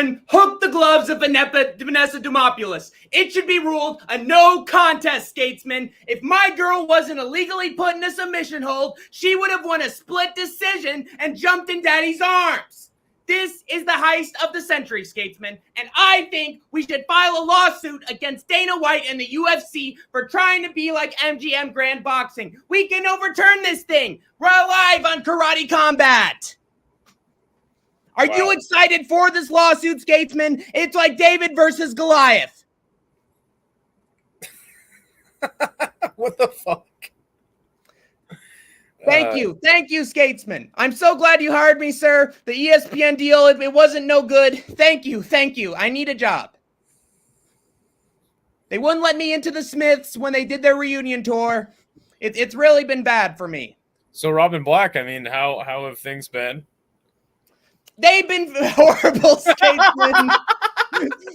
unhook the gloves of Vanessa Demopoulos. It should be ruled a no contest, Skatesman. If my girl wasn't illegally put in a submission hold, she would have won a split decision and jumped in Daddy's arms. This is the heist of the century, Skatesman, and I think we should file a lawsuit against Dana White and the UFC for trying to be like MGM Grand Boxing. We can overturn this thing. We're live on Karate Combat. Are you excited for this lawsuit, Skatesman? It's like David versus Goliath. What the fuck? Thank you, Skatesman. I'm so glad you hired me, sir. The ESPN deal, it wasn't no good. Thank you. I need a job. They wouldn't let me into the Smiths when they did their reunion tour. It's really been bad for me. So Robin Black, I mean, how have things been? They've been horrible, Skatesman.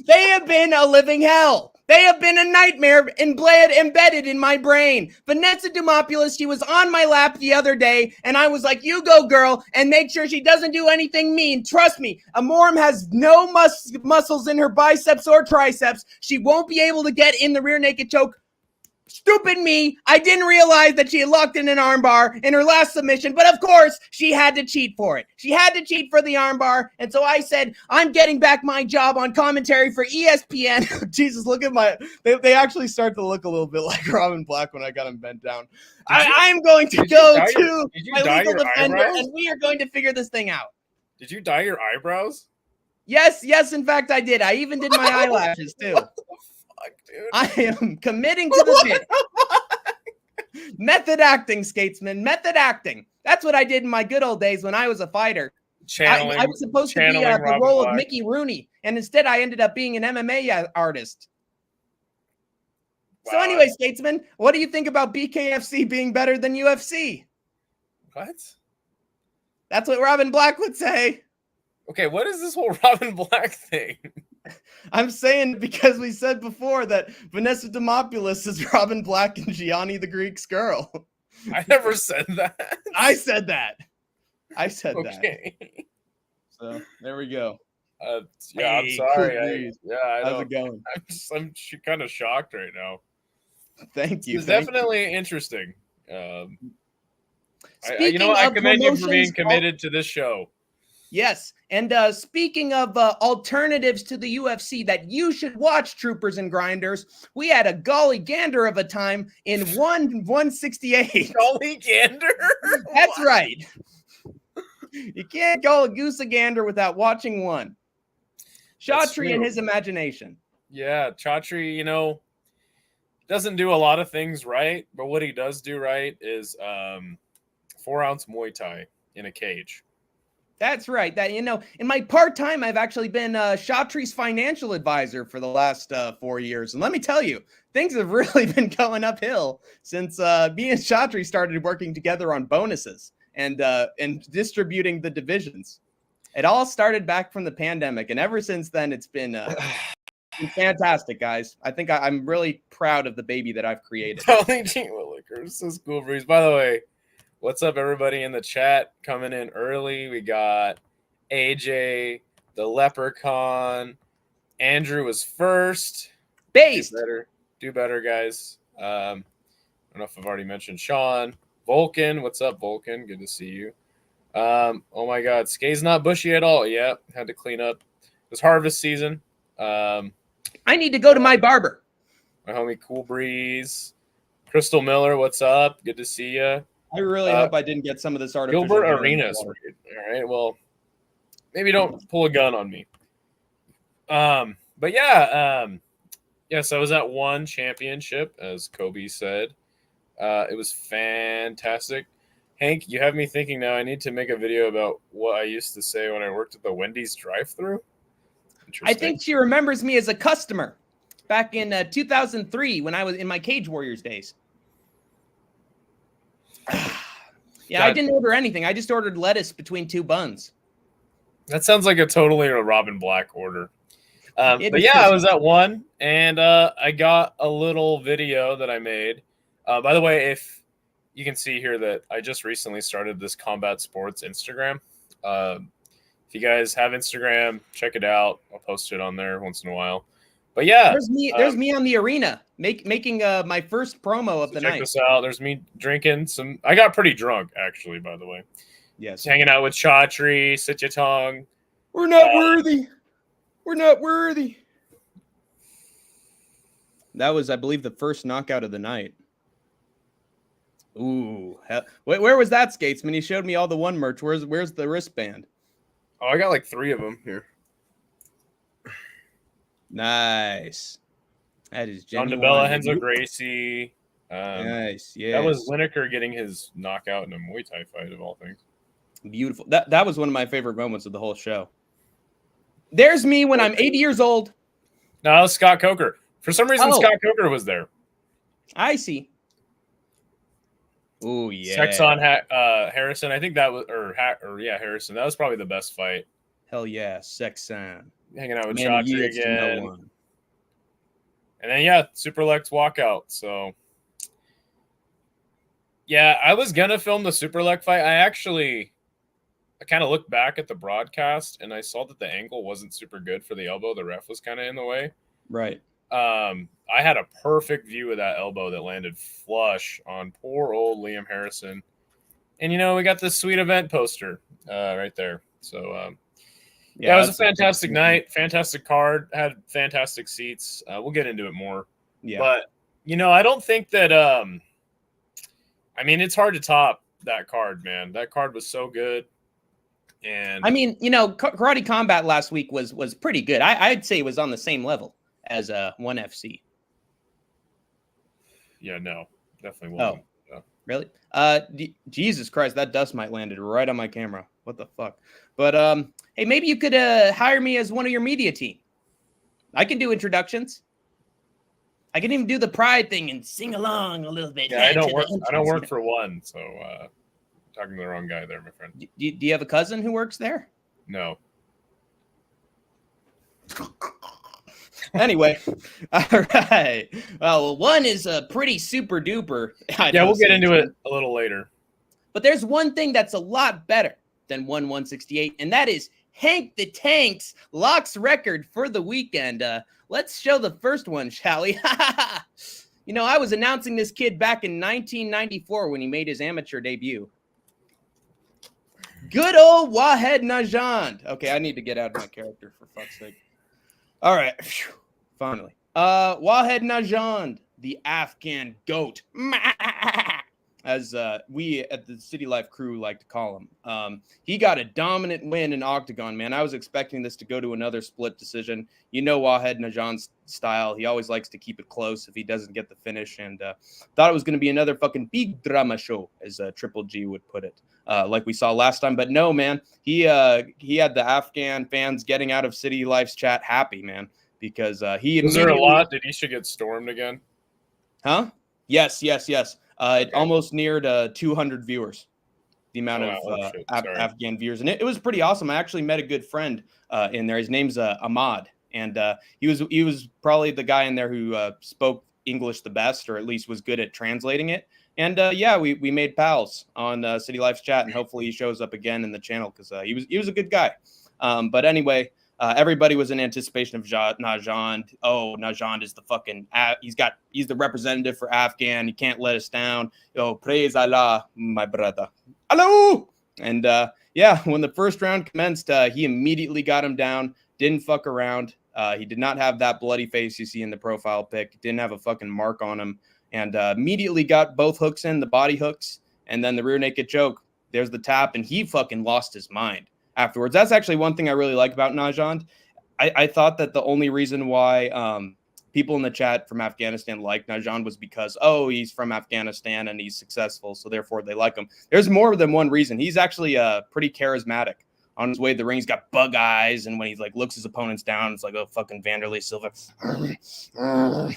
They have been a living hell. They have been a nightmare embedded in my brain. Vanessa Demopoulos, she was on my lap the other day, and I was like, you go, girl, and make sure she doesn't do anything mean. Trust me, Amorim has no muscles in her biceps or triceps. She won't be able to get in the rear naked choke. Stupid me. I didn't realize that she had locked in an armbar in her last submission, but of course, she had to cheat for it. She had to cheat for the armbar, and so I said, I'm getting back my job on commentary for ESPN. Jesus, look at my... They actually start to look a little bit like Robin Black when I got him bent down. I'm going to go to my legal defender, and we are going to figure this thing out. Did you dye your eyebrows? Yes, in fact, I did. I even did my eyelashes, too. Dude. I am committing to the bit. Method acting, Skatesman. Method acting. That's what I did in my good old days when I was a fighter. I was supposed to be the role of Mickey Rooney, and instead I ended up being an MMA artist. Wow. So anyway, Skatesman, what do you think about BKFC being better than UFC? What? That's what Robin Black would say. Okay, what is this whole Robin Black thing? I'm saying because we said before that Vanessa Demopoulos is Robin Black and Gianni the Greek's girl. I never said that. I said that. Okay. So there we go. Yeah, I'm sorry. How's it going? I'm kind of shocked right now. Thank you. It's definitely interesting. I commend you for being committed to this show. Yes, and speaking of alternatives to the UFC that you should watch, Troopers and Grinders, we had a golly gander of a time in 168. Golly gander? That's right. You can't go a goose a gander without watching one. Chaudhry and his imagination. Yeah, Chaudhry, doesn't do a lot of things right, but what he does do right is 4-ounce Muay Thai in a cage. That's right. That in my part-time, I've actually been Chaudhry's financial advisor for the last 4 years. And let me tell you, things have really been going uphill since me and Chaudhry started working together on bonuses and distributing the divisions. It all started back from the pandemic, and ever since then, it's been fantastic, guys. I think I'm really proud of the baby that I've created. This is cool breeze. By the way, what's up, everybody in the chat coming in early? We got AJ, the Leprechaun. Andrew was first. Based. Do better, guys. I don't know if I've already mentioned Sean. Vulcan, what's up, Vulcan? Good to see you. Oh my God, Skay's not bushy at all. Yeah, had to clean up. It was harvest season. I need to go to my barber. My homie Cool Breeze. Crystal Miller, what's up? Good to see you. I really hope I didn't get some of this artificial. Gilbert Arenas. All right, well, maybe don't pull a gun on me. But yeah, yes, I was at one championship, as Kobe said. It was fantastic. Hank, you have me thinking now I need to make a video about what I used to say when I worked at the Wendy's drive-thru. I think she remembers me as a customer back in 2003 when I was in my Cage Warriors days. Yeah, I didn't order anything. I just ordered lettuce between two buns. That sounds like a totally Robin Black order. But yeah, I was at one, and I got a little video that I made. By the way, if you can see here that I just recently started this Combat Sports Instagram. If you guys have Instagram, check it out. I'll post it on there once in a while. But yeah, There's me on the arena making my first promo of the check night. this out. There's me drinking some. I got pretty drunk, actually, by the way. Yes. Hanging out with Chatri, Sitchatong. We're not worthy. We're not worthy. That was, I believe, the first knockout of the night. Ooh. Where was that, Skatesman? He showed me all the one merch. Where's the wristband? Oh, I got like 3 of them here. Nice. That is genuine. Bella, Henzo Gracie. Nice. Yeah. That was Lineker getting his knockout in a Muay Thai fight, of all things. Beautiful. That was one of my favorite moments of the whole show. There's me when I'm 80 years old. No, that was Scott Coker. For some reason, Scott Coker was there. I see. Oh yeah. Sex on Harrison. I think that was Harrison. That was probably the best fight. Hell yeah, sex on. Hanging out with Chatri again. No, and then SUPERLEK's walkout. So yeah, I was gonna film the SUPERLEK fight. I kind of looked back at the broadcast and I saw that the angle wasn't super good for the elbow. The ref was kind of in the way. Right. I had a perfect view of that elbow that landed flush on poor old Liam Harrison. And, we got this sweet event poster right there. So, it was a fantastic night, fantastic card, had fantastic seats. We'll get into it more. Yeah. But, I don't think that it's hard to top that card, man. That card was so good. And Karate Combat last week was pretty good. I'd say it was on the same level as 1FC. Yeah, no, definitely wasn't. Oh, really? Jesus Christ, that dust mite landed right on my camera. What the fuck? But hey, maybe you could hire me as one of your media team. I can do introductions. I can even do the pride thing and sing along a little bit. Yeah, I don't work for one, so talking to the wrong guy there, my friend. Do you have a cousin who works there? No. Anyway, all right. Well, one is a pretty super duper. Yeah, we'll get into it a little later. But there's one thing that's a lot better than 168, and that is Hank the Tank's locks record for the weekend. Let's show the first one, shall we? I was announcing this kid back in 1994 when he made his amateur debut. Good old Wahed Najand. Okay, I need to get out of my character for fuck's sake. All right, finally. Wahed Najand, the Afghan goat, as we at the City Life crew like to call him. He got a dominant win in Octagon, man. I was expecting this to go to another split decision. Wahed Najand's style. He always likes to keep it close if he doesn't get the finish, and thought it was going to be another fucking big drama show, as Triple G would put it. Like we saw last time, but no, man, he had the Afghan fans getting out of City Life's chat happy, man, because he was there a lot? Did he should get stormed again? Huh? Yes. It almost neared 200 viewers, the amount of Afghan viewers, and it was pretty awesome. I actually met a good friend in there. His name's Ahmad, and he was probably the guy in there who spoke English the best, or at least was good at translating it. And we made pals on City Life's chat, and hopefully he shows up again in the channel because he was a good guy. But anyway, everybody was in anticipation of Najand. Oh, Najand is the fucking he's the representative for Afghan. He can't let us down. Praise Allah, my brother. Hello. And when the first round commenced, he immediately got him down. Didn't fuck around. He did not have that bloody face you see in the profile pic. Didn't have a fucking mark on him. And immediately got both hooks in, the body hooks, and then the rear naked choke. There's the tap, and he fucking lost his mind afterwards. That's actually one thing I really like about Najand. I thought that the only reason why people in the chat from Afghanistan like Najand was because, he's from Afghanistan and he's successful, so therefore they like him. There's more than one reason. He's actually pretty charismatic. On his way to the ring, he's got bug eyes, and when he looks his opponents down, it's like, oh, fucking Vanderlei Silva.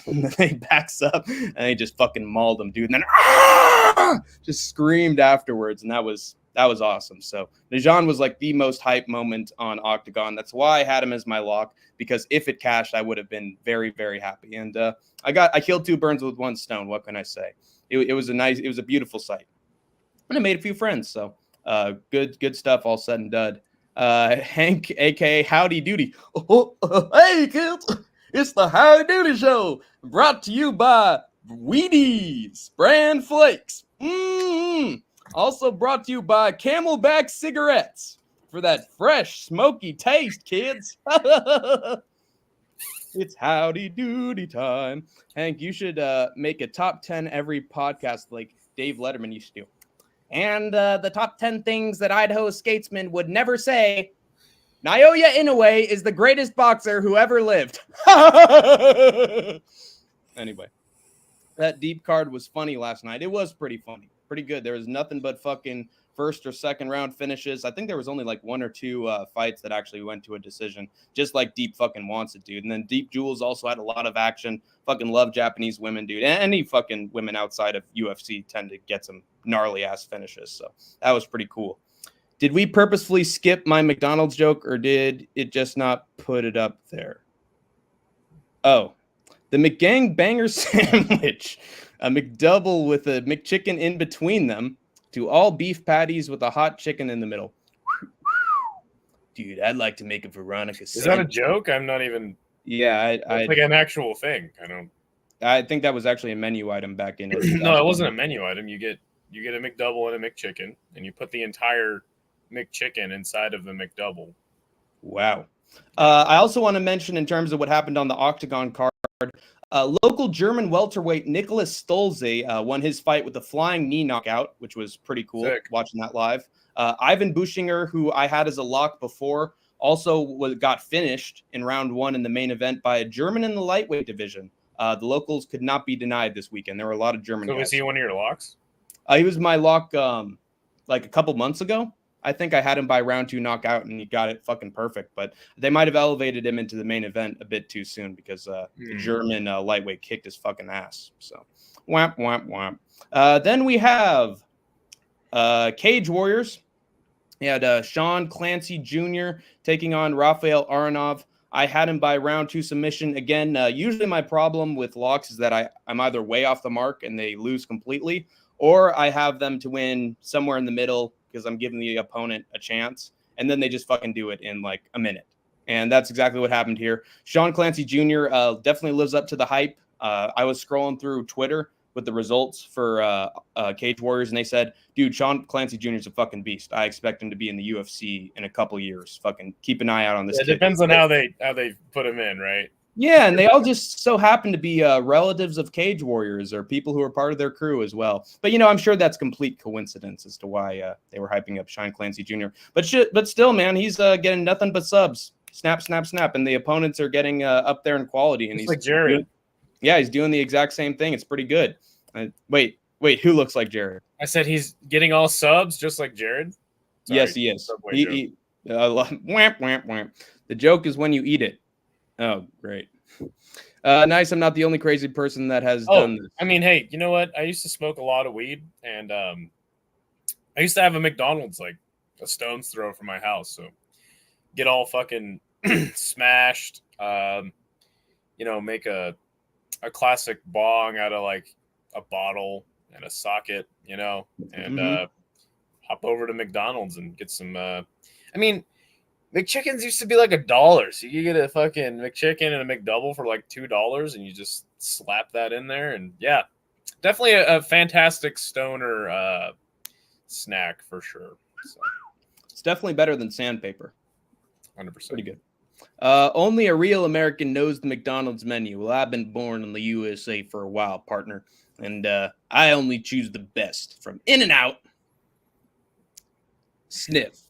And then he backs up, and he just fucking mauled him, dude. And then just screamed afterwards, and that was awesome. So Najand was like the most hype moment on Octagon. That's why I had him as my lock, because if it cashed, I would have been very, very happy. And I killed 2 birds with 1 stone. What can I say? It was a beautiful sight, and I made a few friends. So good stuff, all said and done. Hank, aka Howdy Doody. Hey kids, it's the Howdy Doody Show, brought to you by Wheaties Bran Flakes. Also brought to you by Camelback Cigarettes for that fresh, smoky taste, kids. It's Howdy Doody time. Hank, you should make a top 10 every podcast like Dave Letterman used to. And the top 10 things that Idaho Skatesman would never say. Naoya Inoue is the greatest boxer who ever lived. Anyway, that deep card was funny last night. It was pretty funny. Pretty good. There was nothing but fucking first or second round finishes. I think there was only like one or two fights that actually went to a decision, just like Deep fucking wants it, dude. And then Deep Jules also had a lot of action. Fucking love Japanese women, dude. And any fucking women outside of UFC tend to get some gnarly ass finishes. So that was pretty cool. Did we purposefully skip my McDonald's joke, or did it just not put it up there? Oh, the McGang Banger sandwich, a McDouble with a McChicken in between them, to all beef patties with a hot chicken in the middle. Dude, I'd like to make a Veronica sandwich. Is that a joke? I'm not even. Yeah, it's like an actual thing. I think that was actually a menu item back in. No, it wasn't a menu item. You get a McDouble and a McChicken, and you put the entire McChicken inside of the McDouble. Wow. I also want to mention, in terms of what happened on the Octagon card, local German welterweight Nicholas Stolze won his fight with a flying knee knockout, which was pretty cool. Sick. Watching that live. Ivan Buschinger, who I had as a lock before, also got finished in round one in the main event by a German in the lightweight division. The locals could not be denied this weekend. There were a lot of German guys. Was he one of your locks? He was my lock like a couple months ago. I think I had him by round 2 knockout, and he got it fucking perfect. But they might have elevated him into the main event a bit too soon, because the German lightweight kicked his fucking ass. So, wham, wham, wham. Then we have Cage Warriors. We had Sean Clancy Jr. taking on Rafael Aronov. I had him by round 2 submission. Again, usually my problem with locks is that I'm either way off the mark and they lose completely, or I have them to win somewhere in the middle because I'm giving the opponent a chance, and then they just fucking do it in like a minute. And that's exactly what happened here. Sean Clancy Jr. Definitely lives up to the hype. I was scrolling through Twitter with the results for Cage Warriors, and they said, dude, Sean Clancy Jr. is a fucking beast. I expect him to be in the UFC in a couple years. Fucking keep an eye out on this kid. It depends on how they put him in, right? Yeah, and they all just so happen to be relatives of Cage Warriors or people who are part of their crew as well. But, I'm sure that's complete coincidence as to why they were hyping up Sean Clancy Jr. But still, man, he's getting nothing but subs. Snap, snap, snap. And the opponents are getting up there in quality. And he's like Jared. He's doing the exact same thing. It's pretty good. Wait, who looks like Jared? I said he's getting all subs just like Jared? Sorry, yes, he is. Whamp, whamp, whamp. The joke is when you eat it. Oh, great. Nice. I'm not the only crazy person that has done this. I mean, hey, you know what? I used to smoke a lot of weed, and I used to have a McDonald's like a stone's throw from my house. So get all fucking smashed, make a classic bong out of like a bottle and a socket, and hop over to McDonald's and get some. McChickens used to be like $1, so you get a fucking McChicken and a McDouble for like $2, and you just slap that in there, and yeah, definitely a fantastic stoner snack for sure. So. It's definitely better than sandpaper. 100%. Pretty good. Only a real American knows the McDonald's menu. Well, I've been born in the USA for a while, partner, and I only choose the best from In-N-Out. Sniff.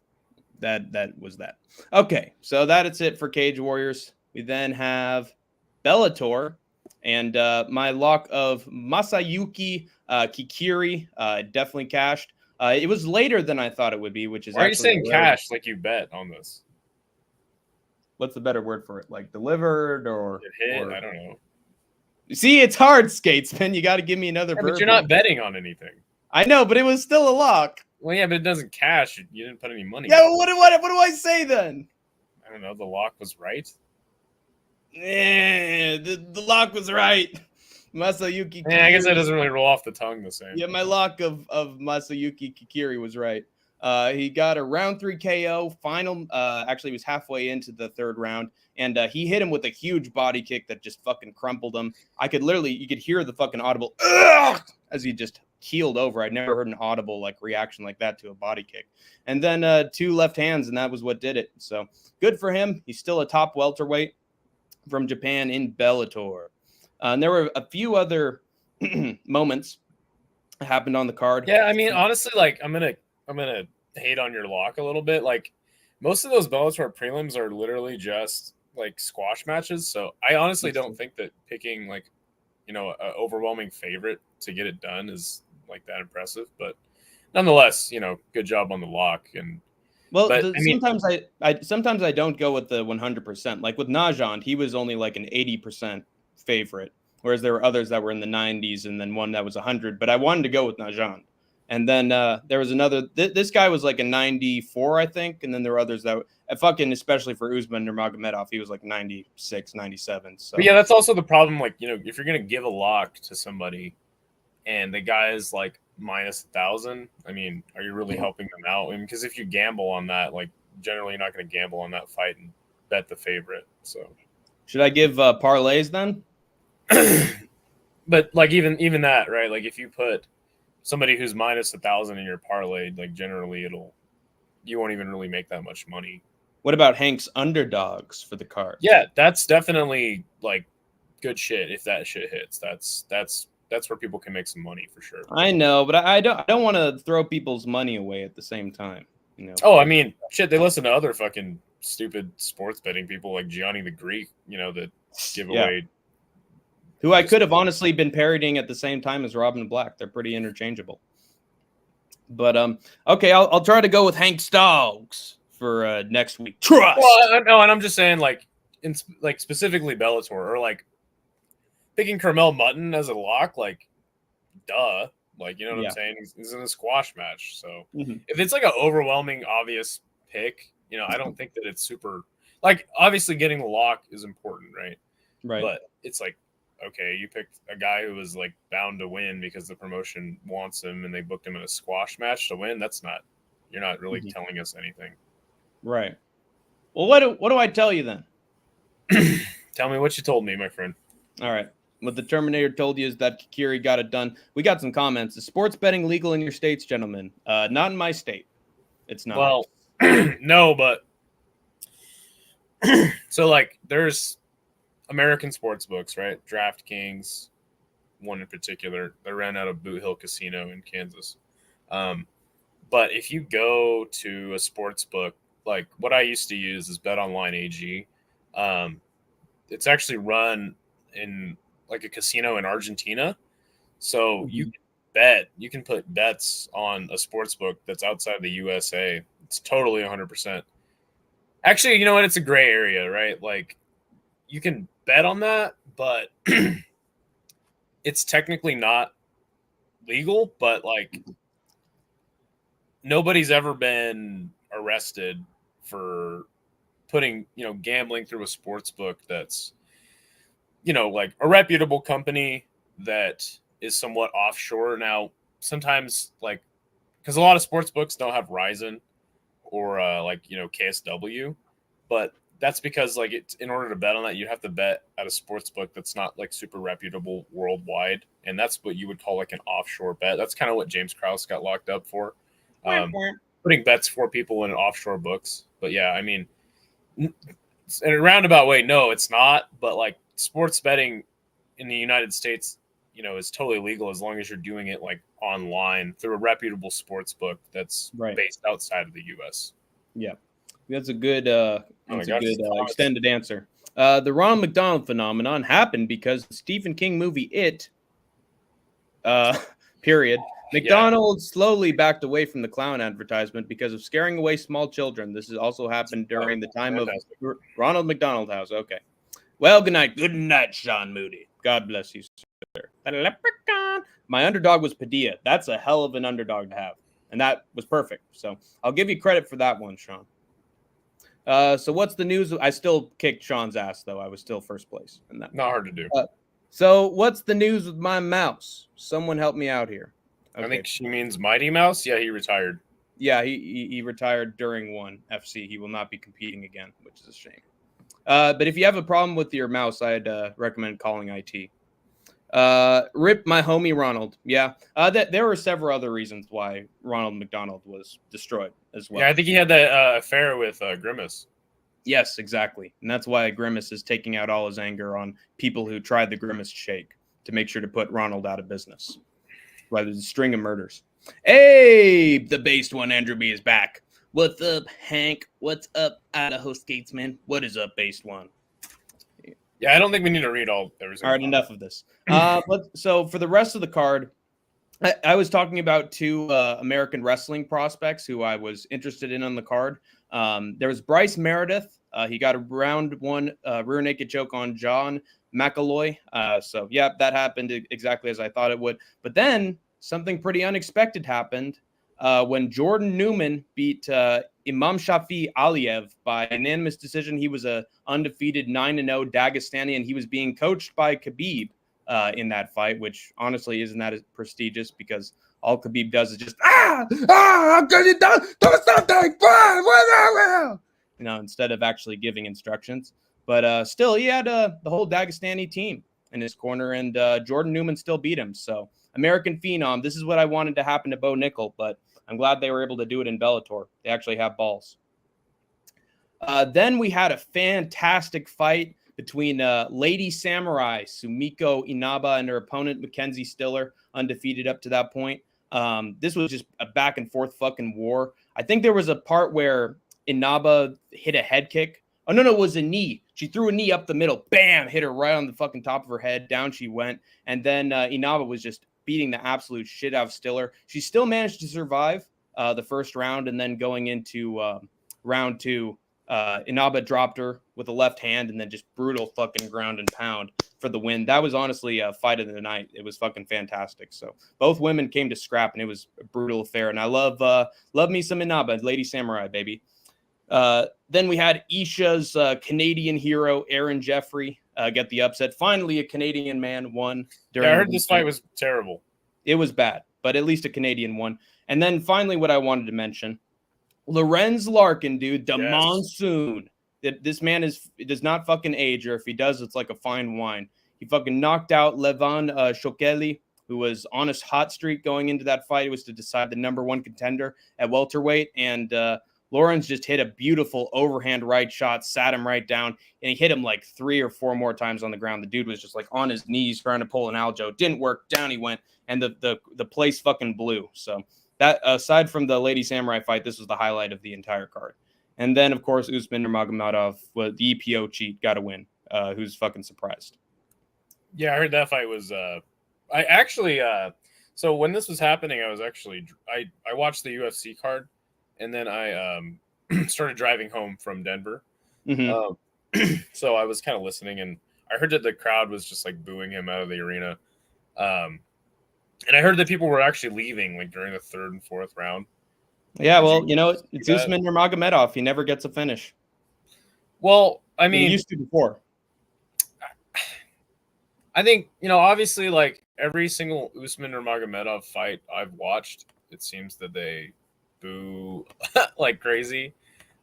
That was that. Okay, so that's it for Cage Warriors. We then have Bellator, and my lock of Masayuki Kikiri definitely cashed. It was later than I thought it would be, which is. Why are you saying cash like you bet on this? What's the better word for it? Like delivered or it hit? I don't know. See, it's hard, Skatesman. You got to give me another. But you're not betting on anything. I know, but it was still a lock. Well, yeah, but it doesn't cash. You didn't put any money. Yeah, well, what do I say then? I don't know. The lock was right. The lock was right. Masayuki Kikiri. Yeah, I guess that doesn't really roll off the tongue the same. Yeah, my lock of Masayuki Kikiri was right. He got a round 3 KO. Final, actually, he was halfway into the third round, and he hit him with a huge body kick that just fucking crumpled him. You could hear the fucking audible "Ugh!" as he just keeled over. I'd never heard an audible like reaction like that to a body kick. And then 2 left hands, and that was what did it. So good for him. He's still a top welterweight from Japan in Bellator. And there were a few other moments that happened on the card. Yeah, I mean, honestly, like I'm gonna hate on your lock a little bit. Like most of those Bellator prelims are literally just like squash matches. So I honestly don't think that picking like, you know, an overwhelming favorite to get it done is like that impressive. But nonetheless, you know, good job on the lock. And well, sometimes I don't go with the 100%. Like with Najand, he was only like an 80% favorite, whereas there were others that were in the 90s and then one that was 100. But I wanted to go with Najand. And then there was another. This guy was like a 94, I think. And then there were others that fucking, especially for Usman Nurmagomedov, he was like 96, 97. So but yeah, that's also the problem. Like, you know, if you're gonna give a lock to somebody, and the guy is like minus 1,000, I mean, are you really helping them out? I mean, because if you gamble on that, like generally you're not going to gamble on that fight and bet the favorite. So should I give parlays then? But like even that, right? Like if you put somebody who's minus 1,000 in your parlay, like generally you won't even really make that much money. What about Hank's underdogs for the card? Yeah, that's definitely like good shit. If that shit hits, that's where people can make some money for sure. I know, but I don't want to throw people's money away at the same time. You know. Oh, I mean, shit. They listen to other fucking stupid sports betting people like Gianni the Greek, you know, that give away. Who I could have honestly been parodying at the same time as Robin Black. They're pretty interchangeable. But okay, I'll try to go with Hank's dogs for next week. Trust. Well, no, and I'm just saying, like, specifically Bellator or like picking Carmel Mutton as a lock, like, duh, like, you know what I'm saying? He's in a squash match, so if it's like an overwhelming, obvious pick, you know, I don't think that it's super. Like, obviously, getting the lock is important, right? Right. But it's like, okay, you picked a guy who was like bound to win because the promotion wants him and they booked him in a squash match to win. That's not. You're not really telling us anything. Right. Well, what do I tell you then? Tell me what you told me, my friend. All right. What the Terminator told you is that Kikiri got it done. We got some comments. Is sports betting legal in your states, gentlemen? Not in my state. It's not. Well, no, but so like there's American sports books, right? DraftKings, one in particular. They ran out of Boot Hill Casino in Kansas. But if you go to a sports book, like what I used to use is BetOnline AG. It's actually run in like a casino in Argentina. So you can put bets on a sports book that's outside the USA. It's totally 100%. Actually, you know what? It's a gray area, right? Like you can bet on that, but it's technically not legal, but like nobody's ever been arrested for putting, you know, gambling through a sports book that's, you know, like a reputable company that is somewhat offshore. Now, sometimes like, because a lot of sports books don't have Ryzen or like, you know, KSW, but that's because like it's in order to bet on that, you have to bet at a sports book that's not like super reputable worldwide. And that's what you would call like an offshore bet. That's kind of what James Krause got locked up for. Putting bets for people in offshore books. But yeah, I mean, in a roundabout way, no, it's not. But like sports betting in the United States, you know, is totally legal as long as you're doing it like online through a reputable sports book that's based outside of the U.S. Yeah, that's a good, extended answer. The Ronald McDonald phenomenon happened because the Stephen King movie It. Period. McDonald slowly backed away from the clown advertisement because of scaring away small children. This has also happened during the time of Ronald McDonald House. Okay. Well, good night. Good night, Sean Moody. God bless you, sir. Leprechaun. My underdog was Padilla. That's a hell of an underdog to have. And that was perfect. So I'll give you credit for that one, Sean. So what's the news? I still kicked Sean's ass, though. I was still first place. And that not hard to do. So what's the news with my mouse? Someone help me out here. Okay. I think she means Mighty Mouse. Yeah, he retired. Yeah, he retired during one FC. He will not be competing again, which is a shame. But if you have a problem with your mouse, I'd recommend calling IT. Rip my homie Ronald. Yeah, there were several other reasons why Ronald McDonald was destroyed as well. Yeah, I think he had that affair with Grimace. Yes, exactly. And that's why Grimace is taking out all his anger on people who tried the Grimace shake to make sure to put Ronald out of business. Rather than a string of murders. Hey, the based one, Andrew B, is back. What's up, Hank? What's up, Idaho Skatesman? What is up, based one? Yeah, I don't think we need to read everything. All right, enough of this. So for the rest of the card, I was talking about two American wrestling prospects who I was interested in on the card. There was Bryce Meredith. He got a round one rear naked choke on John McAloy. So, yeah, that happened exactly as I thought it would. But then something pretty unexpected happened when Jordan Newman beat Imam Shafi Aliyev by unanimous decision. He was a undefeated 9-0 Dagestani, and he was being coached by Khabib in that fight, which honestly isn't that as prestigious because all Khabib does is just, I'm going to do something, instead of actually giving instructions. But still, he had the whole Dagestani team in his corner, and Jordan Newman still beat him. So, American Phenom, this is what I wanted to happen to Bo Nickel, but I'm glad they were able to do it in Bellator. They actually have balls. Then we had a fantastic fight between Lady Samurai, Sumiko Inaba, and her opponent, Mackenzie Stiller, undefeated up to that point. This was just a back and forth fucking war. I think there was a part where Inaba hit a head kick. Oh, no, it was a knee. She threw a knee up the middle. Bam! Hit her right on the fucking top of her head. Down she went. And then Inaba was just beating the absolute shit out of Stiller. She still managed to survive the first round. And then going into round two, Inaba dropped her with a left hand and then just brutal fucking ground and pound for the win. That was honestly a fight of the night. It was fucking fantastic. So both women came to scrap, and it was a brutal affair. And I love me some Inaba, Lady Samurai, baby. Then we had Isha's Canadian hero, Aaron Jeffrey, get the upset. Finally, a Canadian man won. I heard this fight was terrible. It was bad, but at least a Canadian won. And then finally, what I wanted to mention, Lorenz Larkin, dude, the monsoon. This man does not fucking age, or if he does, it's like a fine wine. He fucking knocked out Levan Shokeli, who was on a hot streak going into that fight. It was to decide the number one contender at welterweight, and Lorenz just hit a beautiful overhand right shot, sat him right down, and he hit him like 3 or 4 more times on the ground. The dude was just like on his knees trying to pull an Aljo. Didn't work. Down he went, and the place fucking blew. So that, aside from the Lady Samurai fight, this was the highlight of the entire card. And then, of course, Usman Nurmagomedov, with the EPO cheat, got to win. Who's fucking surprised? Yeah, I heard that fight was. I actually. So when this was happening, I watched the UFC card, and then I started driving home from Denver. Mm-hmm. So I was kind of listening, and I heard that the crowd was just like booing him out of the arena. And I heard that people were actually leaving like during the 3rd and 4th round. Yeah, well, it's Usman Nurmagomedov. He never gets a finish. Well, I mean, he used to before. I think, obviously, like every single Usman Nurmagomedov fight I've watched, it seems that they boo like crazy.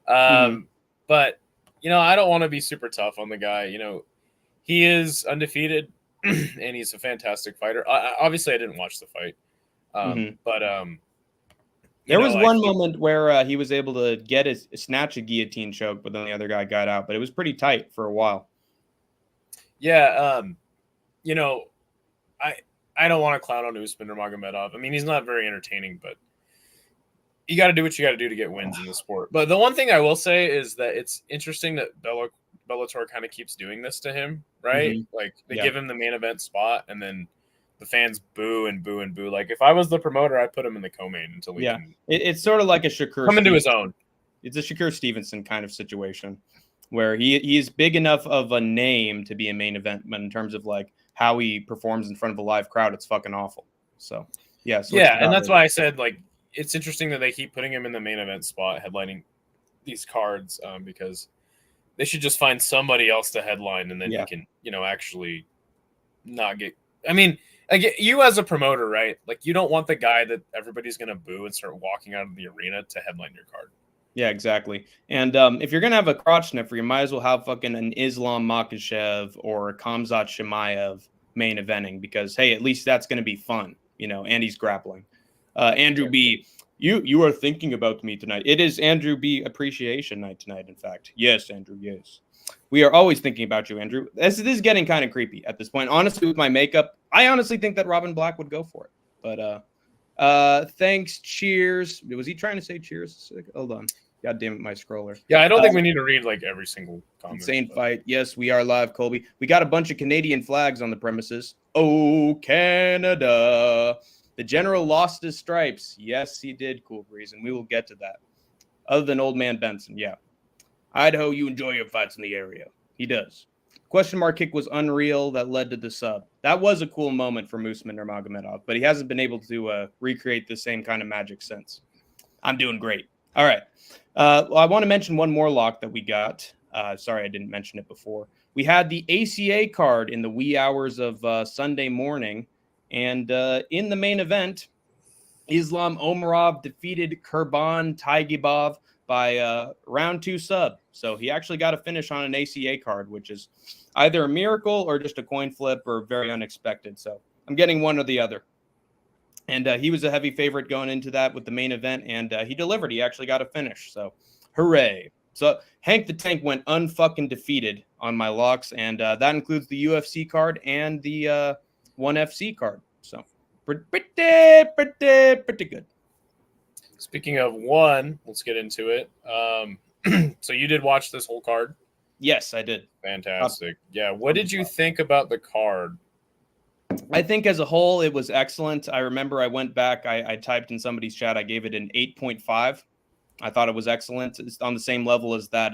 But, I don't want to be super tough on the guy. He is undefeated and he's a fantastic fighter. Obviously, I didn't watch the fight. But there was one moment where he was able to snatch a guillotine choke, but then the other guy got out. But it was pretty tight for a while. Yeah, I don't want to clown on Usman Nurmagomedov. I mean, he's not very entertaining, but you got to do what you got to do to get wins in the sport. But the one thing I will say is that it's interesting that Bellator kind of keeps doing this to him, right? Mm-hmm. Like they give him the main event spot, and then the fans boo and boo and boo. Like if I was the promoter, I'd put him in the co-main until we can. It's sort of like a Shakur come into his own. It's a Shakur Stevenson kind of situation where he's big enough of a name to be a main event, but in terms of like how he performs in front of a live crowd, it's fucking awful. So and that's why I said like it's interesting that they keep putting him in the main event spot, headlining these cards, because they should just find somebody else to headline, and then he can, actually not get. I mean, Like you as a promoter, right? Like you don't want the guy that everybody's gonna boo and start walking out of the arena to headline your card. Yeah, exactly. And if you're gonna have a crotch sniffer, you might as well have fucking an Islam Makhachev or a Khamzat Chimaev main eventing, because hey, at least that's gonna be fun, and he's grappling. Andrew B, you are thinking about me tonight. It is Andrew B appreciation night tonight, in fact. Yes, Andrew, yes. We are always thinking about you, Andrew. This is getting kind of creepy at this point. Honestly, with my makeup, I honestly think that Robin Black would go for it. But thanks, cheers. Was he trying to say cheers? Hold on. God damn it, my scroller. Yeah, I don't think we need to read like every single comment. Insane fight. Yes, we are live, Colby. We got a bunch of Canadian flags on the premises. Oh, Canada. The general lost his stripes. Yes, he did, Cool Breeze, and we will get to that. Other than Old Man Benson, yeah. Idaho, you enjoy your fights in the area. He does. Question mark kick was unreal. That led to the sub. That was a cool moment for Musman Nurmagomedov, but he hasn't been able to recreate the same kind of magic since. I'm doing great. All right. I want to mention one more lock that we got. Sorry, I didn't mention it before. We had the ACA card in the wee hours of Sunday morning, and in the main event, Islam Omarov defeated Kurban Taigibov by round 2 sub. So he actually got a finish on an ACA card, which is either a miracle or just a coin flip or very unexpected. So I'm getting one or the other. And he was a heavy favorite going into that with the main event, and he delivered. He actually got a finish. So hooray. So Hank the Tank went unfucking defeated on my locks, and that includes the UFC card and the 1FC card. So pretty good. Speaking of one, let's get into it. So you did watch this whole card? Yes, I did. Fantastic. Yeah. What did you think about the card? I think as a whole, it was excellent. I remember I went back, I typed in somebody's chat, I gave it an 8.5. I thought it was excellent. It's on the same level as that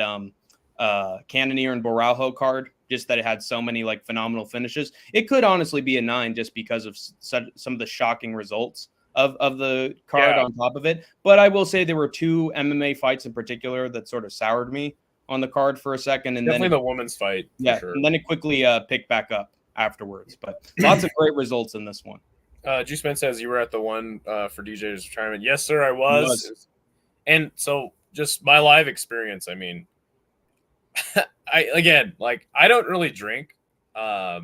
Cannonier and Boraujo card, just that it had so many like phenomenal finishes. It could honestly be a 9 just because of some of the shocking results of the card on top of it. But I will say there were 2 MMA fights in particular that sort of soured me on the card for a second. And definitely then the women's fight. Yeah, sure. And then it quickly picked back up afterwards. But lots of great results in this one. Juice Man says you were at the one for DJ's retirement. Yes, sir, I was. And so just my live experience, I mean, I don't really drink. I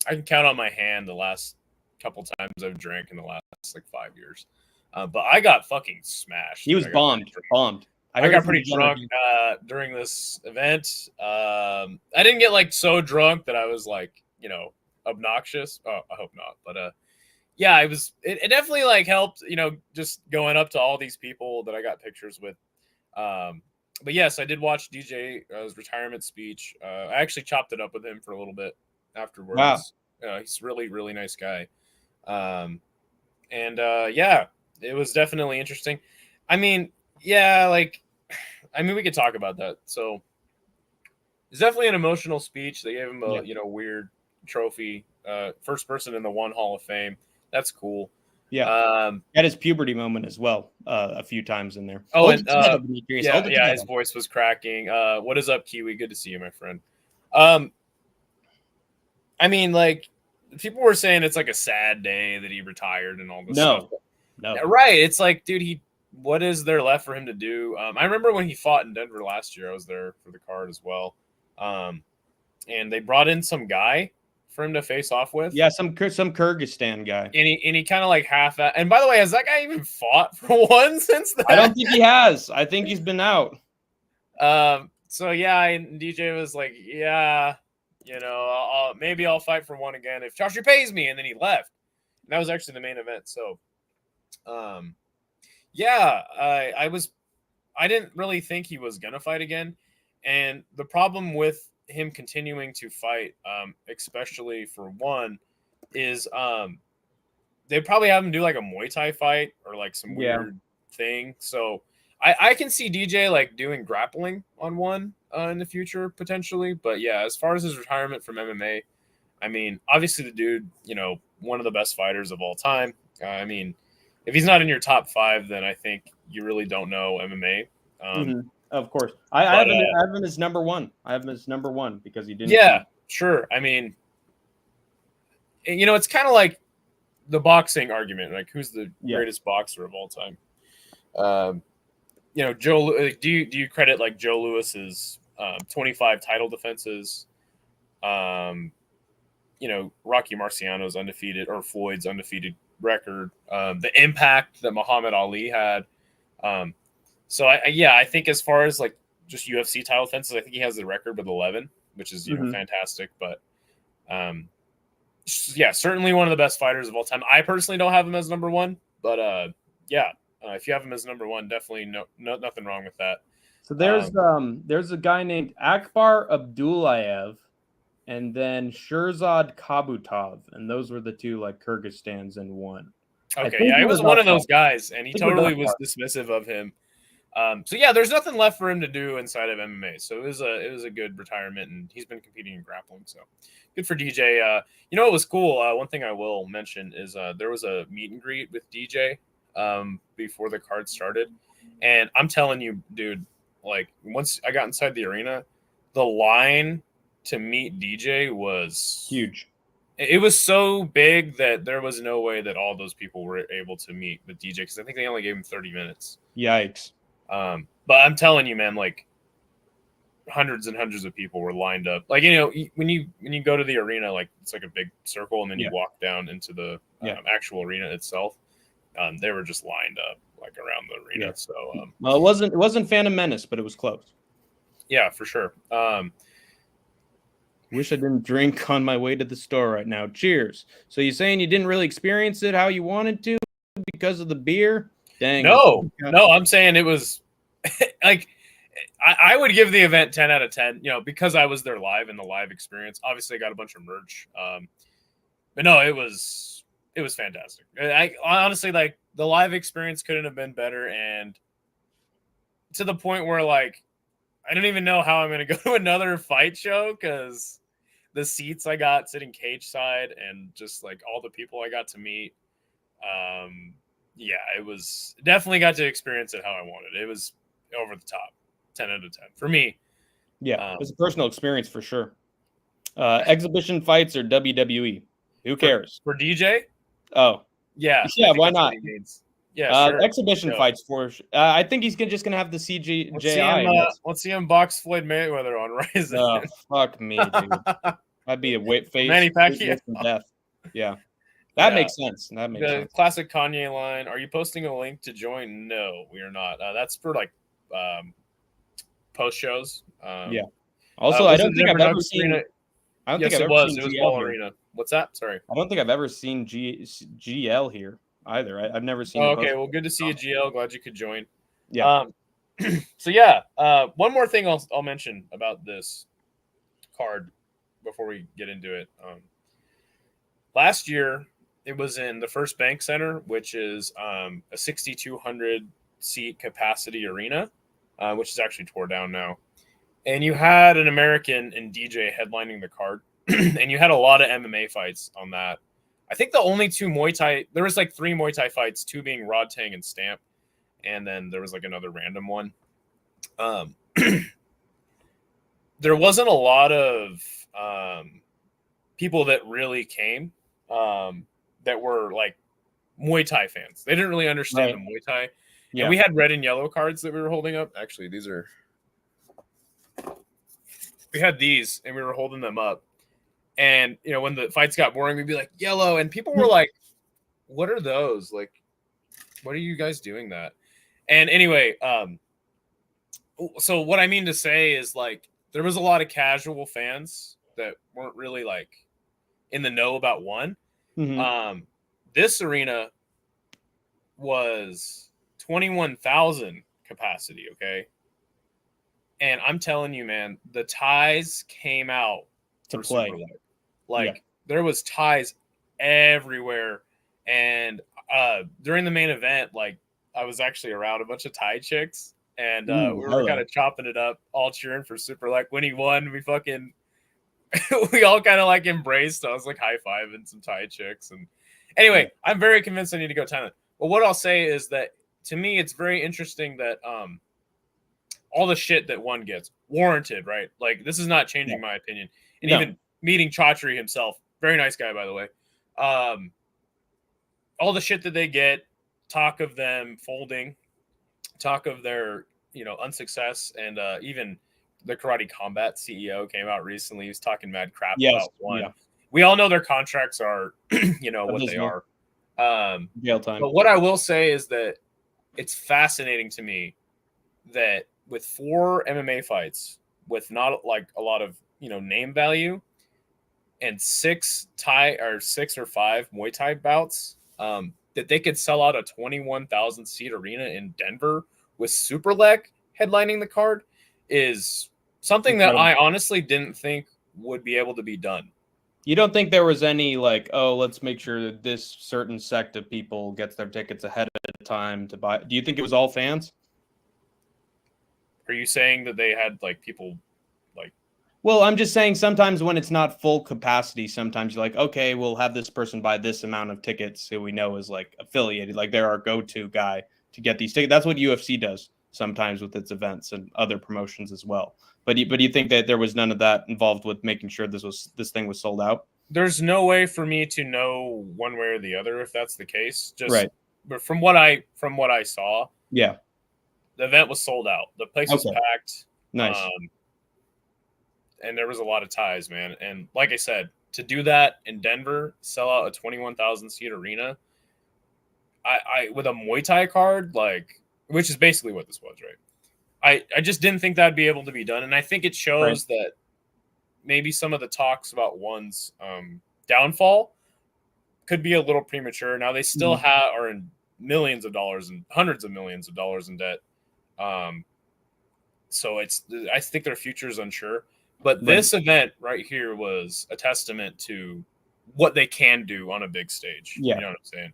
can count on my hand the last couple times I've drank in the last like 5 years. But I got fucking smashed. He was bombed. I got pretty drunk during this event. I didn't get like so drunk that I was like, obnoxious. Oh, I hope not. But yeah, it definitely like helped, just going up to all these people that I got pictures with. But yes, I did watch DJ's retirement speech. I actually chopped it up with him for a little bit afterwards. Wow. He's really, really nice guy. Yeah, it was definitely interesting. I mean, yeah, we could talk about that. So it's definitely an emotional speech. They gave him a, weird trophy. First person in the One Hall of Fame. That's cool. Yeah. Had his puberty moment as well a few times in there. Oh, and his voice was cracking. What is up, Kiwi? Good to see you, my friend. I mean, like, people were saying it's like a sad day that he retired and all this stuff. No. Yeah, right. It's like, dude, what is there left for him to do? I remember when he fought in Denver last year. I was there for the card as well. And they brought in some guy for him to face off with. Yeah, some Kyrgyzstan guy. And he kind of like and by the way, has that guy even fought for one since then? I don't think he has. I think he's been out. So yeah, and DJ was like, yeah, maybe I'll fight for one again if Joshua pays me, and then he left. And that was actually the main event. So yeah, I didn't really think he was gonna fight again. And the problem with him continuing to fight, especially for one, is they probably have him do like a Muay Thai fight or like some weird thing. So I can see DJ like doing grappling on one in the future potentially. But yeah, as far as his retirement from MMA, I mean, obviously the dude, one of the best fighters of all time. I mean, if he's not in your top 5, then I think you really don't know MMA. Of course. I have him as number 1. I have him as number 1 because he didn't. Yeah, sure. I mean, it's kind of like the boxing argument, like who's the Yeah. greatest boxer of all time? You know, Joe. Do you credit like Joe Lewis's 25 title defenses? You know, Rocky Marciano's undefeated or Floyd's undefeated record, the impact that Muhammad Ali had. So I think as far as like just UFC title defenses, I think he has the record with 11, which is, you know, fantastic. But yeah, certainly one of the best fighters of all time. I personally don't have him as number one, but if you have him as number one, definitely nothing wrong with that. So there's a guy named Akbar Abdullayev, and then Shirzad Kabutov, and those were the two like Kyrgyzstans in one. Okay, yeah, he was one of those guys, and he totally was dismissive of him. So yeah, there's nothing left for him to do inside of MMA. So it was a good retirement, and he's been competing in grappling. So good for DJ. You know, it was cool. One thing I will mention is there was a meet and greet with DJ before the card started, and I'm telling you, dude, like once I got inside the arena, the line to meet DJ was huge. It was so big that there was no way that all those people were able to meet with DJ, because I think they only gave him 30 minutes. Yikes. But I'm telling you, man, like hundreds and hundreds of people were lined up. Like, you know, when you go to the arena, like it's like a big circle, and then you walk down into the actual arena itself. They were just lined up like around the arena. So well, it wasn't Phantom Menace, but it was close. Yeah, for sure. Wish I didn't drink on my way to the store right now. Cheers. So you're saying you didn't really experience it how you wanted to because of the beer? Dang. No, I'm saying it was like I would give the event 10 out of 10, you know, because I was there live in the live experience. Obviously, I got a bunch of merch. But no, it was fantastic. I honestly, like, the live experience couldn't have been better, and to the point where, like, I don't even know how I'm going to go to another fight show, because the seats I got sitting cage side and just like all the people I got to meet. It was definitely got to experience it how I wanted. It was over the top, 10 out of 10 for me. Yeah, it was a personal experience for sure. Exhibition fights or WWE? Who cares? For DJ? Oh. Yeah. Yeah, why not? Yeah, sure. Exhibition fights for I think he's just going to have the CGI. Let's see him box Floyd Mayweather on Ryzen. Oh, fuck me, dude. That'd be a weight face. Manny Pacquiao. Death. Yeah. That makes sense. That makes sense. Classic Kanye line. Are you posting a link to join? No, we are not. That's for like post shows. Yeah. Also, I don't think I've ever seen it. I don't think I've ever seen it was Ball Arena. What's that? Sorry. I don't think I've ever seen GL here either. I've never seen. Oh, okay, well, good to see you, GL. Glad you could join. Yeah. So yeah, one more thing I'll mention about this card before we get into it. Last year, it was in the First Bank Center, which is a 6,200 seat capacity arena, which is actually tore down now. And you had an American and DJ headlining the card, and you had a lot of MMA fights on that. I think the only two Muay Thai, there was like 3 Muay Thai fights, 2 being Rod Tang and Stamp, and then there was like another random one. There wasn't a lot of people that really came that were like Muay Thai fans. They didn't really understand the Muay Thai. Yeah. And we had red and yellow cards that we were holding up. Actually, we had these and we were holding them up. And, you know, when the fights got boring, we'd be like, yellow. And people were like, what are those? Like, what are you guys doing that? And anyway, so what I mean to say is, like, there was a lot of casual fans that weren't really, like, in the know about one. Mm-hmm. This arena was 21,000 capacity, okay? And I'm telling you, man, the ties came out to play. Like, there was ties everywhere. And during the main event, like, I was actually around a bunch of Thai chicks, and we were kind of chopping it up, all cheering for SUPERLEK. When he won, we fucking we all kind of like embraced. I was like high-fiving some Thai chicks. And anyway, I'm very convinced I need to go Thailand. But what I'll say is that, to me, it's very interesting that all the shit that one gets warranted, right? Like, this is not changing my opinion. And even meeting Chaudhry himself, very nice guy, by the way. all the shit that they get, talk of them folding, talk of their unsuccess, and even the Karate Combat CEO came out recently. He was talking mad crap about one. Yeah. We all know their contracts are, what they are. Jail time. But what I will say is that it's fascinating to me that with 4 MMA fights, with not like a lot of name value, and 6 or 5 Muay Thai bouts, that they could sell out a 21,000 seat arena in Denver with SUPERLEK headlining the card is something that I honestly didn't think would be able to be done. You don't think there was any like, oh, let's make sure that this certain sect of people gets their tickets ahead of time to buy? Do you think it was all fans? Are you saying that they had like people like? Well, I'm just saying sometimes when it's not full capacity, sometimes you're like, okay, we'll have this person buy this amount of tickets who we know is like affiliated, like they're our go-to guy to get these tickets. That's what UFC does sometimes with its events and other promotions as well. But you think that there was none of that involved with making sure this thing was sold out? There's no way for me to know one way or the other if that's the case. Just right. But from what I saw, yeah, the event was sold out. The place was packed. Nice. And there was a lot of ties, man. And like I said, to do that in Denver, sell out a 21,000 seat arena, I with a Muay Thai card, like, which is basically what this was, right? I just didn't think that'd be able to be done. And I think it shows that maybe some of the talks about one's downfall could be a little premature. Now they still are in millions of dollars and hundreds of millions of dollars in debt. So I think their future is unsure. But this event right here was a testament to what they can do on a big stage. Yeah. You know what I'm saying?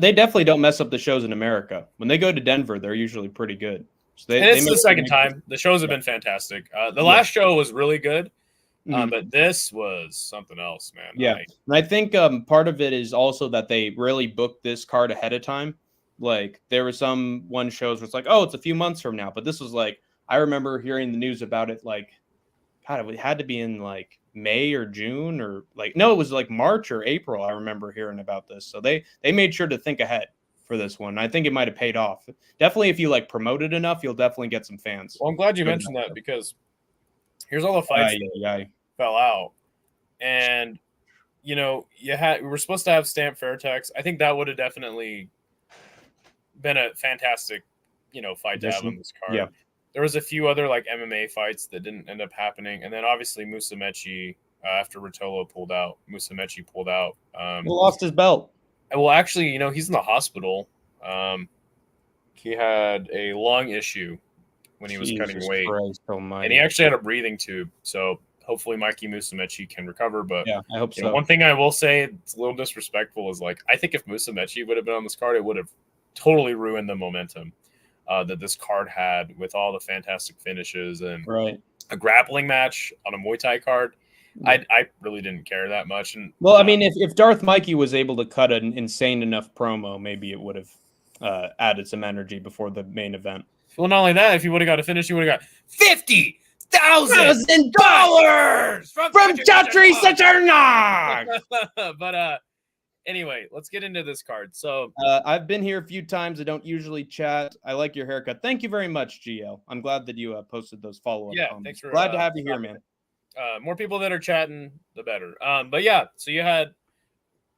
They definitely don't mess up the shows in America. When they go to Denver, they're usually pretty good. So it's the second time. The shows have been fantastic. The last show was really good, but this was something else, man. Yeah, and I think part of it is also that they really booked this card ahead of time. Like there were one shows where it's like, oh, it's a few months from now, but this was like, I remember hearing the news about it like, God, it had to be in like May or June or like, no, it was like March or April. I remember hearing about this. So they made sure to think ahead for this one. I think it might have paid off. Definitely, if you like promote it enough, you'll definitely get some fans. Well, I'm glad you mentioned that because here's all the fights that fell out. And, we were supposed to have Stamp Fairtex. I think that would have definitely been a fantastic, fight to have on this card. Yeah. There was a few other like MMA fights that didn't end up happening. And then obviously Musumeci, after Rotolo pulled out, Musumeci pulled out. He lost his belt. Well, actually, he's in the hospital. He had a lung issue when he was cutting weight. And he actually had a breathing tube. So hopefully Mikey Musumeci can recover. But yeah, I hope so. One thing I will say, it's a little disrespectful, is like, I think if Musumeci would have been on this card, it would have totally ruined the momentum that this card had with all the fantastic finishes and a grappling match on a Muay Thai card. I really didn't care that much. And well, I mean, if Darth Mikey was able to cut an insane enough promo, maybe it would have added some energy before the main event. Well, not only that, if he would have got a finish, he would have got $50,000 from Chatri Saturnog. But anyway, let's get into this card. So I've been here a few times. I don't usually chat. I like your haircut. Thank you very much, GL. I'm glad that you posted those follow-up comments. Thanks for glad to have you here, man. More people that are chatting, the better. But yeah, so you had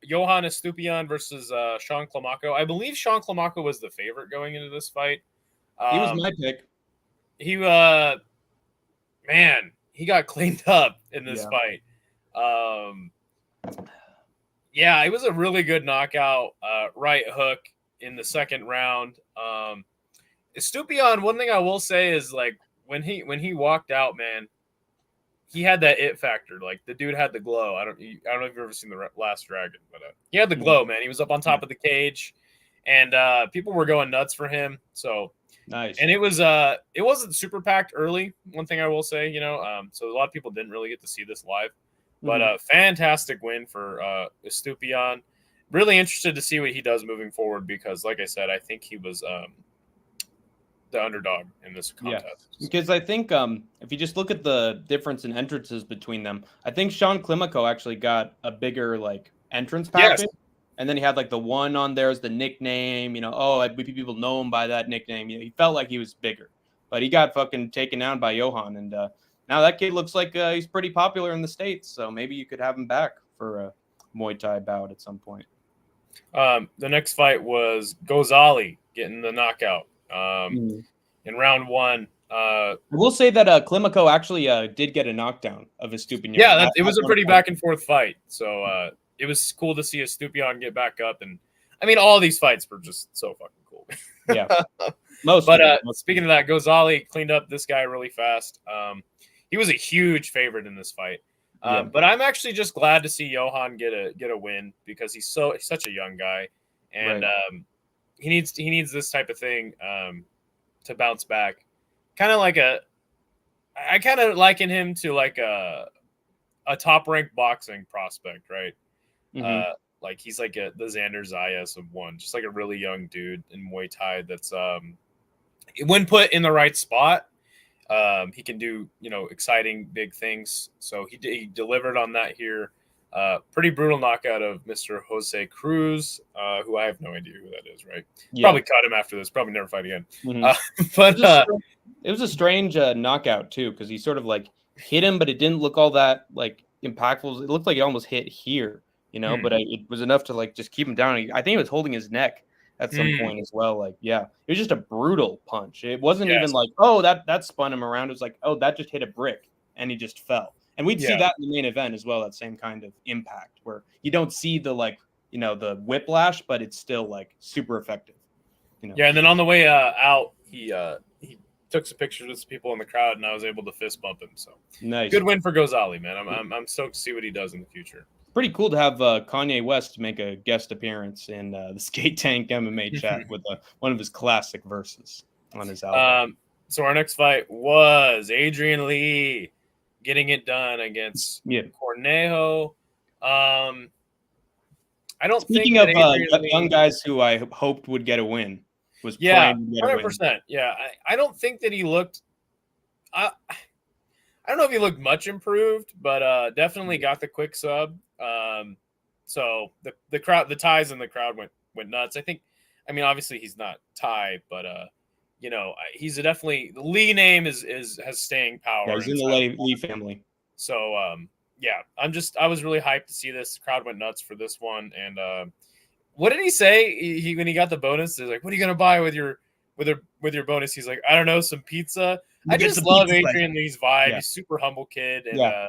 Johan Estupiñán versus Sean Climaco. I believe Sean Climaco was the favorite going into this fight. He was my pick. He he got cleaned up in this fight. Yeah, it was a really good knockout, right hook in the second round. Estupiñán, one thing I will say is like when he walked out, man, he had that it factor. Like the dude had the glow. I don't know if you've ever seen the Last Dragon, but he had the glow, man. He was up on top of the cage, and people were going nuts for him. So nice. And it wasn't super packed early. One thing I will say, so a lot of people didn't really get to see this live, but a fantastic win for Estupiñán. Really interested to see what he does moving forward because, like I said, I think he was the underdog in this contest. Yeah, because I think if you just look at the difference in entrances between them, I think Sean Climaco actually got a bigger like entrance package. And then he had like the 1 on there as the nickname, people know him by that nickname. He felt like he was bigger, but he got fucking taken down by Johan. And now that kid looks like he's pretty popular in the States. So maybe you could have him back for a Muay Thai bout at some point. The next fight was Ghazali getting the knockout in round 1. I will say that Klimico actually did get a knockdown of Estupiñán. Yeah, it was a pretty back and forth fight. So it was cool to see Estupiñán get back up. And I mean, all these fights were just so fucking cool. Yeah. Speaking of that, Ghazali cleaned up this guy really fast. He was a huge favorite in this fight. But I'm actually just glad to see Johan get a win because he's such a young guy, and he needs this type of thing to bounce back. Kind of like I kind of liken him to like a top ranked boxing prospect, right? Mm-hmm. Like he's like the Xander Zayas of one, just like a really young dude in Muay Thai that's when put in the right spot. He can do, exciting big things. So he delivered on that here. Pretty brutal knockout of Mr. Jose Cruz, who I have no idea who that is, right? Yeah. Probably cut him after this. Probably never fight again. Mm-hmm. But it was a strange knockout too, because he sort of like hit him, but it didn't look all that like impactful. It looked like it almost hit here, but it was enough to like just keep him down. I think it was holding his neck at some point as well. Like, yeah, it was just a brutal punch. It wasn't even like, oh, that spun him around. It was like, oh, that just hit a brick and he just fell. And we'd see that in the main event as well, that same kind of impact where you don't see the like, the whiplash, but it's still like super effective. Yeah, and then on the way out, he took some pictures with some people in the crowd, and I was able to fist bump him. So nice, good win for Ghazali, man. I'm stoked to see what he does in the future. Pretty cool to have Kanye West make a guest appearance in the Skate Tank MMA chat with one of his classic verses on his album. So our next fight was Adrian Lee getting it done against Cornejo. I don't Speaking think of young guys who I hoped would get a win, was 100%. Yeah, I don't think that he looked. I don't know if he looked much improved, but definitely got the quick sub. So the crowd, the Thais in the crowd went nuts. I mean, obviously he's not Thai, but he's definitely, the Lee name has staying power. Yeah, he's in the Lee family. So I was really hyped to see this. The crowd went nuts for this one. And what did he say? When he got the bonus, they're like, "What are you gonna buy with your bonus?" He's like, "I don't know, some pizza." I just love Adrian Lee's vibe. Yeah. He's a super humble kid, and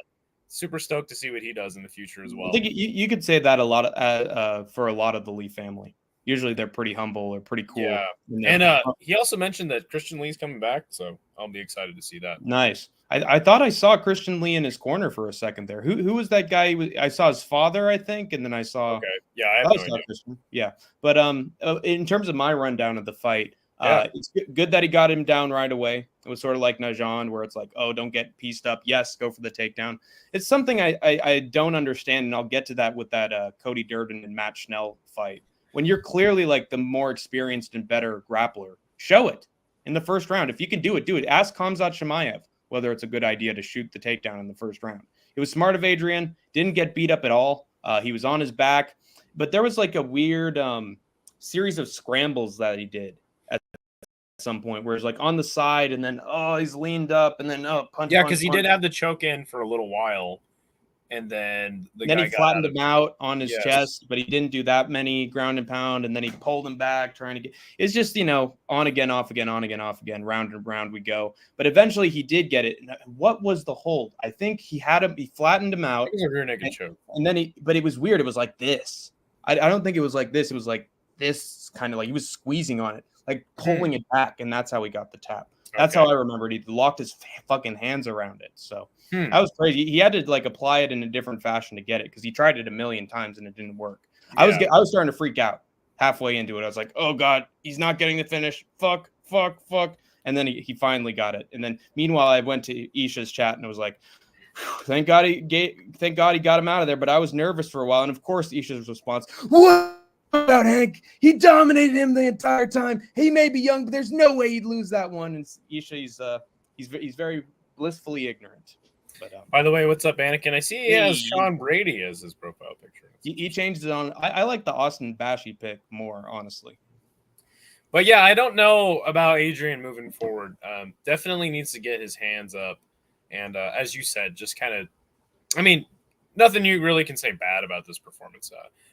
super stoked to see what he does in the future as well. I think you could say that a lot for a lot of the Lee family. Usually they're pretty humble or pretty cool. Yeah, and he also mentioned that Christian Lee's coming back, so I'll be excited to see that. Nice. I thought I saw Christian Lee in his corner for a second there. Who was that guy? I saw his father, I think, and then I saw. Okay. Yeah, I have no idea. Christian. Yeah, but in terms of my rundown of the fight, it's good that he got him down right away. It was sort of like Najan, where it's like, oh, don't get pieced up. Yes, go for the takedown. It's something I don't understand, and I'll get to that with that Cody Durden and Matt Schnell fight. When you're clearly like the more experienced and better grappler, show it in the first round. If you can do it, do it. Ask Khamzat Chimaev whether it's a good idea to shoot the takedown in the first round. It was smart of Adrian. Didn't get beat up at all. He was on his back. But there was like a weird series of scrambles that he did at some point where it's like on the side and then, he's leaned up and then, punch. Yeah, because he did have the choke in for a little while. And then he flattened him out on his chest, but he didn't do that many ground and pound. And then he pulled him back, trying to get. It's just on again, off again, on again, off again, round and round we go. But eventually he did get it. What was the hold? I think he had him. He flattened him out. It was a rear naked choke. And then but it was weird. It was like this. I don't think it was like this. It was like this, kind of like he was squeezing on it, like pulling it back, and that's how he got the tap. That's how I remembered. He locked his fucking hands around it. So that was crazy. He had to like apply it in a different fashion to get it because he tried it a million times and it didn't work. Yeah. I was starting to freak out halfway into it. I was like, oh God, he's not getting the finish. Fuck. And then he finally got it. And then meanwhile, I went to Isha's chat and it was like, thank God he got him out of there. But I was nervous for a while. And of course, Isha's response, what about Hank? He dominated him the entire time. He may be young, but there's no way he'd lose that one. And Isha, he's very blissfully ignorant. But, by the way, what's up, Anakin? I see he has Sean Brady as his profile picture. He changed it on. I like the Austin Bashy pick more, honestly. But yeah, I don't know about Adrian moving forward. Definitely needs to get his hands up. And as you said, just kind of, I mean, nothing you really can say bad about this performance.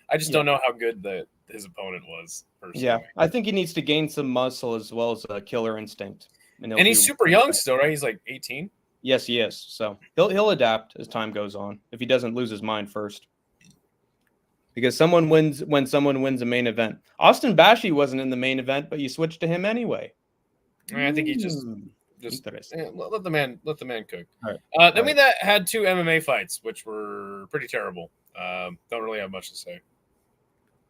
I just don't know how good his opponent was, personally. Yeah, I think he needs to gain some muscle as well as a killer instinct. And he's super young still, right? He's like 18. Yes, he is. So he'll adapt as time goes on if he doesn't lose his mind first. Because someone wins when someone wins a main event. Austin Bashy wasn't in the main event, but you switched to him anyway. I think he just let the man cook. Then we had 2 MMA fights, which were pretty terrible. Don't really have much to say.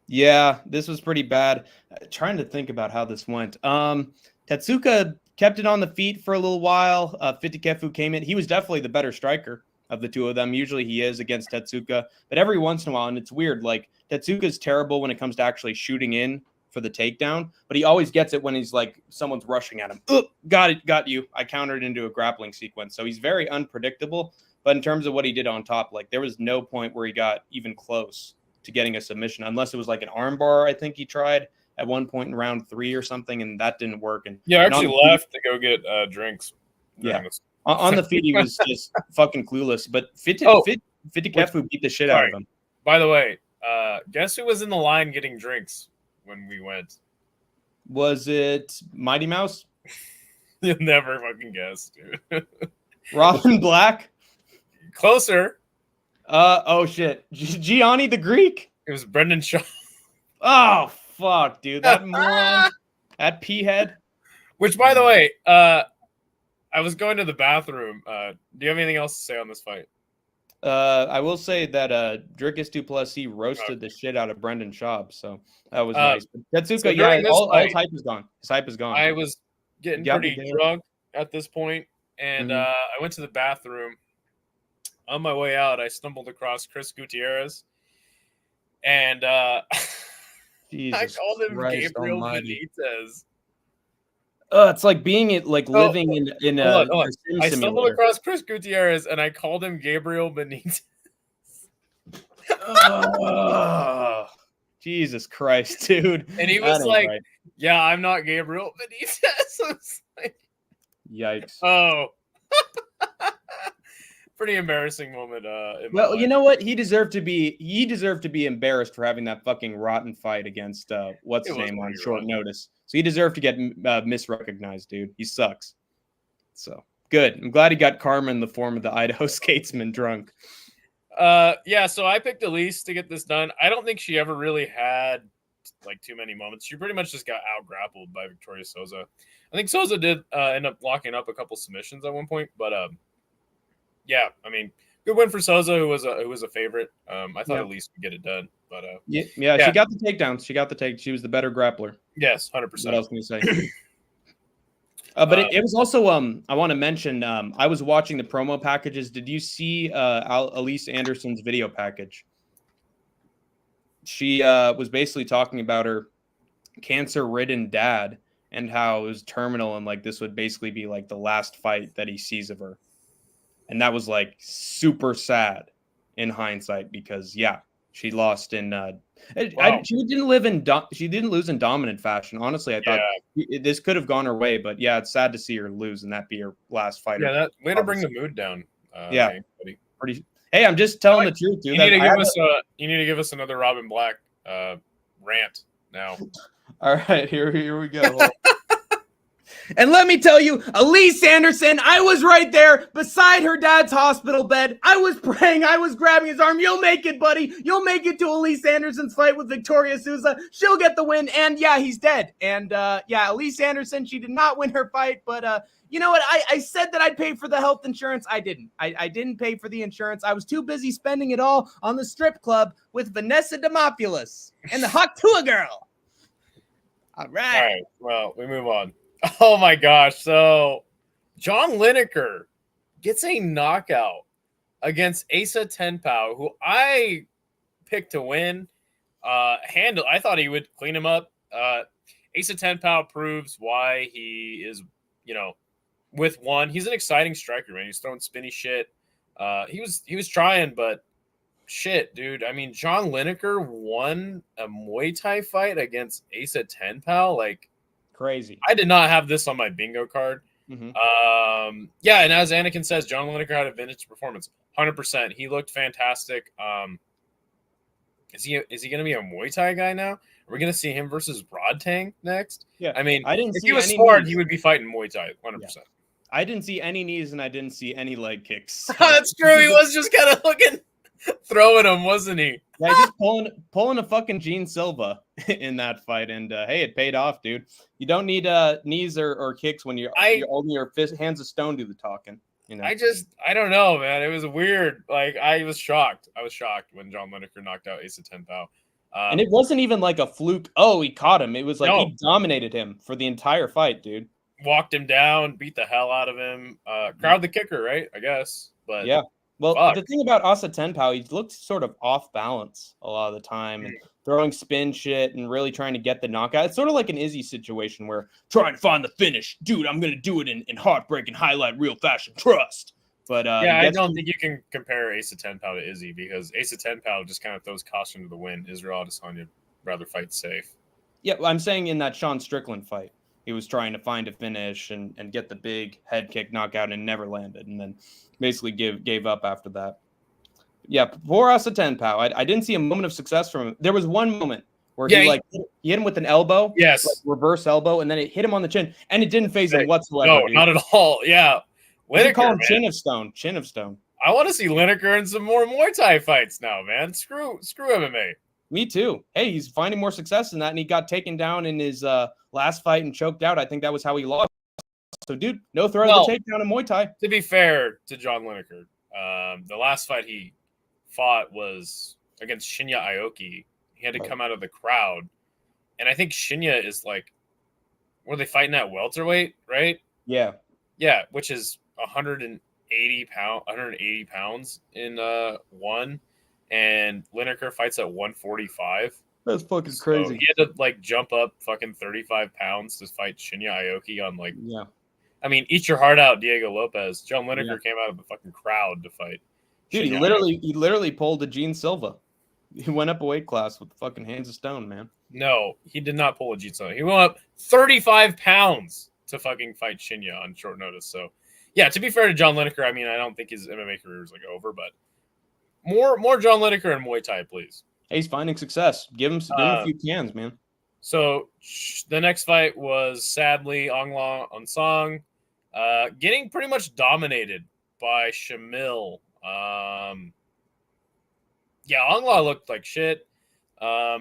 Yeah, this was pretty bad. Trying to think about how this went. Tetsuka kept it on the feet for a little while. Fitikefu came in. He was definitely the better striker of the two of them. Usually he is against Tetsuka, but every once in a while, and it's weird, like Tetsuka's terrible when it comes to actually shooting in for the takedown, but he always gets it when he's like, someone's rushing at him. Got you. I countered into a grappling sequence. So he's very unpredictable, but in terms of what he did on top, like there was no point where he got even close to getting a submission, unless it was like an armbar. I think he tried at one point in round 3 or something, and that didn't work. And I actually left to go get drinks. Yeah. On the feet, he was just fucking clueless. But Fitikefu beat the shit out of him. By the way, guess who was in the line getting drinks when we went? Was it Mighty Mouse? You'll never fucking guess, dude. Robin Black? Closer. Oh shit. Gianni the Greek? It was Brendan Shaw. Oh fuck, dude. That moron. That peahead. Which, by the way, I was going to the bathroom. Do you have anything else to say on this fight? I will say that Dricus Duplessis roasted the shit out of Brendan Schaub, so that was nice. Tetsuka, all his hype is gone. His hype is gone. I was getting pretty drunk at this point, and I went to the bathroom. On my way out, I stumbled across Chris Gutierrez, and I called him Gabriel Benitez. It's like living in a I stumbled across Chris Gutierrez and I called him Gabriel Benitez. Jesus Christ, dude. And he was like, yeah, I'm not Gabriel Benitez. I was like, yikes. Oh. Pretty embarrassing moment. Well, you know what? He deserved to be embarrassed for having that fucking rotten fight against what's his name on short notice. So he deserved to get misrecognized, dude. He sucks. So good. I'm glad he got karma in the form of the Idaho Skatesman drunk. So I picked Elise to get this done. I don't think she ever really had like too many moments. She pretty much just got out grappled by Victoria Souza. I think Souza did end up locking up a couple submissions at one point, but yeah, I mean, good win for Souza, who was a favorite. I thought Elise would get it done, but yeah, she got the takedowns. She was the better grappler. Yes, 100%. What else can you say? But it was also I want to mention I was watching the promo packages. Did you see Elise Anderson's video package? She was basically talking about her cancer-ridden dad and how it was terminal, and like this would basically be like the last fight that he sees of her. And that was like super sad in hindsight because she lost in she didn't lose in dominant fashion. Honestly, I thought this could have gone her way, but it's sad to see her lose and that be her last fighter. Yeah, that way to bring the mood down. Hey, I'm just telling the truth, dude. You need to give us another Robin Black rant now. All right, here we go. And let me tell you, Elise Anderson, I was right there beside her dad's hospital bed. I was praying. I was grabbing his arm. You'll make it, buddy. You'll make it to Elise Anderson's fight with Victoria Souza. She'll get the win. And he's dead. And Elise Anderson, she did not win her fight. But you know what? I said that I'd pay for the health insurance. I didn't. I didn't pay for the insurance. I was too busy spending it all on the strip club with Vanessa Demopoulos and the Haktua girl. All right. Well, we move on. Oh my gosh. So John Lineker gets a knockout against Asa Tenpao, who I picked to win. I thought he would clean him up. Asa Tenpao proves why he is, with one. He's an exciting striker, man. He's throwing spinny shit. He was trying, but shit, dude. I mean, John Lineker won a Muay Thai fight against Asa Tenpal. Like, Crazy. I did not have this on my bingo card. Mm-hmm. Yeah, and as Anakin says, John Lineker had a vintage performance. 100%. He looked fantastic. Is he going to be a Muay Thai guy now? Are we going to see him versus Rodtang next? Yeah. I mean, I didn't if see he was any smart, knees. he would be fighting Muay Thai. 100%. Yeah. I didn't see any knees and I didn't see any leg kicks. So. That's true. He was just kind of looking, throwing him, wasn't he? Yeah, just pulling a fucking Gene Silva in that fight, and hey, it paid off, dude. You don't need knees or kicks when you're only your hands of stone do the talking. You know, I don't know, man. It was weird. Like, I was shocked. I was shocked when John Lineker knocked out Asa Tenpal. And it wasn't even like a fluke. Oh, he caught him. It was like No. he dominated him for the entire fight, dude. Walked him down, beat the hell out of him. Crowd the kicker, right? I guess. But yeah. Well, fuck. the thing about Asa Tenpal, he looked sort of off balance a lot of the time and throwing spin shit and really trying to get the knockout. It's sort of like an Izzy situation where trying to find the finish. Dude, I'm going to do it in heartbreaking highlight reel fashion. Trust. But yeah, I don't think you can compare Asa Tenpal to Izzy because Asa Tenpal just kind of throws caution to the wind. Israel Adesanya rather fight safe. Yeah, I'm saying in that Sean Strickland fight, he was trying to find a finish and get the big head kick knockout and never landed, and then basically gave up after that. Yeah, poor Asa Tenpal. I didn't see a moment of success from him. There was one moment where he hit him with an elbow, yes, like reverse elbow, and then it hit him on the chin, and it didn't phase him whatsoever. No, dude. not at all. Yeah, Lineker, call him Chin of Stone. Chin of Stone. I want to see Lineker in some more Muay Thai fights now, man. Screw MMA. Me too. Hey, he's finding more success in that, and he got taken down in his last fight and choked out. I think that was how he lost. So, dude, no threat of the takedown in Muay Thai. To be fair to John Lineker, the last fight he fought was against Shinya Aoki. He had to come out of the crowd. And I think Shinya is like, were they fighting at welterweight, right? Yeah. Yeah, which is 180 pounds in one. And Lineker fights at 145. That's fucking crazy. So he had to like jump up fucking 35 pounds to fight Shinya Aoki on like. Yeah. I mean, eat your heart out, Diego Lopez. John Lineker came out of the fucking crowd to fight. Dude, he literally pulled a Gene Silva. He went up a weight class with the fucking hands of stone, man. No, he did not pull a Gene Silva. He went up 35 pounds to fucking fight Shinya on short notice. So, yeah, to be fair to John Lineker, I mean, I don't think his MMA career is like over, but more John Lineker and Muay Thai, please. Hey, he's finding success. Give him a few cans, man. So the next fight was sadly Ongla Unsong, getting pretty much dominated by Shamil. Yeah, Ongla looked like shit. I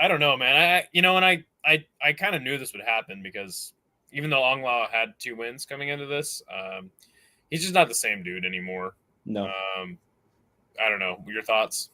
don't know, man. I kind of knew this would happen because even though Ongla had 2 wins coming into this, he's just not the same dude anymore. No. I don't know. Your thoughts?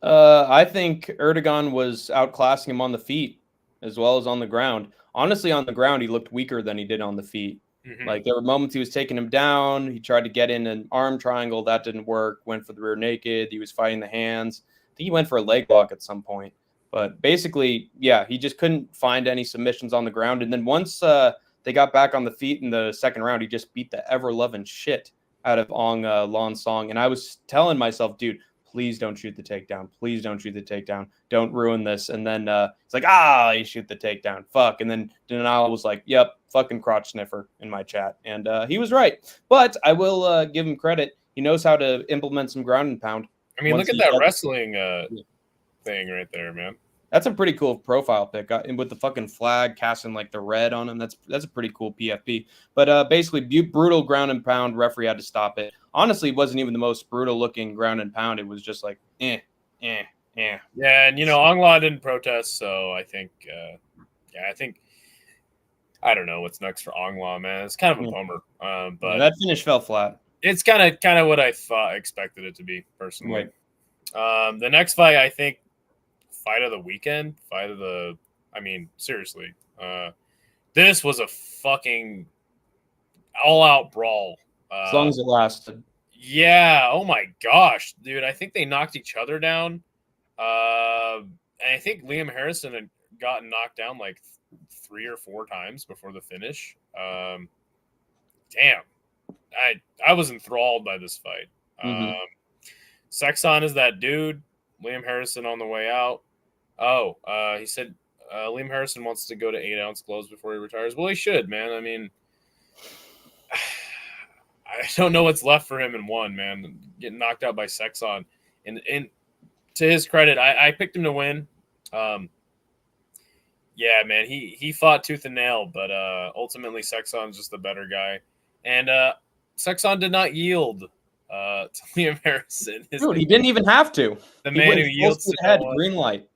I think Erdogan was outclassing him on the feet as well as on the ground. Honestly, on the ground, he looked weaker than he did on the feet. Mm-hmm. Like, there were moments he was taking him down. He tried to get in an arm triangle. That didn't work. Went for the rear naked. He was fighting the hands. I think he went for a leg lock at some point. But basically, yeah, he just couldn't find any submissions on the ground. And then once they got back on the feet in the second round, he just beat the ever-loving shit out of Ong Lan Song. And I was telling myself, dude, please don't shoot the takedown. Please don't shoot the takedown. Don't ruin this. And then it's like, you shoot the takedown. Fuck. And then Denal was like, yep, fucking crotch sniffer in my chat. And he was right. But I will give him credit. He knows how to implement some ground and pound. I mean, look at that wrestling thing right there, man. That's a pretty cool profile pic. And with the fucking flag casting like the red on him, that's a pretty cool PFP. But basically, brutal ground and pound. Referee had to stop it. Honestly, it wasn't even the most brutal looking ground and pound. It was just like, Yeah, and Ongla didn't protest, so I think, I don't know what's next for Ongla, man. It's kind of a bummer. But that finish fell flat. It's kind of what I expected it to be, personally. Right. The next fight, I think, fight of the weekend, seriously. This was a fucking all-out brawl. As long as it lasted. Yeah. Oh, my gosh, dude. I think they knocked each other down. And I think Liam Harrison had gotten knocked down like 3 or 4 times before the finish. Damn. I was enthralled by this fight. Sexton is that dude. Liam Harrison on the way out. Oh, he said Liam Harrison wants to go to 8-ounce gloves before he retires. Well, he should, man. I mean, I don't know what's left for him in one, man. Getting knocked out by Sexton. And to his credit, I picked him to win. Yeah, man, he fought tooth and nail, but ultimately Sexton's just the better guy. And Sexton did not yield to Liam Harrison. Dude, he didn't even have to. The He man went who full yields speed to ahead, no one. green light.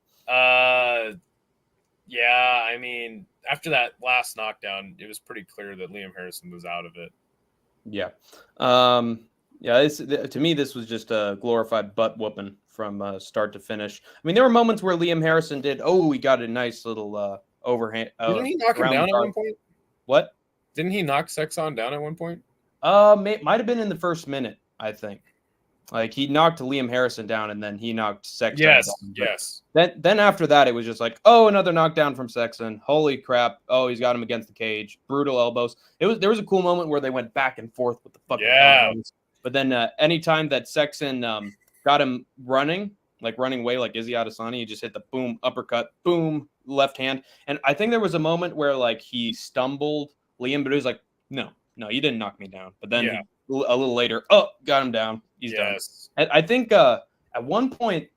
Yeah, I mean, after that last knockdown, it was pretty clear that Liam Harrison was out of it. Yeah. Yeah, to me, this was just a glorified butt whooping from start to finish. I mean, there were moments where Liam Harrison he got a nice little overhand. Didn't he knock him down at one point? What? Didn't he knock Sexton down at one point? Might have been in the first minute, I think. Like, he knocked Liam Harrison down, and then he knocked Sexton down. Yes. Then after that, it was just like, oh, another knockdown from Sexton. Holy crap. Oh, he's got him against the cage. Brutal elbows. There was a cool moment where they went back and forth with the fucking elbows. But then anytime that Sexton got him running away like Izzy Adesanya, he just hit the boom, uppercut, boom, left hand. And I think there was a moment where, like, he stumbled Liam, but it was like, no, you didn't knock me down. But then a little later, got him down. He's done. And I think at one point,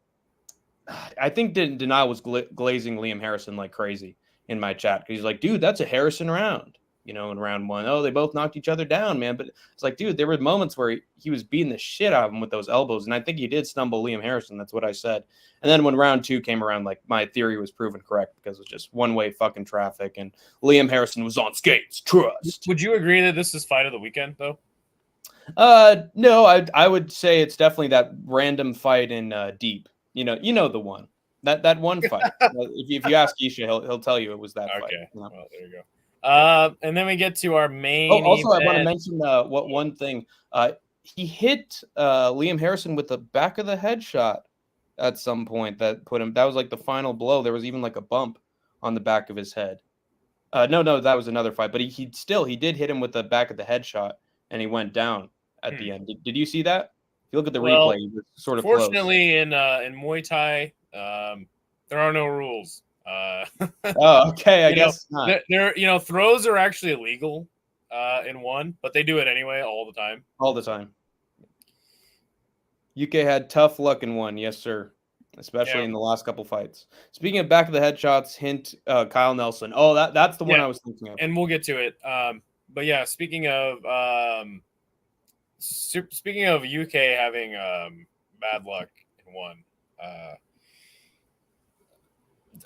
I think Denial was glazing Liam Harrison like crazy in my chat. Because he's like, dude, that's a Harrison round. In round one. Oh, they both knocked each other down, man. But it's like, dude, there were moments where he was beating the shit out of him with those elbows. And I think he did stumble Liam Harrison. That's what I said. And then when round two came around, like, my theory was proven correct because it was just one-way fucking traffic. And Liam Harrison was on skates. Trust. Would you agree that this is fight of the weekend, though? No, I would say it's definitely that random fight in Deep. You know the one. That one fight. if you ask Isha, he'll tell you it was that fight. Okay. Well, there you go. And then we get to our main. Also, event. I want to mention one thing. He hit Liam Harrison with the back of the head shot at some point that put him. That was like the final blow. There was even like a bump on the back of his head. No, that was another fight. But he did hit him with the back of the head shot, and he went down at the end. Did you see that? If you look at the replay, he was sort of fortunately close. In Muay Thai, there are no rules. Okay, I guess not. There, throws are actually illegal in one, but they do it anyway all the time. All the time. UK had tough luck in one, yes, sir. Especially in the last couple fights. Speaking of back of the head shots, hint Kyle Nelson. Oh, that's the one I was thinking of. And we'll get to it. But yeah, speaking of UK having bad luck in one.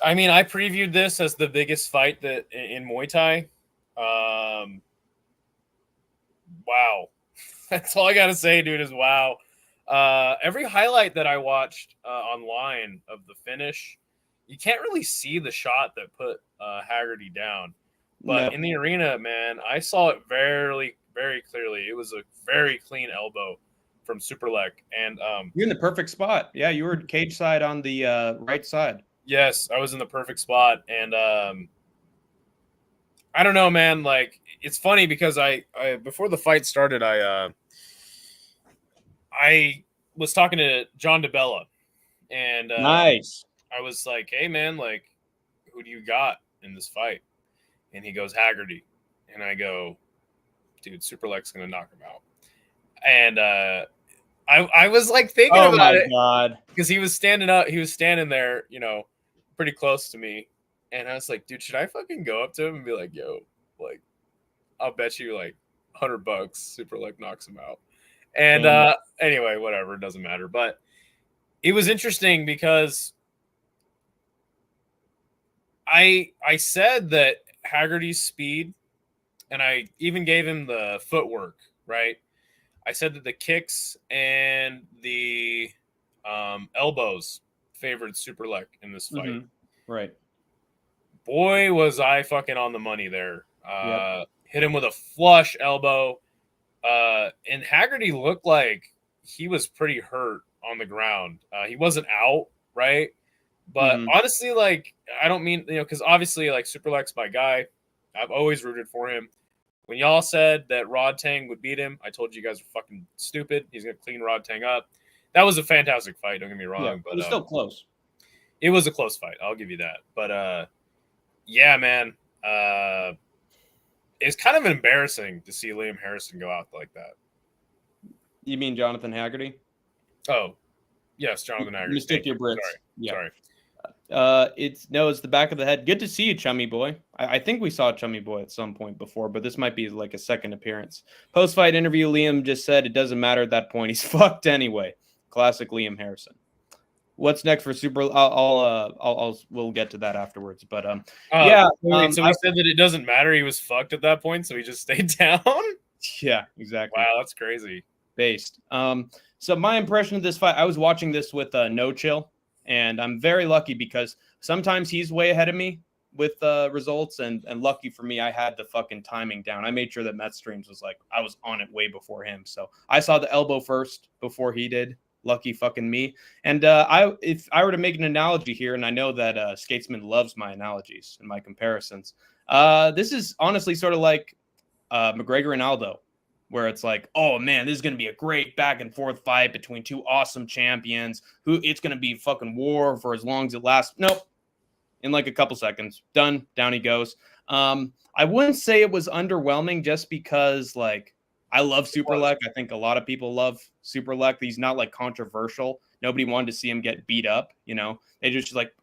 I mean, I previewed this as the biggest fight that in Muay Thai. Wow. That's all I got to say, dude, is wow. Every highlight that I watched online of the finish, you can't really see the shot that put Haggerty down. But in the arena, man, I saw it very, very clearly. It was a very clean elbow from SUPERLEK. And you're in the perfect spot. Yeah, you were cage side on the right side. Yes, I was in the perfect spot. And I don't know, man. Like, it's funny because I before the fight started, I was talking to John DeBella, and nice. I was like, "Hey, man, like, who do you got in this fight?" And he goes, "Haggerty," and I go, "Dude, SUPERLEK's gonna knock him out." And I was like thinking about it, God, because he was standing up, he was standing there, pretty close to me, and I was like, "Dude, should I fucking go up to him and be like, yo, like, I'll bet you like $100 SUPERLEK knocks him out." And anyway, whatever, it doesn't matter. But it was interesting because I said that Haggerty's speed, and I even gave him the footwork, right? I said that the kicks and the elbows favored SUPERLEK in this fight. Mm-hmm. Right. Boy, was I fucking on the money there. Hit him with a flush elbow. And Haggerty looked like he was pretty hurt on the ground. He wasn't out, right? But honestly, like, I don't mean, because obviously, like, SUPERLEK's my guy. I've always rooted for him. When y'all said that Rod Tang would beat him, I told you guys are fucking stupid. He's going to clean Rod Tang up. that was a fantastic fight. Don't get me wrong, Yeah, but it was still close. It was a close fight. I'll give you that. But yeah, man, it's kind of embarrassing to see Liam Harrison go out like that. You mean Jonathan Haggerty? Oh, yes, Jonathan Haggerty. Mistook your Brits. Sorry. It's the back of the head. Good to see you, Chummy Boy. I think we saw Chummy Boy at some point before, but this might be like a second appearance. Post-fight interview, Liam just said it doesn't matter at that point. He's fucked anyway. Classic Liam Harrison. What's next for Super? We'll get to that afterwards. But so he said that it doesn't matter. He was fucked at that point, so he just stayed down. Yeah, exactly. Wow, that's crazy. Based. So my impression of this fight, I was watching this with No Chill, and I'm very lucky because sometimes he's way ahead of me with results, and lucky for me, I had the fucking timing down. I made sure that Met Streams was like, I was on it way before him. So I saw the elbow first before he did. Lucky fucking me. And if I were to make an analogy here, and I know that Skatesman loves my analogies and my comparisons, this is honestly sort of like McGregor and Aldo, where it's like, oh man, this is going to be a great back and forth fight between two awesome champions who it's going to be fucking war for as long as it lasts. Nope. In like a couple seconds, done, down he goes. I wouldn't say it was underwhelming just because like, I love SUPERLEK. I think a lot of people love SUPERLEK. He's not like controversial. Nobody wanted to see him get beat up. You know, they just like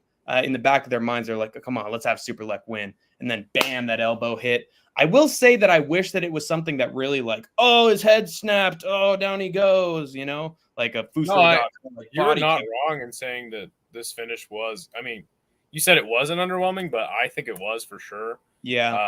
in the back of their minds, they're like, come on, let's have SUPERLEK win. And then bam, that elbow hit. I will say that I wish that it was something that really like, oh, his head snapped. Oh, down he goes. You know, like a Fusco. You're not wrong in saying that this finish was. I mean, you said it wasn't underwhelming, but I think it was for sure. Yeah.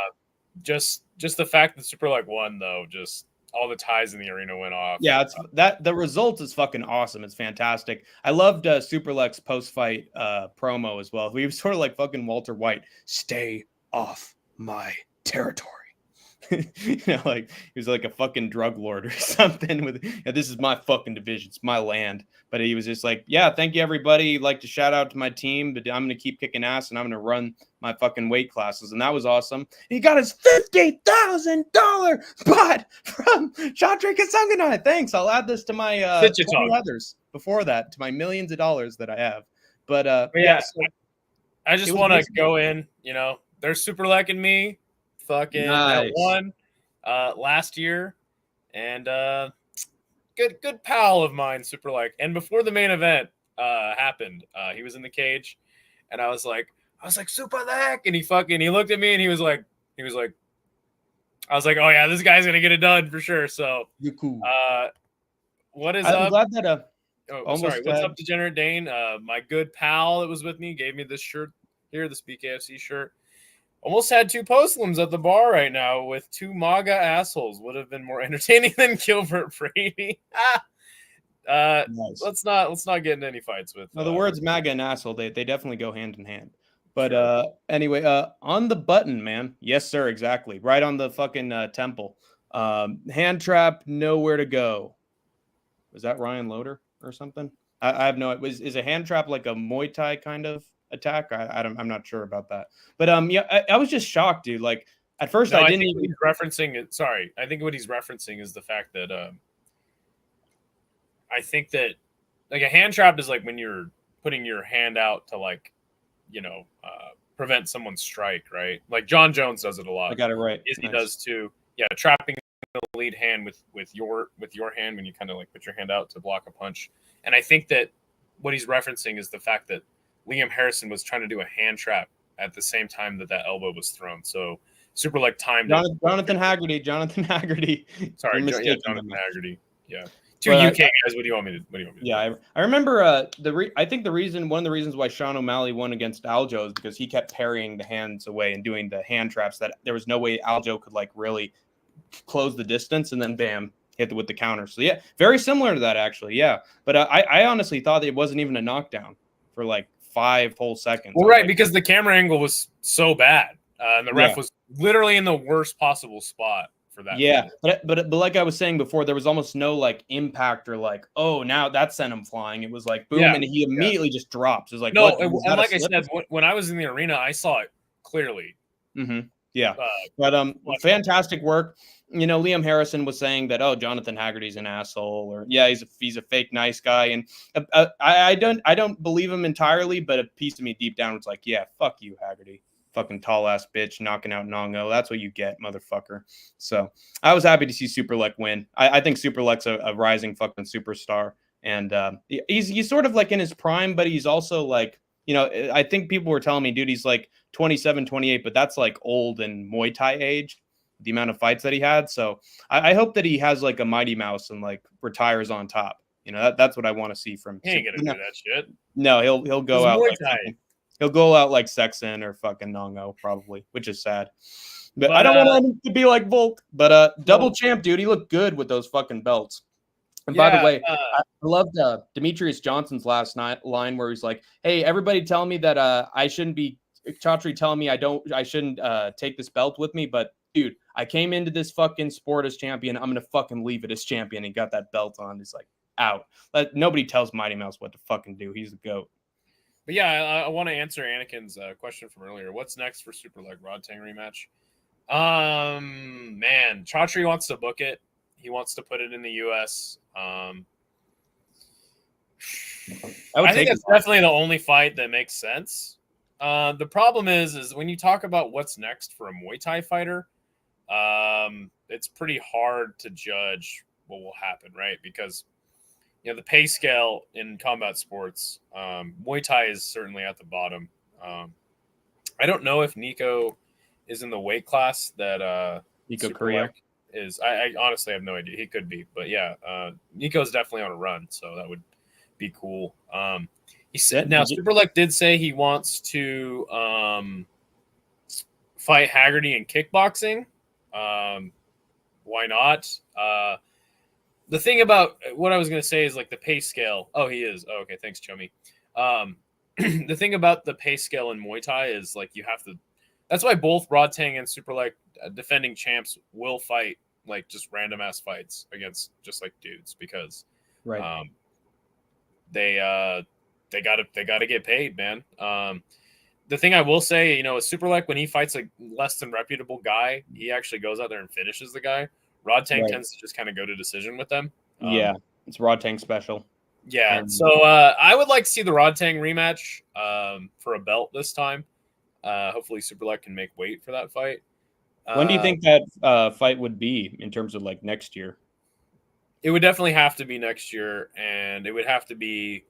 Just the fact that SUPERLEK won, though, just. All the ties in the arena went off. Yeah, it's that the result is fucking awesome. It's fantastic. I loved SUPERLEK's post-fight promo as well. He was sort of like fucking Walter White. Stay off my territory. You know, like he was like a fucking drug lord or something. With this is my fucking division. It's my land. But he was just like, yeah, thank you everybody. Like to shout out to my team, but I'm gonna keep kicking ass and I'm gonna run my fucking weight classes, and that was awesome. He got his $50,000 spot from Chandra Kasanganai. Thanks. I'll add this to my others before that to my millions of dollars that I have. But yeah, so I just want to go in. You know, there's SUPERLEK and me. Fucking won last year, and good pal of mine, SUPERLEK. And before the main event happened, he was in the cage, and I was like SUPERLEK, and he looked at me and he was like, I was like, oh yeah, this guy's gonna get it done for sure. So you're cool. What is I'm up? glad that What's up, Degenerate Dane? My good pal that was with me gave me this shirt here, this BKFC shirt. Almost had two Postlims at the bar right now with two MAGA assholes. Would have been more entertaining than Gilbert Brady. Nice. Let's not get into any fights with. No, the words MAGA and asshole, they definitely go hand in hand. But anyway, on the button, man. Yes, sir, exactly. Right on the fucking temple. Hand trap, nowhere to go. Was that Ryan Loader or something? I have no. Is a hand trap like a Muay Thai kind of attack? I'm not sure about that. But yeah, I was just shocked, dude. Like at first, I didn't even referencing it. Sorry, I think what he's referencing is the fact that I think that like a hand trap is like when you're putting your hand out to like, you know, prevent someone's strike, right? Like John Jones does it a lot. I got it right. Izzy does too. Yeah, trapping the lead hand with your hand when you kind of like put your hand out to block a punch. And I think that what he's referencing is the fact that Liam Harrison was trying to do a hand trap at the same time that elbow was thrown. So SUPERLEK timed Jonathan Haggerty. Sorry, Jonathan Haggerty. Yeah. Two UK guys. What do you want me to do? Yeah, I remember I think one of the reasons why Sean O'Malley won against Aljo is because he kept parrying the hands away and doing the hand traps that there was no way Aljo could like really close the distance, and then bam, hit with the counter. So yeah, very similar to that actually. Yeah, but I honestly thought it wasn't even a knockdown for like 5 whole seconds. Well, right, because the camera angle was so bad, and the ref was literally in the worst possible spot for that. Yeah, but like I was saying before, there was almost no like impact or like, oh, now that sent him flying. It was like boom, and he immediately just drops. It was like no, and like I said, when I was in the arena, I saw it clearly. Mm-hmm. Yeah, but fantastic work. You know, Liam Harrison was saying that, oh, Jonathan Haggerty's an asshole, or yeah, he's a fake nice guy, and I don't believe him entirely, but a piece of me deep down was like, yeah, fuck you, Haggerty, fucking tall ass bitch, knocking out Nongo. That's what you get, motherfucker. So I was happy to see SUPERLEK win. I think SUPERLEK's a rising fucking superstar, and he's sort of like in his prime, but he's also like, you know, I think people were telling me, dude, he's like 27, 28, but that's like old and Muay Thai age, the amount of fights that he had. So I hope that he has like a Mighty Mouse and like retires on top. You know, that's what I want to see from. He ain't gonna do that shit. No, he'll go out like he'll go out like Sexton or fucking Nongo probably, which is sad. But I don't want him to be like Volk. But double champ, dude, he looked good with those fucking belts. And by the way, I loved Demetrius Johnson's last night line where he's like, "Hey, everybody, tell me that I shouldn't be." Chatri telling me I shouldn't take this belt with me, but dude, I came into this fucking sport as champion. I'm gonna fucking leave it as champion. And got that belt on. He's like, out. Nobody tells Mighty Mouse what to fucking do. He's the GOAT. But yeah, I want to answer Anakin's question from earlier. What's next for SUPERLEK Rod Tang rematch? Man, Chatri wants to book it. He wants to put it in the U.S. I think it's definitely the only fight that makes sense. The problem is when you talk about what's next for a Muay Thai fighter, it's pretty hard to judge what will happen, right? Because, you know, the pay scale in combat sports, Muay Thai is certainly at the bottom. I don't know if Nico is in the weight class that Nico Korea is. I honestly have no idea. He could be, but yeah, Nico's definitely on a run, so that would be cool. He said now SUPERLEK did say he wants to fight Haggerty in kickboxing. Why not? The thing about what I was going to say is like the pay scale. Oh, he is. Oh, okay. Thanks, Chummy. The thing about the pay scale in Muay Thai is like you have to. That's why both Rod Tang and SUPERLEK defending champs will fight like just random ass fights against just like dudes because they gotta get paid, man. The thing I will say, you know, is SUPERLEK when he fights a less than reputable guy, he actually goes out there and finishes the guy. Rod Tang tends to just kind of go to decision with them. Yeah, it's Rod Tang special. Yeah, so I would like to see the Rod Tang rematch for a belt this time. Hopefully SUPERLEK can make weight for that fight. When do you think that fight would be in terms of like next year? It would definitely have to be next year, and it would have to be.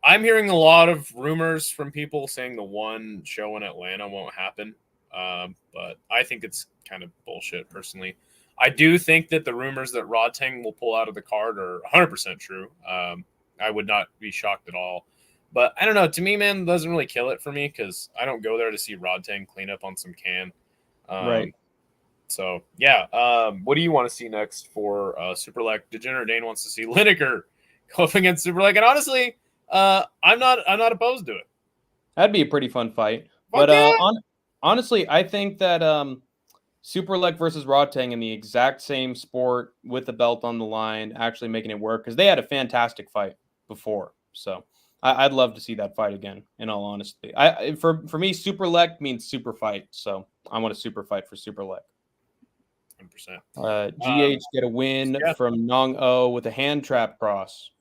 I'm hearing a lot of rumors from people saying the one show in Atlanta won't happen, but I think it's kind of bullshit personally. I do think that the rumors that Rod Tang will pull out of the card are 100% true. I would not be shocked at all. But I don't know. To me, man, it doesn't really kill it for me because I don't go there to see Rod Tang clean up on some can. Right. So, yeah. What do you want to see next for SUPERLEK? Degenerate Dane wants to see Lineker go up against SUPERLEK. And honestly, I'm not opposed to it. That'd be a pretty fun fight. But honestly, I think that SUPERLEK versus Rod Tang in the exact same sport with the belt on the line, actually making it work because they had a fantastic fight before. So I'd love to see that fight again. In all honesty, for me, SUPERLEK means super fight. So I want a super fight for SUPERLEK. 100%. GH get a win from Nong O with a hand trap cross.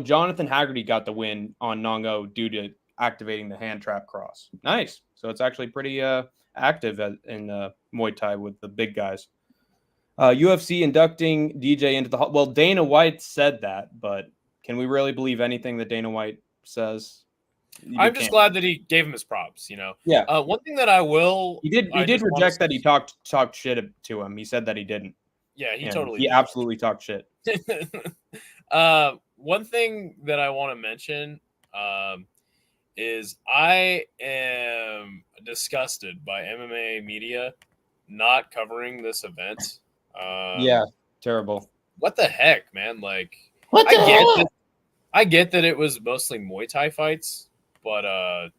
Jonathan Haggerty got the win on Nong O due to activating the hand trap cross. Nice. So it's actually pretty active in Muay Thai with the big guys. UFC inducting DJ into the well. Dana White said that, but can we really believe anything that Dana White says? I'm just glad that he gave him his props. You know. Yeah. One thing that I will. He did reject that he talked shit to him. He said that he didn't. Yeah, he He absolutely talked shit. One thing that I want to mention is I am disgusted by MMA media not covering this event. Yeah, terrible. What the heck, man? Like, I get that it was mostly Muay Thai fights, but I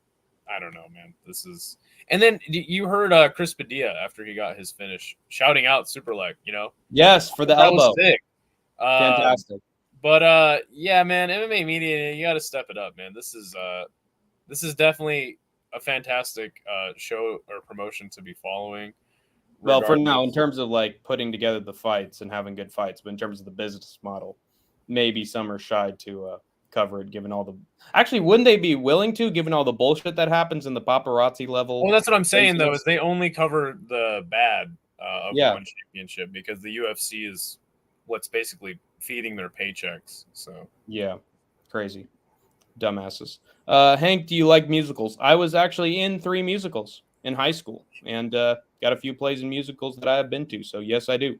don't know, man. This is. And then you heard Chris Padilla after he got his finish shouting out SUPERLEK, you know? Yes, for the that elbow. Was sick. Fantastic. But yeah, man, MMA media, you got to step it up, man. This is definitely a fantastic show or promotion to be following. Well, for now, in terms of like putting together the fights and having good fights, but in terms of the business model, maybe some are shy to cover it, given all the. Actually, wouldn't they be willing to, given all the bullshit that happens in the paparazzi level? Well, that's what I'm saying though, is they only cover the bad of one championship because the UFC is what's basically feeding their paychecks. So yeah, crazy, dumbasses. Hank, do you like musicals? I was actually in 3 musicals in high school, and got a few plays in musicals that I have been to. So yes, I do.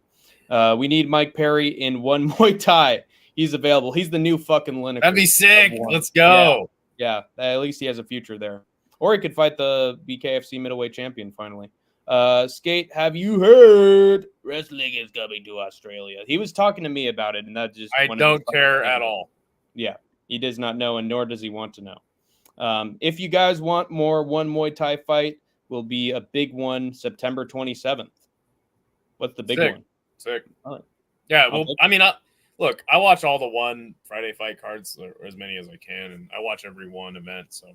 We need Mike Perry in one Muay Thai. He's available. He's the new fucking Lineker. That'd be sick. Let's go. Yeah, at least he has a future there. Or he could fight the BKFC middleweight champion finally. Skate, have you heard wrestling is coming to Australia? He was talking to me about it, and that just I don't care at all. Yeah, he does not know, and nor does he want to know. If you guys want more, one Muay Thai fight will be a big one September 27th. What's the big one? Sick. Oh. Yeah, well, I mean, look, I watch all the one Friday fight cards, or as many as I can, and I watch every one event. So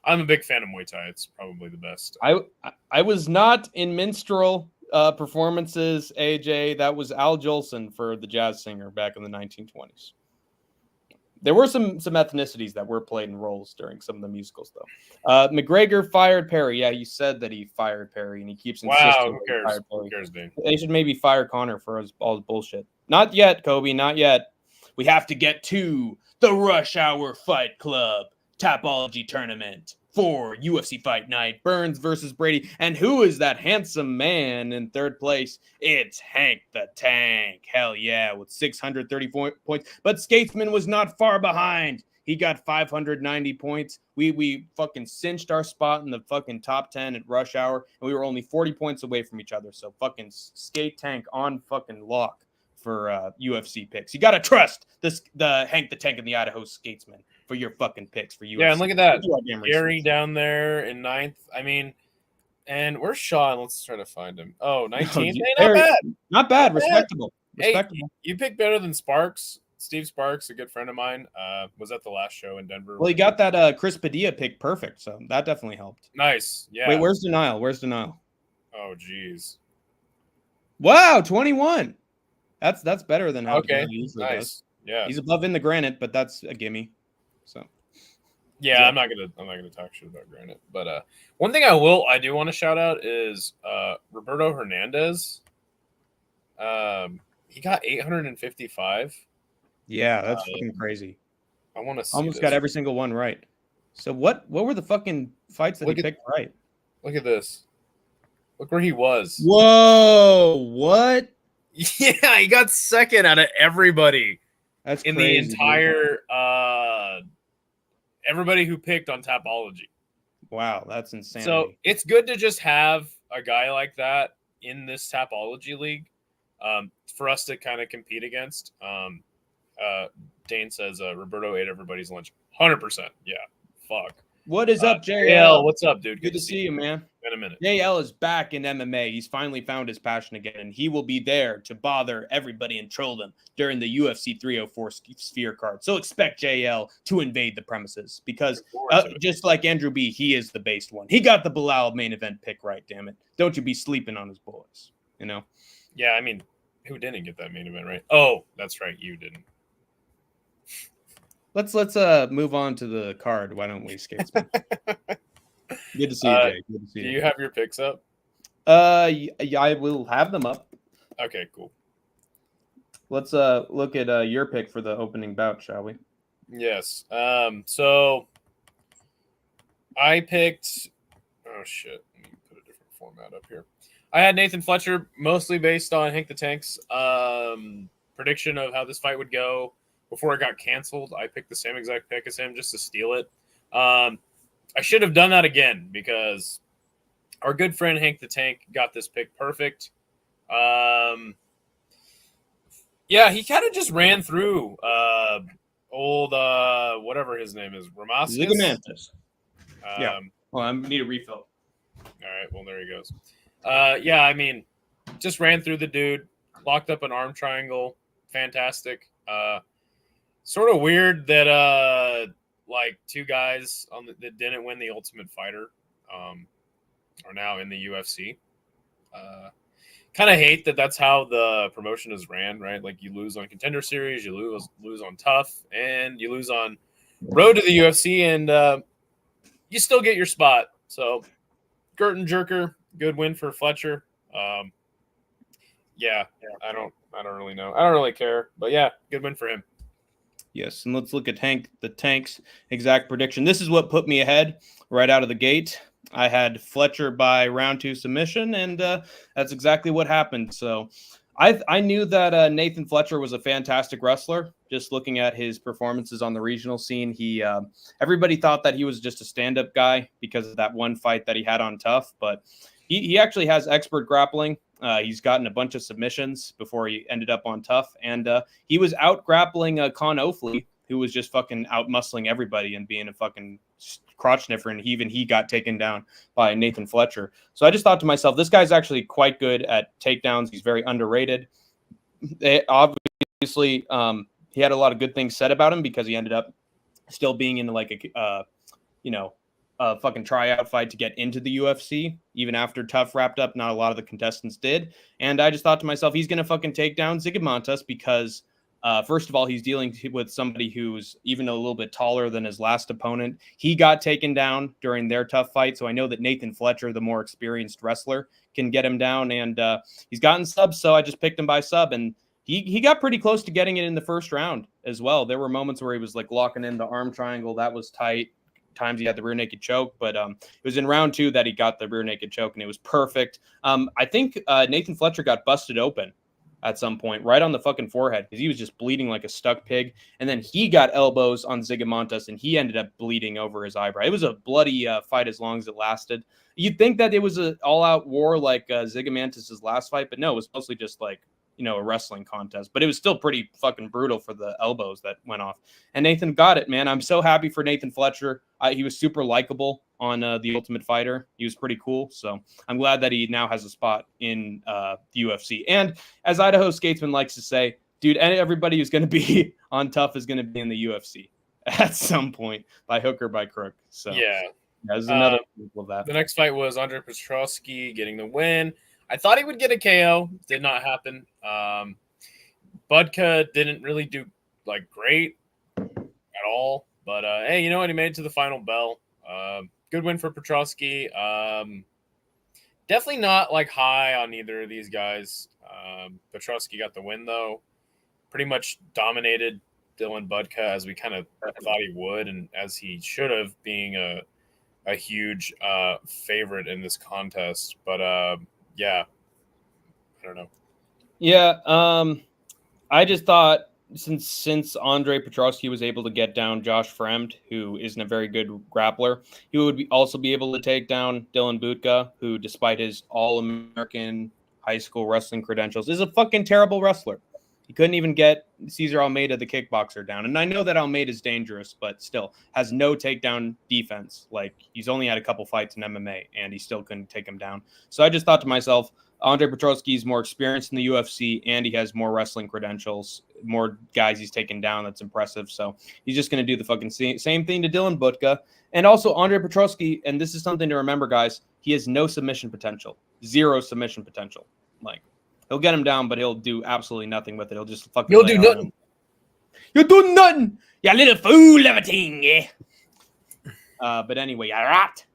I'm a big fan of Muay Thai. It's probably the best. I was not in minstrel performances, AJ. That was Al Jolson for the jazz singer back in the 1920s. There were some ethnicities that were played in roles during some of the musicals, though. McGregor fired Perry. Yeah, you said that he fired Perry, and he keeps insisting. Wow, who cares? Who cares, Dane? They should maybe fire Connor for all his bullshit. Not yet, Kobe, not yet. We have to get to the Rush Hour Fight Club Tapology Tournament for UFC Fight Night. Burns versus Brady. And who is that handsome man in third place? It's Hank the Tank. Hell yeah, with 634 points. But Skatesman was not far behind. He got 590 points. We fucking cinched our spot in the fucking top 10 at Rush Hour, and we were only 40 points away from each other. So fucking Skate Tank on fucking lock for UFC picks. You gotta trust the Hank the Tank and the Idaho Skatesman for your fucking picks for UFC. Yeah, and look at that. Gary down there in 9th. I mean, and where's Sean? Let's try to find him. Oh, 19th. Hey, not bad. Not bad. Respectable. Hey, you picked better than Sparks. Steve Sparks, a good friend of mine, was at the last show in Denver. Well, he got that Chris Padilla pick perfect, so that definitely helped. Nice. Yeah. Wait, where's Denial? Oh, geez. Wow, 21. That's better than how he usually does. Yeah. He's above in the Granite, but that's a gimme. So yeah, I'm not gonna talk shit about Granite. But one thing I do want to shout out is Roberto Hernandez. He got 855. Yeah, that's fucking crazy. I want to see almost got every single one right. So what were the fucking fights that he picked right? Look at this. Look where he was. Whoa, what? Yeah, he got second out of everybody. That's in crazy, the entire everybody who picked on Tapology. Wow, that's insane. So it's good to just have a guy like that in this Tapology league for us to kind of compete against. Dane says Roberto ate everybody's lunch. 100%. Yeah. Fuck. What is up, JL? What's up, dude? Good to see you, man. In a minute. JL is back in MMA. He's finally found his passion again, and he will be there to bother everybody and troll them during the UFC 304 Sphere card. So expect JL to invade the premises because just like Andrew B., he is the based one. He got the Bilal main event pick right, damn it. Don't you be sleeping on his boys, you know? Yeah, I mean, who didn't get that main event right? Oh, that's right. You didn't. Let's move on to the card. Why don't we, Skatesman? Good to see you, Jay. Good to see you. Do you have your picks up? Yeah, I will have them up. Okay, cool. Let's look at your pick for the opening bout, shall we? Yes. So I picked. Oh shit! Let me put a different format up here. I had Nathan Fletcher, mostly based on Hank the Tank's prediction of how this fight would go. Before it got canceled, I picked the same exact pick as him just to steal it. I should have done that again because our good friend Hank the Tank got this pick perfect. Yeah, he kind of just ran through old whatever his name is, Ramascus. Ligamantis. Yeah. Well, I need a refill. All right. Well, there he goes. Yeah, I mean, just ran through the dude, locked up an arm triangle. Fantastic. Sort of weird that like two guys that didn't win the Ultimate Fighter are now in the UFC. Kind of hate that that's how the promotion is ran, right? Like you lose on Contender Series, you lose on Tough, and you lose on Road to the UFC, and you still get your spot. So Gurton Jerker, good win for Fletcher. Yeah, I don't really know. I don't really care, but yeah, good win for him. Yes, and let's look at the Tank's exact prediction. This is what put me ahead right out of the gate. I had Fletcher by round 2 submission, and that's exactly what happened. So I knew that Nathan Fletcher was a fantastic wrestler. Just looking at his performances on the regional scene, everybody thought that he was just a stand-up guy because of that one fight that he had on Tough, but he actually has expert grappling. He's gotten a bunch of submissions before he ended up on Tough, and he was out grappling Con Ofley, who was just fucking out muscling everybody and being a fucking crotch sniffer, and even he got taken down by Nathan Fletcher. So I just thought to myself, this guy's actually quite good at takedowns. He's very underrated. Obviously, he had a lot of good things said about him because he ended up still being in like a fucking tryout fight to get into the UFC. Even after Tough wrapped up, not a lot of the contestants did. And I just thought to myself, he's going to fucking take down Zigomontas because first of all, he's dealing with somebody who's even a little bit taller than his last opponent. He got taken down during their Tough fight, so I know that Nathan Fletcher, the more experienced wrestler, can get him down, and he's gotten subs, so I just picked him by sub, and he got pretty close to getting it in the first round as well. There were moments where he was like locking in the arm triangle. That was tight. Times he had the rear naked choke, but it was in round 2 that he got the rear naked choke, and it was perfect. I think Nathan Fletcher got busted open at some point right on the fucking forehead because he was just bleeding like a stuck pig, and then he got elbows on Zigomontas, and he ended up bleeding over his eyebrow. It was a bloody fight as long as it lasted. You'd think that it was an all-out war like Zigomontas' last fight, but no, it was mostly just like a wrestling contest, but it was still pretty fucking brutal for the elbows that went off. And Nathan got it, man. I'm so happy for Nathan Fletcher. He was super likable on The Ultimate Fighter. He was pretty cool. So I'm glad that he now has a spot in the UFC. And as Idaho Skatesman likes to say, dude, everybody who's going to be on Tough is going to be in the UFC at some point by hook or by crook. So yeah, there's another example of that. The next fight was Andre Petrosky getting the win. I thought he would get a KO. Did not happen. Budka didn't really do like great at all. But hey, you know what? He made it to the final bell. Good win for Petrosky. Definitely not like high on either of these guys. Petrosky got the win though. Pretty much dominated Dylan Budka as we kind of thought he would, and as he should have, being a huge favorite in this contest. But yeah, I don't know. Yeah, I just thought since Andre Petrosky was able to get down Josh Fremd, who isn't a very good grappler, he would also be able to take down Dylan Budka, who, despite his All-American high school wrestling credentials, is a fucking terrible wrestler. He couldn't even get Cesar Almeida, the kickboxer, down. And I know that Almeida is dangerous, but still has no takedown defense. Like, he's only had a couple fights in MMA, and he still couldn't take him down. So I just thought to myself, Andre Petrosky is more experienced in the UFC, and he has more wrestling credentials, more guys he's taken down. That's impressive. So he's just going to do the fucking same thing to Dylan Budka. And also Andre Petrosky, and this is something to remember, guys, he has no submission potential. Zero submission potential. Like, he'll get him down, but he'll do absolutely nothing with it. He'll just fucking You'll do nothing. You'll do nothing. You little fool of a thing, yeah. But anyway, all right.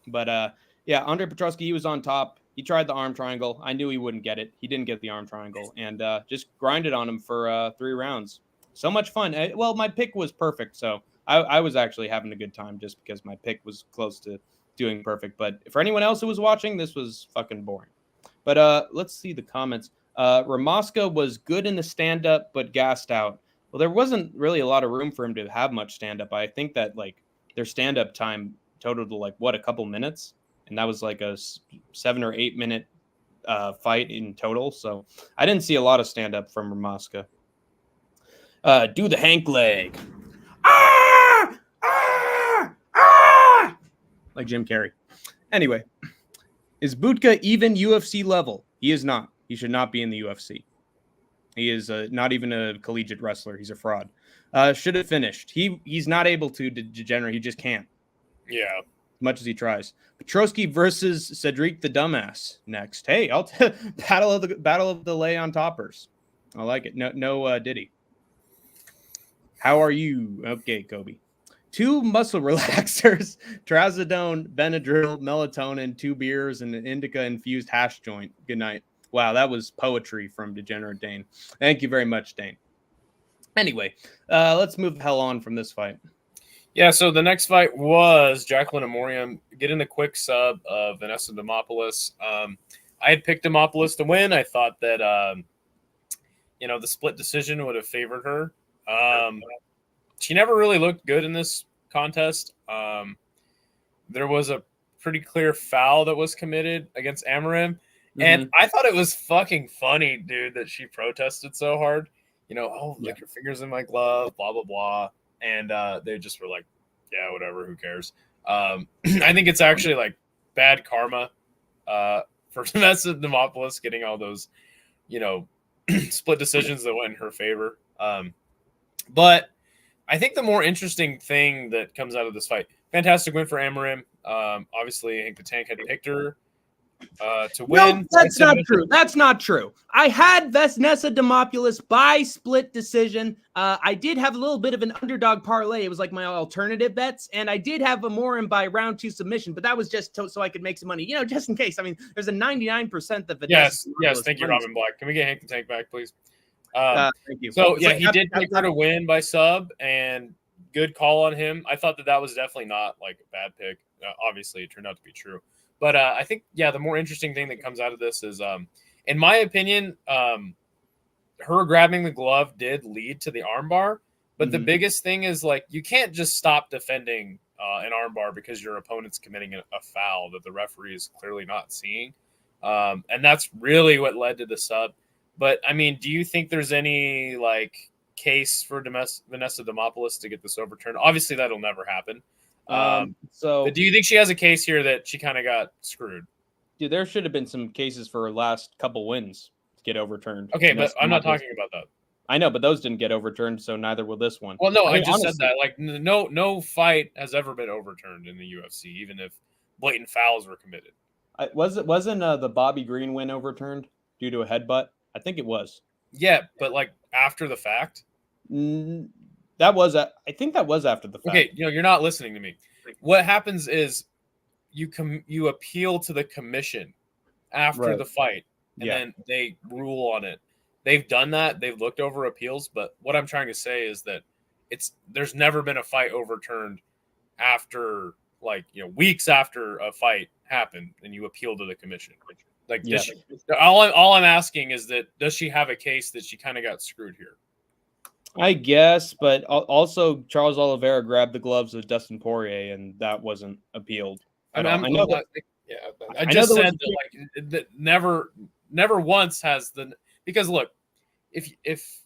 But yeah, Andre Petrosky, he was on top. He tried the arm triangle. I knew he wouldn't get it. He didn't get the arm triangle, and just grinded on him for 3 rounds. So much fun. Well, my pick was perfect, so I was actually having a good time just because my pick was close to doing perfect. But for anyone else who was watching, this was fucking boring. But let's see the comments. Ramoska was good in the stand-up, but gassed out. Well, there wasn't really a lot of room for him to have much stand-up. I think that like their stand-up time totaled to like a couple minutes, and that was like a 7 or 8 minute fight in total. So I didn't see a lot of stand-up from Ramoska. Do the Hank leg. Ah! Ah! Ah! Like Jim Carrey. Anyway. Is Budka even UFC level? He is not. He should not be in the UFC. He is not even a collegiate wrestler. He's a fraud. Should have finished. He's not able to degenerate. He just can't. Yeah. much as he tries. Petrosky versus Cedric the Dumbass next. Hey, I'll battle of the lay on toppers. I like it. No Diddy. How are you? Okay, Kobe. 2 muscle relaxers, trazodone, Benadryl, melatonin, 2 beers, and an indica-infused hash joint. Good night. Wow, that was poetry from Degenerate Dane. Thank you very much, Dane. Anyway, let's move the hell on from this fight. Yeah, so the next fight was Jacqueline Amorium getting the quick sub of Vanessa Demopoulos. I had picked Demopoulos to win. I thought that, the split decision would have favored her. She never really looked good in this contest. There was a pretty clear foul that was committed against Amarim. And I thought it was fucking funny, dude, that she protested so hard. Like your fingers in my glove, blah, blah, blah. And they just were like, yeah, whatever, who cares? I think it's actually like bad karma for Vanessa Demopoulos getting all those, split decisions that went in her favor. But I think the more interesting thing that comes out of this fight, fantastic win for Amarim. Obviously, I think the Tank had picked her to win. No, that's not true. That's not true. I had Vanessa Demopoulos by split decision. I did have a little bit of an underdog parlay. It was like my alternative bets, and I did have Amorim by round 2 submission, but that was just so I could make some money, just in case. I mean, there's a 99% that Vanessa. Yes. Thank you, Robin Black. Can we get Hank the Tank back, please? Thank you. So yeah, he did pick her to win by sub, and good call on him. I thought that was definitely not like a bad pick. Obviously, it turned out to be true. But I think, the more interesting thing that comes out of this is, in my opinion, her grabbing the glove did lead to the armbar. But the biggest thing is, like, you can't just stop defending an armbar because your opponent's committing a foul that the referee is clearly not seeing. And that's really what led to the sub. But, I mean, do you think there's any, like, case for Vanessa Demopoulos to get this overturned? Obviously, that'll never happen. But do you think she has a case here that she kind of got screwed? Dude, there should have been some cases for her last couple wins to get overturned. Okay, but I'm not talking about that. I know, but those didn't get overturned, so neither will this one. Well, no, I just said that. Like, no fight has ever been overturned in the UFC, even if blatant fouls were committed. Wasn't the Bobby Green win overturned due to a headbutt? I think it was. Yeah, but like after the fact. I think that was after the fact. Okay, you're not listening to me. What happens is you appeal to the commission after the fight, and then they rule on it. They've done that. They've looked over appeals, but what I'm trying to say is that there's never been a fight overturned after weeks after a fight happened, and you appeal to the commission. All I'm asking is that does she have a case that she kind of got screwed here? I guess, but also Charles Oliveira grabbed the gloves of Dustin Poirier, and that wasn't appealed. I just said that never once has because look, if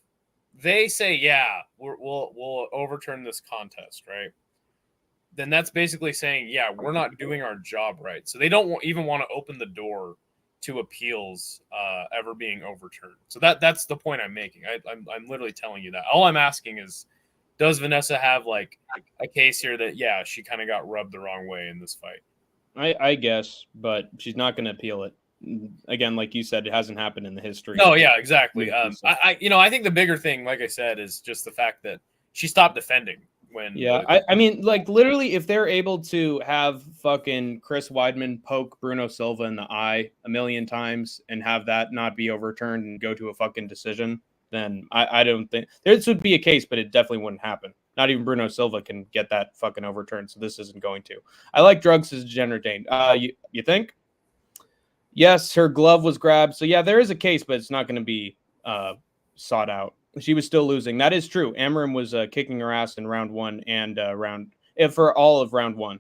they say we'll overturn this contest, right? Then that's basically saying we're not doing our job right. So they don't even want to open the door to appeals ever being overturned. So that's the point I'm making. I'm literally telling you that. All I'm asking is, does Vanessa have like a case here that she kind of got rubbed the wrong way in this fight? I guess, but she's not going to appeal it. Again, like you said, it hasn't happened in the history. No, yeah, exactly. I think the bigger thing, like I said, is just the fact that she stopped defending. I mean, like literally, if they're able to have fucking Chris Weidman poke Bruno Silva in the eye 1,000,000 times and have that not be overturned and go to a fucking decision, then I don't think this would be a case, but it definitely wouldn't happen. Not even Bruno Silva can get that fucking overturned, so this isn't going to. I like drugs as Degenerate Dane. You think? Yes, her glove was grabbed, so yeah, there is a case, but it's not going to be sought out. She was still losing. That is true. Amarim was kicking her ass in round 1 and for all of round 1.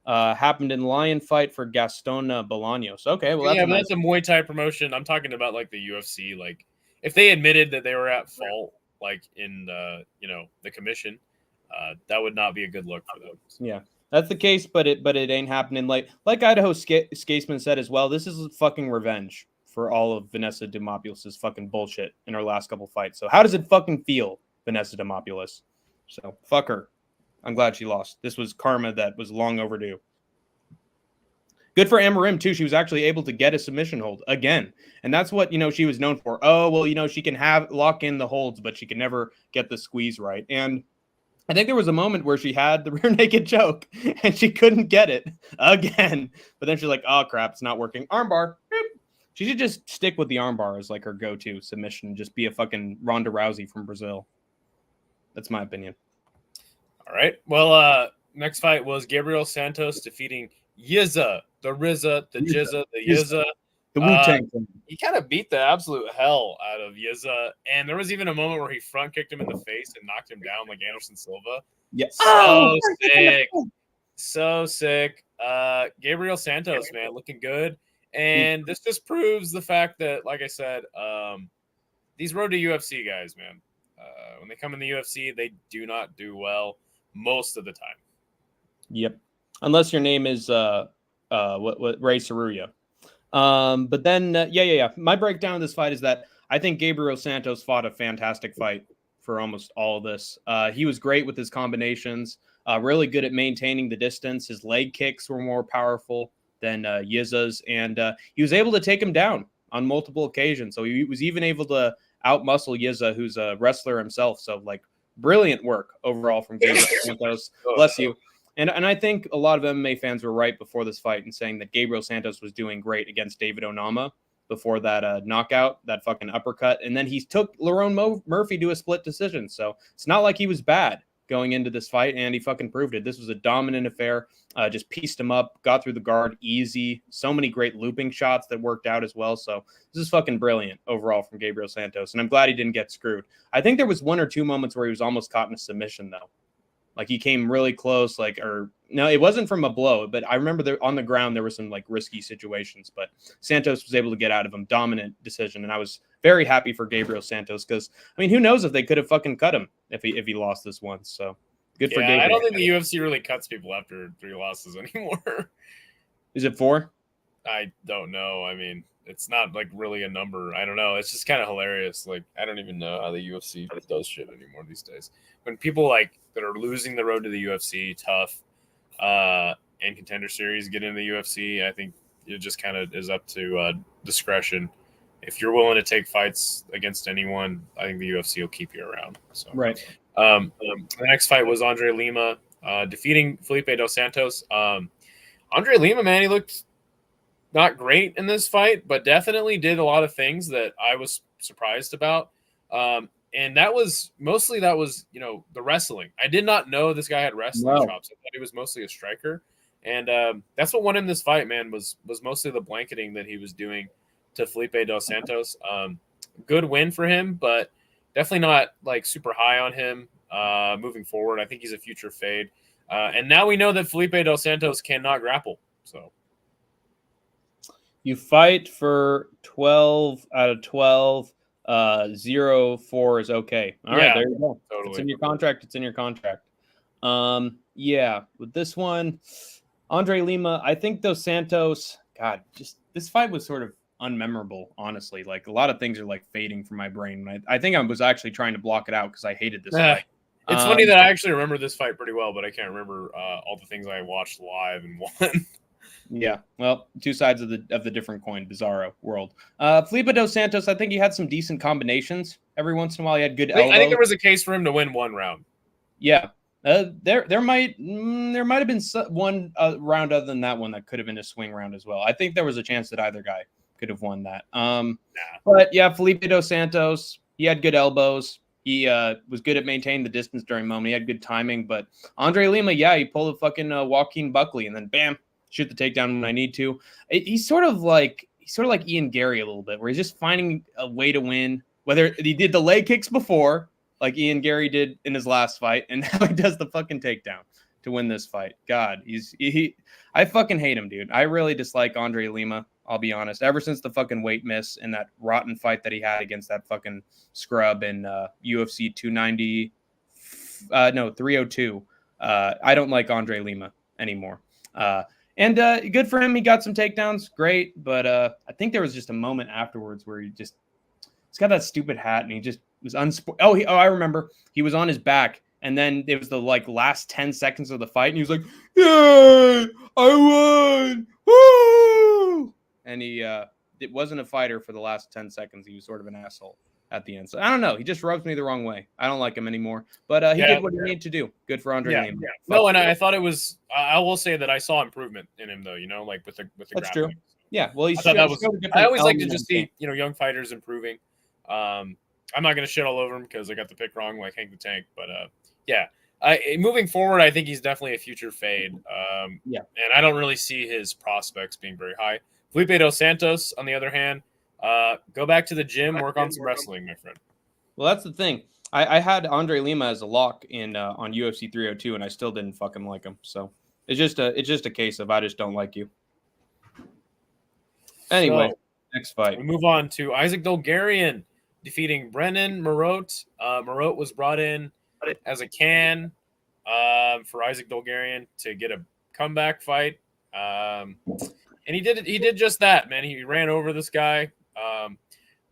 Happened in Lion fight for Gaston Bolaños. Okay, well that's a Muay Thai promotion. I'm talking about like the UFC. Like if they admitted that they were at fault, like in the commission, that would not be a good look for them. Yeah, that's the case, but it ain't happening. Like Idaho Skatesman said as well. This is fucking revenge for all of Vanessa Demopoulos' fucking bullshit in her last couple fights. So how does it fucking feel, Vanessa Demopoulos? So fuck her. I'm glad she lost. This was karma that was long overdue. Good for Amarim, too. She was actually able to get a submission hold again. And that's what, she was known for. Oh, well, she can lock in the holds, but she can never get the squeeze right. And I think there was a moment where she had the rear naked choke and she couldn't get it again. But then she's like, oh, crap, it's not working. Armbar. She should just stick with the armbar as like her go-to submission and just be a fucking Ronda Rousey from Brazil. That's my opinion. All right. Well, next fight was Gabriel Santos defeating Yizza, the Rizza, the Jizza, the Yizza. The Wu-Tang. He kind of beat the absolute hell out of Yizza. And there was even a moment where he front kicked him in the face and knocked him down like Anderson Silva. Yes. So sick. So sick. Gabriel Santos, man, looking good. And this just proves the fact that, like I said, these road to UFC guys, man, when they come in the UFC, they do not do well most of the time. Yep. Unless your name is Ray Saruya. But then, yeah. My breakdown of this fight is that I think Gabriel Santos fought a fantastic fight for almost all of this. He was great with his combinations, really good at maintaining the distance. His leg kicks were more powerful than Yizza's, and he was able to take him down on multiple occasions. So he was even able to outmuscle Yizza, who's a wrestler himself. So, like, brilliant work overall from Gabriel Santos. Bless you. And I think a lot of MMA fans were right before this fight in saying that Gabriel Santos was doing great against David Onama before that knockout, that fucking uppercut. And then he took Lerone Murphy to a split decision. So it's not like he was bad going into this fight, and he fucking proved it. This was a dominant affair. Just pieced him up, got through the guard easy. So many great looping shots that worked out as well. So this is fucking brilliant overall from Gabriel Santos. And I'm glad he didn't get screwed. I think there was one or two moments where he was almost caught in a submission, though. Like, he came really close, no, it wasn't from a blow, but I remember there on the ground, there were some like risky situations, but Santos was able to get out of him. Dominant decision. And I was very happy for Gabriel Santos because, I mean, who knows if they could have fucking cut him if he lost this once. So good for Gabriel. I don't think the UFC really cuts people after 3 losses anymore. Is it 4? I don't know. I mean, it's not like really a number. I don't know. It's just kind of hilarious. Like, I don't even know how the UFC does shit anymore these days. When people like that are losing the road to the UFC, tough, and Contender Series get into the UFC, I think it just kind of is up to discretion. If you're willing to take fights against anyone, I think the UFC will keep you around. So right. The next fight was Andre Lima defeating Felipe Dos Santos. Andre Lima, man, he looked not great in this fight, but definitely did a lot of things that I was surprised about. And that was mostly, the wrestling. I did not know this guy had wrestling chops. I thought he was mostly a striker. And that's what won him this fight, man, was mostly the blanketing that he was doing to Felipe Dos Santos. Good win for him, but definitely not like super high on him moving forward. I think he's a future fade. And now we know that Felipe Dos Santos cannot grapple. So you fight for 12 out of 12. 0-4 is okay. All right, there you go. Totally. It's in your contract. It's in your contract. Yeah, with this one, Andre Lima, I think Dos Santos, God, just this fight was sort of unmemorable, honestly. Like, a lot of things are like fading from my brain. I think I was actually trying to block it out because I hated this fight. It's funny that I actually remember this fight pretty well, but I can't remember all the things I watched live and won. Yeah, well, two sides of the different coin, bizarro world. Felipe Dos Santos, I think he had some decent combinations every once in a while. He had good elbows. I think there was a case for him to win one round. Yeah, there might have been one round other than that one that could have been a swing round as well. I think there was a chance that either guy could have won that. But yeah, Felipe Dos Santos, he had good elbows. He was good at maintaining the distance during moment. He had good timing. But Andre Lima, yeah, he pulled a fucking Joaquin Buckley and then bam. Shoot the takedown when I need to. He's sort of like Ian Gary a little bit, where he's just finding a way to win. Whether he did the leg kicks before, like Ian Gary did in his last fight, and now he does the fucking takedown to win this fight. God, I fucking hate him, dude. I really dislike Andre Lima. I'll be honest. Ever since the fucking weight miss in that rotten fight that he had against that fucking scrub in UFC 302. I don't like Andre Lima anymore. And good for him. He got some takedowns. Great. But I think there was just a moment afterwards where he's got that stupid hat and he just was I remember. He was on his back. And then it was the last 10 seconds of the fight. And he was like, yeah, I won. Woo! and he it wasn't a fighter for the last 10 seconds. He was sort of an asshole at the end. So I don't know. He just rubs me the wrong way. I don't like him anymore. But he did what he needed to do. Good for Andre Lima. Yeah. No, and I thought it was. I will say that I saw improvement in him, though. Like with the That's grappling. true. Yeah. Well, he's. I always like to just see young fighters improving. I'm not gonna shit all over him because I got the pick wrong, like Hank the Tank. But yeah. Moving forward, I think he's definitely a future fade. And I don't really see his prospects being very high. Felipe Dos Santos, on the other hand, go back to the gym, work on some wrestling, my friend. Well, that's the thing. I had Andre Lima as a lock in on UFC 302, and I still didn't fucking like him. So it's just a case of I just don't like you. Anyway, next fight. We move on to Isaac Dolgarian defeating Brennan Marotte. Marotte was brought in as a can for Isaac Dolgarian to get a comeback fight. And he did just that, man. He ran over this guy.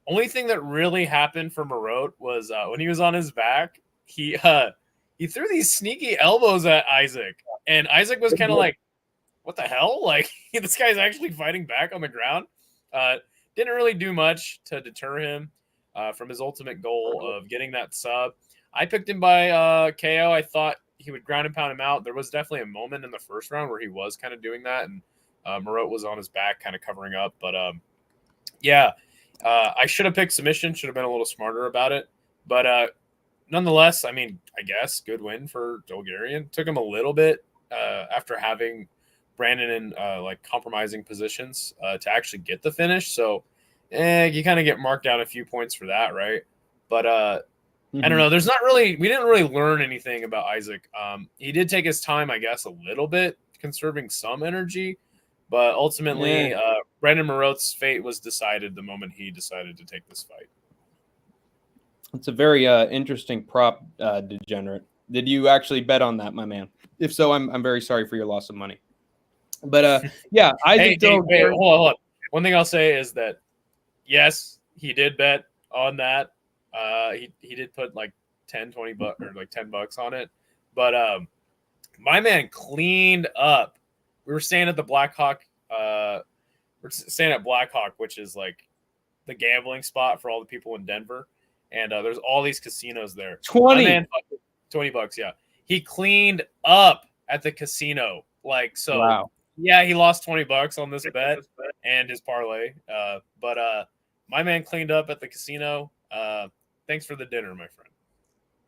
Only thing that really happened for Marotte was when he was on his back, he threw these sneaky elbows at Isaac. And Isaac was kind of like, what the hell? Like, this guy's actually fighting back on the ground. Didn't really do much to deter him from his ultimate goal of getting that sub. I picked him by KO. I thought he would ground and pound him out. There was definitely a moment in the first round where he was kind of doing that, and Marotte was on his back kind of covering up. But, I should have picked submission, should have been a little smarter about it. But nonetheless, I mean, I guess good win for Dolgarian. Took him a little bit after having Brandon in like compromising positions to actually get the finish. So you kind of get marked down a few points for that, right? But I don't know. We didn't really learn anything about Isaac. He did take his time, I guess, a little bit, conserving some energy. But ultimately, Brandon Marotte's fate was decided the moment he decided to take this fight. It's a very interesting prop, Degenerate. Did you actually bet on that, my man? If so, I'm very sorry for your loss of money. But Isaac. Hold on. One thing I'll say is that yes, he did bet on that. He did put like 10, 20 bucks or like $10 on it. But my man cleaned up. We were staying at the Blackhawk. We're staying at Blackhawk, which is like the gambling spot for all the people in Denver. And there's all these casinos there. 20. Man, $20, yeah. He cleaned up at the casino. Like, so, wow. Yeah, he lost $20 on this bet and his parlay. But my man cleaned up at the casino. Thanks for the dinner, my friend.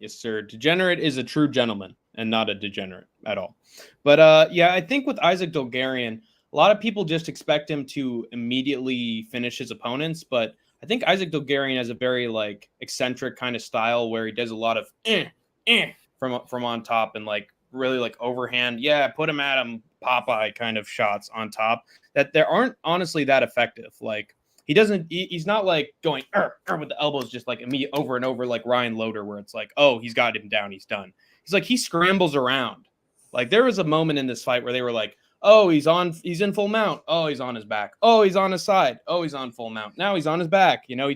Yes, sir. Degenerate is a true gentleman and not a degenerate at all. But I think with Isaac Dolgarian, a lot of people just expect him to immediately finish his opponents. But I think Isaac Dolgarian has a very like eccentric kind of style where he does a lot of from on top and like really like overhand. Yeah, put him at him, Popeye kind of shots on top that there aren't honestly that effective. Like he's not like going with the elbows just like immediate over and over like Ryan Loder where it's like, oh, he's got him down, he's done. He's like, he scrambles around. Like there was a moment in this fight where they were like, oh, he's in full mount. Oh, he's on his back. Oh, he's on his side. Oh, he's on full mount. Now he's on his back. You know,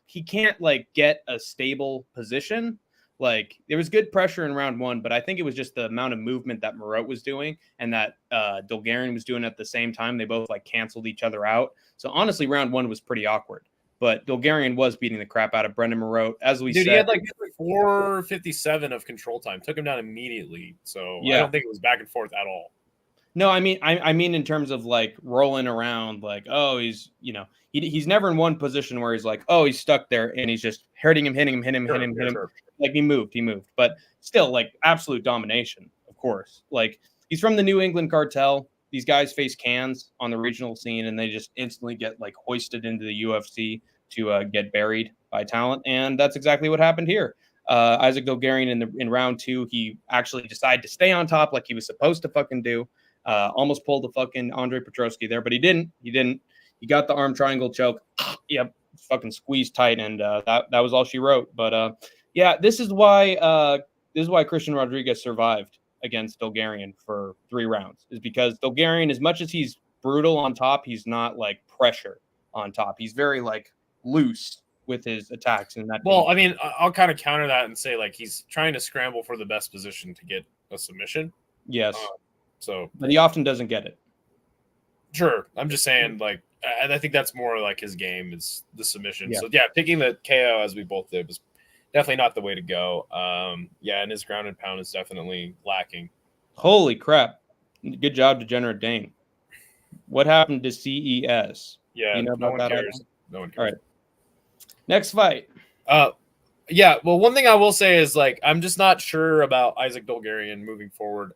he can't like get a stable position. Like there was good pressure in round one, but I think it was just the amount of movement that Marotte was doing and that Dolgarian was doing at the same time. They both like canceled each other out. So honestly, round one was pretty awkward. But Dolgarian was beating the crap out of Brendan Marotte, as we said. He had like 4:57 of control time. Took him down immediately. So I don't think it was back and forth at all. No, I mean in terms of like rolling around, like, oh, he's he's never in one position where he's like, oh, he's stuck there and he's just hitting him. Sure. Like he moved. But still, like absolute domination, of course. Like he's from the New England cartel. These guys face cans on the regional scene and they just instantly get like hoisted into the UFC to get buried by talent. And that's exactly what happened here. Isaac Dolgarian in round two, he actually decided to stay on top like he was supposed to fucking do. Almost pulled the fucking Andre Petrosky there, but he didn't. He got the arm triangle choke. Yep, fucking squeezed tight, and that was all she wrote. But this is why Christian Rodriguez survived against Dolgarian for 3 rounds, is because Dolgarian, as much as he's brutal on top, he's not like pressure on top. He's very like loose with his attacks in that. Well, I mean, I'll kind of counter that and say like he's trying to scramble for the best position to get a submission. Yes. But he often doesn't get it. Sure. I'm just saying, like, I think that's more like his game is the submission. Yeah. So yeah, picking the KO as we both did was definitely not the way to go. Yeah, and his ground and pound is definitely lacking. Holy crap! Good job, Degenerate Dane. What happened to CES? Yeah, Do you know no about one that? cares. No one cares. All right. Next fight. Yeah. Well, one thing I will say is like I'm just not sure about Isaac Dolgarian moving forward.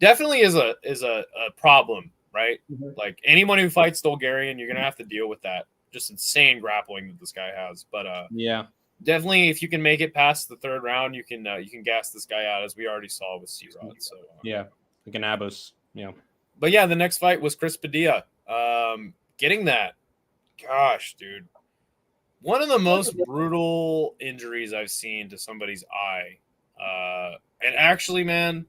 Definitely is a problem, right? Mhm. Like anyone who fights Dolgarian, you're gonna have to deal with that. Just insane grappling that this guy has. But Yeah. definitely, if you can make it past the third round, you can gas this guy out, as we already saw with C-Rod. So Yeah. Like an Abos. Yeah. but yeah, the next fight was Chris Padilla. Getting that, gosh, dude, one of the most brutal injuries I've seen to somebody's eye. And actually, man,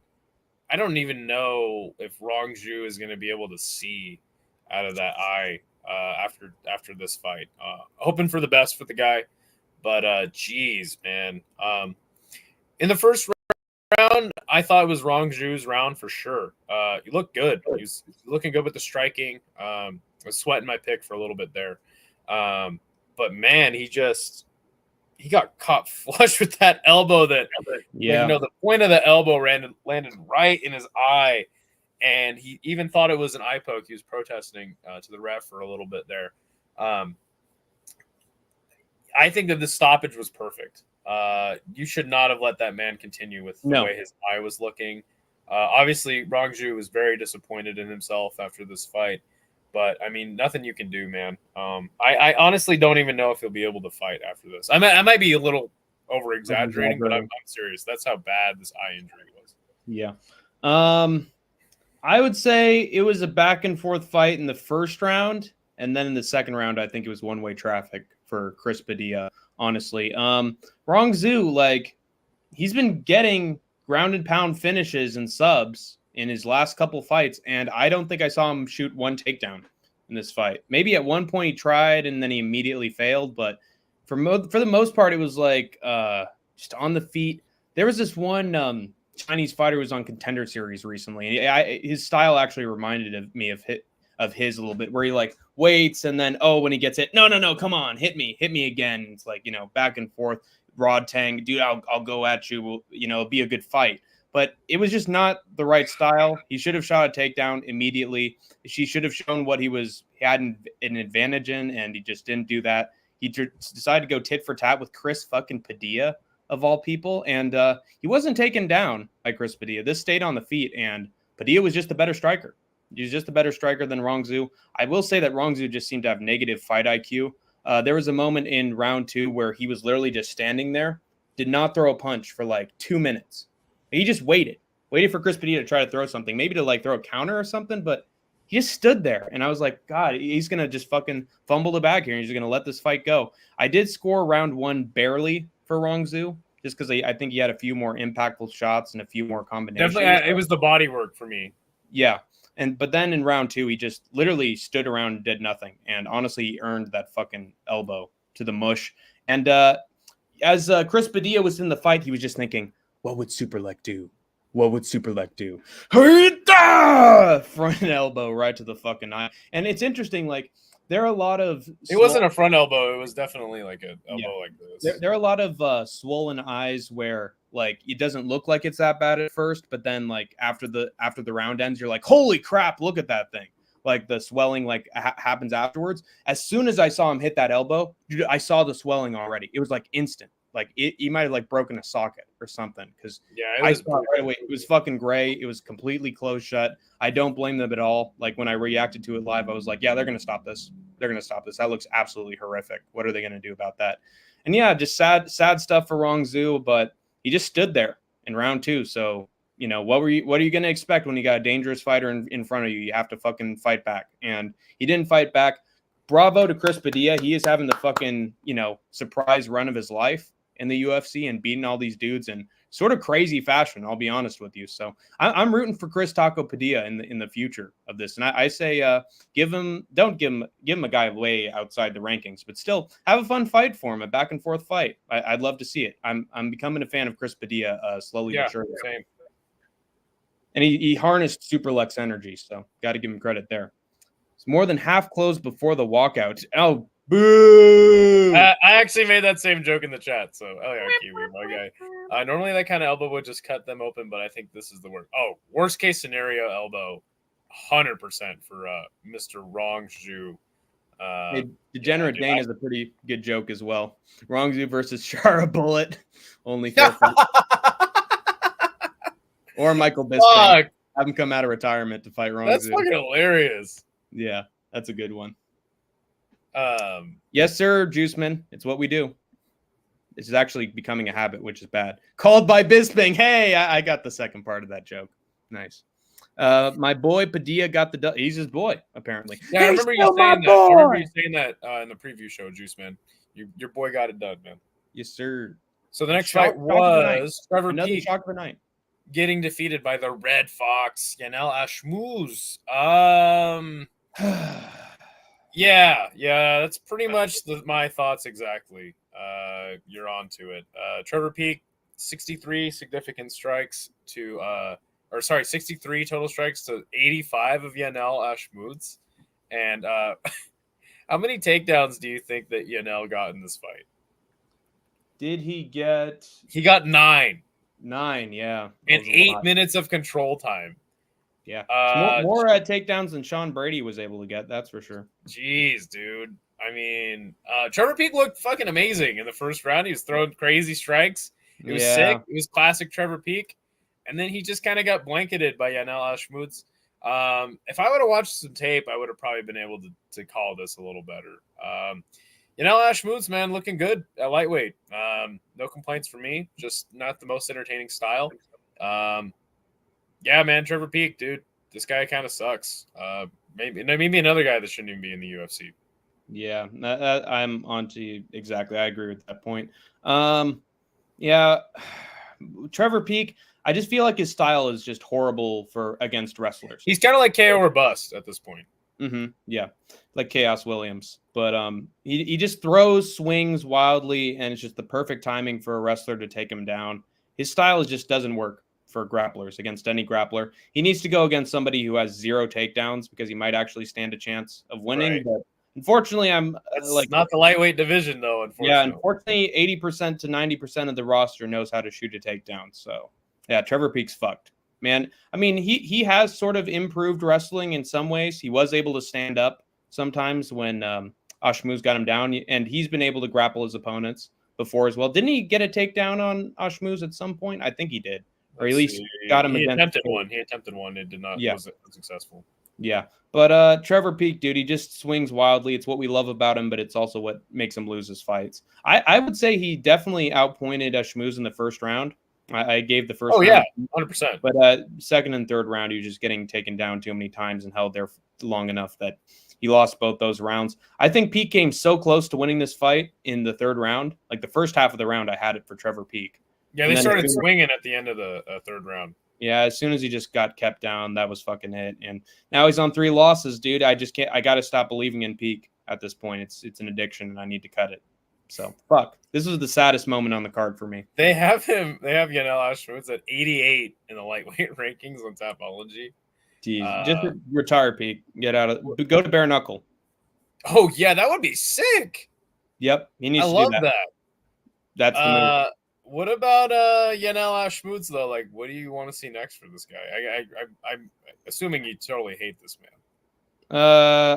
I don't even know if Rong Zhu is going to be able to see out of that eye after this fight. Hoping for the best for the guy, but geez, man. In the first round, I thought it was Rong Zhu's round for sure. He looked good. He was looking good with the striking. I was sweating my pick for a little bit there. But man, he got caught flush with that elbow that, Yeah. the point of the elbow landed right in his eye. And he even thought it was an eye poke. He was protesting to the ref for a little bit there. I think that the stoppage was perfect. You should not have let that man continue with the way his eye was looking. Obviously, Rong Zhu was very disappointed in himself after this fight. But, I mean, nothing you can do, man. I honestly don't even know if he'll be able to fight after this. I might be a little over-exaggerating, but I'm serious. That's how bad this eye injury was. Yeah. I would say it was a back-and-forth fight in the first round, and then in the second round, I think it was one-way traffic for Chris Padilla, honestly. Rong Zhu, like, he's been getting ground-and-pound finishes and subs in his last couple fights, and I don't think I saw him shoot one takedown in this fight. Maybe at one point he tried, and then he immediately failed, but for the most part, it was like just on the feet. There was this one Chinese fighter who was on Contender Series recently, and his style actually reminded me of his a little bit, where he like waits, and then when he gets hit, no, come on, hit me again. It's like, back and forth, Rod Tang, dude, I'll go at you, it'll be a good fight. But it was just not the right style. He should have shot a takedown immediately. She should have shown what he had an advantage in, and he just didn't do that. He decided to go tit for tat with Chris fucking Padilla, of all people, and he wasn't taken down by Chris Padilla. This stayed on the feet, and Padilla was just a better striker. He was just a better striker than Rong Zhu. I will say that Rong Zhu just seemed to have negative fight IQ. There was a moment in round 2 where he was literally just standing there, did not throw a punch for like 2 minutes. He just waited for Chris Padilla to try to throw something, maybe to like throw a counter or something, but he just stood there. And I was like, God, he's going to just fucking fumble the bag here. And he's going to let this fight go. I did score round 1 barely for Rong Zhu, just because I think he had a few more impactful shots and a few more combinations. Definitely, it was the body work for me. Yeah. But then in round 2, he just literally stood around and did nothing. And honestly, he earned that fucking elbow to the mush. And as Chris Padilla was in the fight, he was just thinking, what would SUPERLEK do? What would SUPERLEK do? Front elbow right to the fucking eye. And it's interesting, like, there are a lot of... It wasn't a front elbow. It was definitely like an elbow like this. There are a lot of swollen eyes where, like, it doesn't look like it's that bad at first, but then, like, after the round ends, you're like, holy crap, look at that thing. Like, the swelling, like, happens afterwards. As soon as I saw him hit that elbow, dude, I saw the swelling already. It was, like, instant. Like, he might have, like, broken a socket or something, because I saw it right away. It was fucking gray. It was completely closed shut. I don't blame them at all. Like, when I reacted to it live, I was like, yeah, they're going to stop this. They're going to stop this. That looks absolutely horrific. What are they going to do about that? And, yeah, just sad stuff for Rong Zhu, but he just stood there in round 2. So, what are you going to expect when you got a dangerous fighter in front of you? You have to fucking fight back. And he didn't fight back. Bravo to Chris Padilla. He is having the fucking, surprise run of his life in the UFC and beating all these dudes in sort of crazy fashion, I'll be honest with you. So I'm rooting for Chris Taco Padilla in the future of this. And I say, don't give him a guy way outside the rankings, but still have a fun fight for him, a back and forth fight. I'd love to see it. I'm becoming a fan of Chris Padilla slowly but surely. Same. And he harnessed SUPERLEK's energy, so got to give him credit there. It's more than half closed before the walkout. Oh, boo! I actually made that same joke in the chat. So, oh yeah, Kiwi, my guy. Normally that kind of elbow would just cut them open, but I think this is the worst. Oh, worst case scenario elbow, 100% for Mr. Rongju. Hey, Degenerate Dane is a pretty good joke as well. Rongzu versus Shara Bullet, only fair fight. Or Michael Bisping. Have him come out of retirement to fight Rongzu. That's fucking hilarious. Yeah, that's a good one. Yes, sir, Juiceman. It's what we do. This is actually becoming a habit, which is bad. Called by Bisping. Hey, I got the second part of that joke. Nice. My boy Padilla got the he's his boy, apparently. Yeah, I remember you saying that. I remember you saying that in the preview show, Juiceman. Your boy got it done, man. Yes, sir. So the next fight was Trevor Peek shock for night. Getting defeated by the Red Fox, Yanel Ashmouz. Yeah, that's pretty much my thoughts exactly. You're on to it. Trevor Peek, 63 significant strikes to 63 total strikes to 85 of Yanel Ashmouz. And how many takedowns do you think that Yanel got in this fight? Did he get? He got 9. 9, yeah. And 8 minutes of control time. Yeah. More takedowns than Sean Brady was able to get, that's for sure. Jeez, dude. I mean, Trevor Peek looked fucking amazing in the first round. He was throwing crazy strikes. It was sick. It was classic Trevor Peek. And then he just kind of got blanketed by Yanel Ashmouz. If I would have watched some tape, I would have probably been able to call this a little better. Yanel Ashmouz, man, looking good at lightweight. No complaints for me. Just not the most entertaining style. Yeah, man, Trevor Peek, dude. This guy kind of sucks. Maybe another guy that shouldn't even be in the UFC. Yeah, I'm on to you exactly. I agree with that point. Yeah, Trevor Peek, I just feel like his style is just horrible against wrestlers. He's kind of like KO or bust at this point. Yeah, like Chaos Williams. But he just throws, swings wildly, and it's just the perfect timing for a wrestler to take him down. His style just doesn't work for grapplers, against any grappler. He needs to go against somebody who has 0 takedowns because he might actually stand a chance of winning. Right. But unfortunately, that's not the lightweight division, though. Unfortunately. Yeah, unfortunately, 80% to 90% of the roster knows how to shoot a takedown. So, yeah, Trevor Peek's fucked. Man, I mean, he has sort of improved wrestling in some ways. He was able to stand up sometimes when Ashmouz got him down, and he's been able to grapple his opponents before as well. Didn't he get a takedown on Ashmouz at some point? I think he did. Or at least got him against. He attempted one. It did not. Yeah. Wasn't successful. Yeah, but Trevor Peek, dude, he just swings wildly. It's what we love about him, but it's also what makes him lose his fights. I would say he definitely outpointed Ashmouz in the first round. I gave the first. Oh yeah, 100%. But second and third round, he was just getting taken down too many times and held there long enough that he lost both those rounds. I think Peek came so close to winning this fight in the third round. Like the first half of the round, I had it for Trevor Peek. Yeah, they started swinging at the end of the third round. Yeah, as soon as he just got kept down, that was fucking it. And now he's on 3 losses, dude. I just can't. I got to stop believing in Peek at this point. It's an addiction, and I need to cut it. So fuck. This was the saddest moment on the card for me. They have Yanel Ashmouz at 88 in the lightweight rankings on Tapology. Jeez, just retire, Peek. Go to bare knuckle. Oh yeah, that would be sick. Yep, he needs to love do that. that. That's the move. What about Yanel Ashmouz though? Like, what do you want to see next for this guy? I'm assuming you totally hate this man.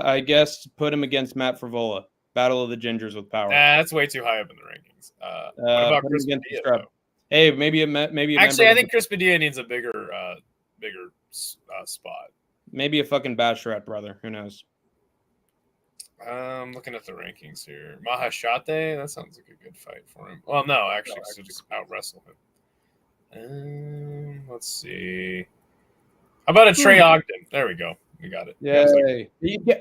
I guess put him against Matt Frivola. Battle of the Gingers with power. That's way too high up in the rankings. What about Chris Padilla? Hey, maybe actually, I think Chris Padilla needs a bigger spot. Maybe a fucking Bachelorette brother. Who knows? Looking at the rankings here. Mahashate, that sounds like a good fight for him. Well, no, actually, so just out wrestle him. Let's see. How about a Trey Ogden? There we go. We got it. Yay.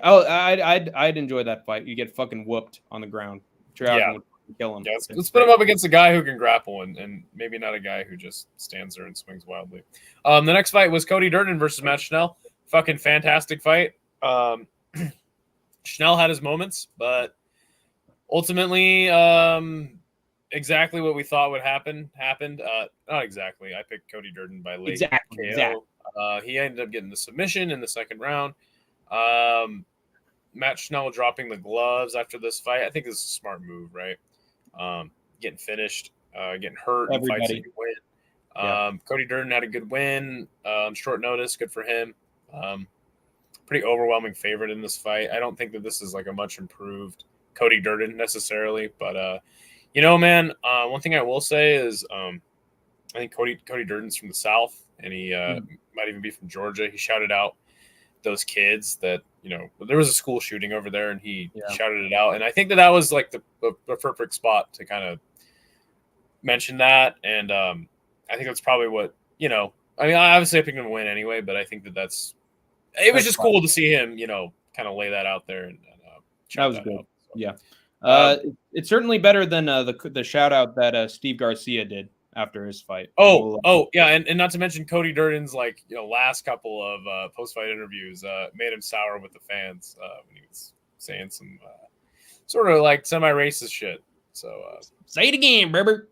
I'd enjoy that fight. You get fucking whooped on the ground. Trey Ogden would kill him. Yeah, let's put him up against a guy who can grapple and maybe not a guy who just stands there and swings wildly. The next fight was Cody Durden versus Matt Schnell. Fucking fantastic fight. Schnell had his moments, but ultimately, exactly what we thought would happen happened. Not exactly. I picked Cody Durden by late. Exactly. He ended up getting the submission in the second round. Matt Schnell dropping the gloves after this fight. I think this is a smart move, right? Getting finished, getting hurt in fights that you win. Cody Durden had a good win on short notice. Good for him. Pretty overwhelming favorite in this fight. I don't think that this is like a much improved Cody Durden necessarily, but man, one thing I will say is I think Cody Durden's from the South, and he might even be from Georgia. He shouted out those kids that, there was a school shooting over there, and he shouted it out. And I think that was like the perfect spot to kind of mention that. And I think that's probably what, obviously I picked him to win anyway, but I think it was just cool to see him, kind of lay that out there. And that was good. Yeah. It's certainly better than the shout out that Steve Garcia did after his fight. Yeah, and not to mention Cody Durden's last couple of post-fight interviews made him sour with the fans when he was saying some sort of like semi-racist shit. So say it again, brother.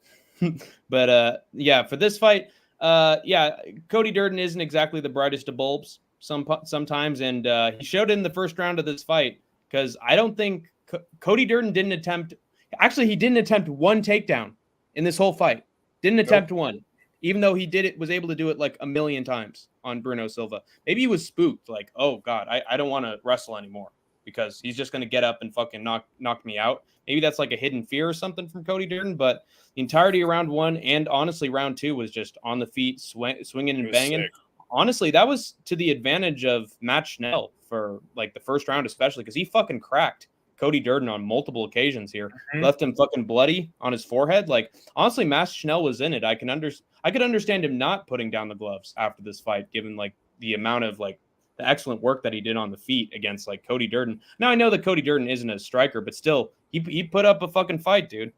But for this fight, Cody Durden isn't exactly the brightest of bulbs sometimes, and he showed it in the first round of this fight, because I don't think Cody Durden didn't attempt. Actually, he didn't attempt one takedown in this whole fight. Didn't attempt one, even though he was able to do it like a million times on Bruno Silva. Maybe he was spooked, like, oh God, I don't want to wrestle anymore because he's just going to get up and fucking knock me out. Maybe that's like a hidden fear or something from Cody Durden. But the entirety of round one and honestly round two was just on the feet, swinging and banging. Sick. Honestly, that was to the advantage of Matt Schnell for like the first round, especially because he fucking cracked Cody Durden on multiple occasions here. Left him fucking bloody on his forehead. Like, honestly, Matt Schnell was in it. I could understand him not putting down the gloves after this fight, given like the amount of like the excellent work that he did on the feet against like Cody Durden. Now I know that Cody Durden isn't a striker, but still he put up a fucking fight, dude.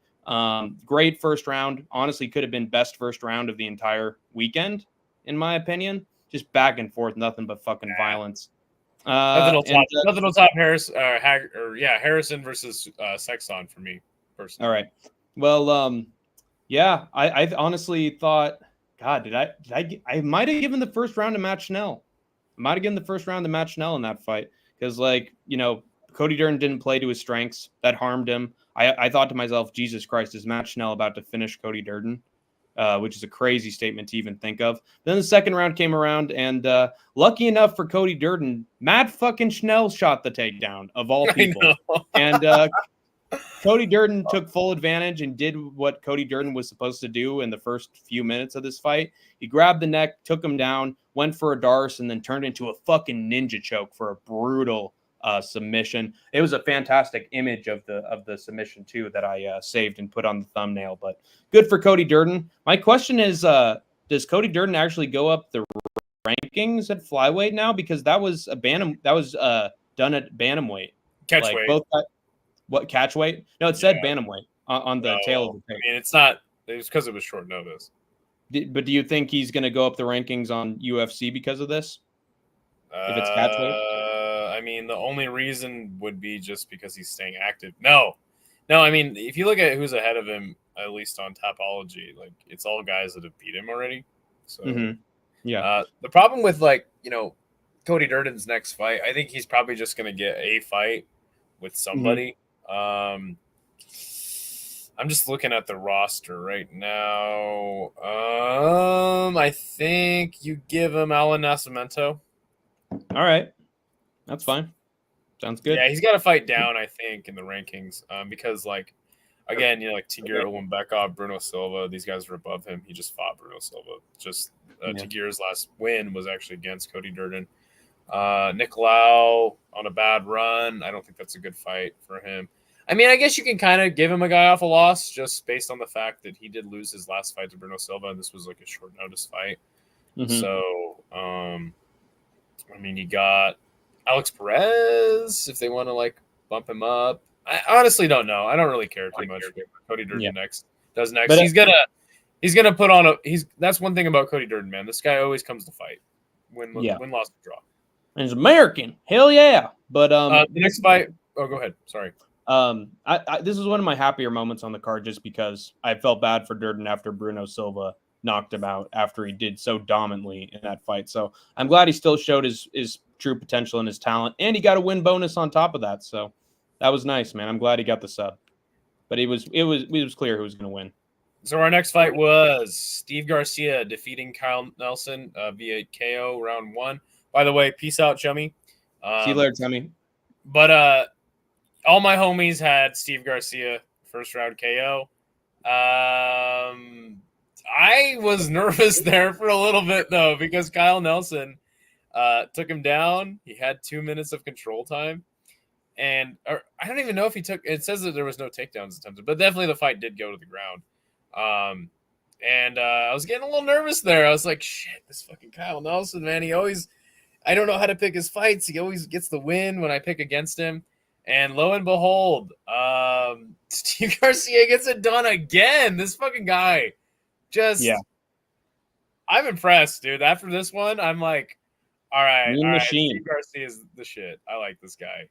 Great first round. Honestly, could have been best first round of the entire weekend, in my opinion. Just back and forth, nothing but fucking violence. Nothing will top Harrison versus Sexton for me personally. All right. Well, I honestly thought, God, I might have given the first round to Matt Schnell. Might have given the first round to Matt Schnell in that fight because, Cody Durden didn't play to his strengths. That harmed him. I thought to myself, Jesus Christ, is Matt Schnell about to finish Cody Durden? Which is a crazy statement to even think of. Then the second round came around, and lucky enough for Cody Durden, Matt fucking Schnell shot the takedown of all people. And Cody Durden took full advantage and did what Cody Durden was supposed to do in the first few minutes of this fight. He grabbed the neck, took him down, went for a darce, and then turned into a fucking ninja choke for a brutal submission. It was a fantastic image of the submission too that I saved and put on the thumbnail. But good for Cody Durden. My question is, does Cody Durden actually go up the rankings at flyweight now? Because that was done at bantamweight. Catchweight. What catchweight? No, it said bantamweight on the tail of the page. I mean, it's not. It's because it was short notice. But do you think he's going to go up the rankings on UFC because of this? If it's catchweight? I mean, the only reason would be just because he's staying active. No. I mean, if you look at who's ahead of him, at least on Tapology, like it's all guys that have beat him already. So, the problem with Cody Durden's next fight, I think he's probably just going to get a fight with somebody. I'm just looking at the roster right now. I think you give him Alan Nascimento. All right. That's fine. Sounds good. Yeah, he's got to fight down, I think, in the rankings because, again, Tigir Uwambeka, Bruno Silva, these guys are above him. He just fought Bruno Silva. Tigir's last win was actually against Cody Durden. Nick Lau on a bad run. I don't think that's a good fight for him. I mean, I guess you can kind of give him a guy off a loss just based on the fact that he did lose his last fight to Bruno Silva, and this was like a short notice fight. So, I mean, you got Alex Perez if they want to bump him up. I honestly don't know. I don't really care too much. Cody Durden next. But he's gonna put on that's one thing about Cody Durden, man. This guy always comes to fight. Win, loss, draw. And he's American. Hell yeah. But the next fight. Oh, go ahead. Sorry. This is one of my happier moments on the card just because I felt bad for Durden after Bruno Silva knocked him out after he did so dominantly in that fight. So I'm glad he still showed his true potential and his talent, and he got a win bonus on top of that. So that was nice, man. I'm glad he got the sub. But it was clear who was going to win. So our next fight was Steve Garcia defeating Kyle Nelson via KO round 1. By the way, peace out, chummy. See you later, Tommy. But all my homies had Steve Garcia first round KO. I was nervous there for a little bit though because Kyle Nelson took him down. He had 2 minutes of control time. And I don't even know if he took. It says that there was no takedowns attempted, but definitely the fight did go to the ground. And I was getting a little nervous there. I was like, "Shit, this fucking Kyle Nelson, man. I don't know how to pick his fights. He always gets the win when I pick against him." And lo and behold, Steve Garcia gets it done again. This fucking guy, I'm impressed, dude. After this one, I'm like, all right, Steve Garcia is the shit. I like this guy.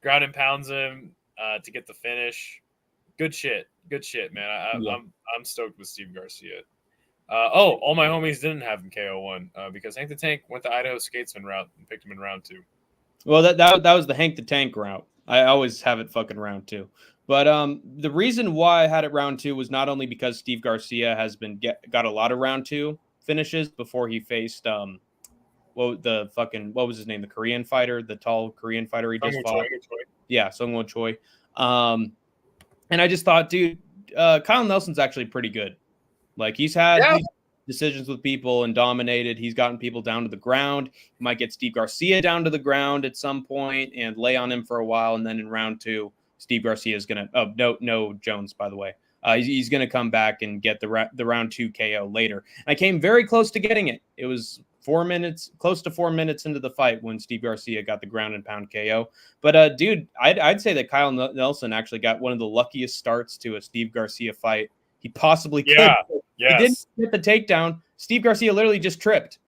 Ground and pounds him to get the finish. Good shit, man. I'm stoked with Steve Garcia. All my homies didn't have him KO one because Hank the Tank went the Idaho Skatesman route and picked him in round 2. Well, that was the Hank the Tank route. I always have it fucking round 2. But the reason why I had it round 2 was not only because Steve Garcia has got a lot of round 2 finishes before he faced what was his name? The Korean fighter, the tall Korean fighter he just fought. Yeah, Sung-Woo Choi. And I just thought, dude, Kyle Nelson's actually pretty good. Like he's had decisions with people and dominated. He's gotten people down to the ground. He might get Steve Garcia down to the ground at some point and lay on him for a while. And then in round 2, Steve Garcia is going to, no Jones, by the way. He's going to come back and get the round 2 KO later. And I came very close to getting it. It was close to 4 minutes into the fight when Steve Garcia got the ground and pound KO. But dude, I'd say that Kyle Nelson actually got one of the luckiest starts to a Steve Garcia fight he possibly could. Yeah, yes. He didn't get the takedown. Steve Garcia literally just tripped.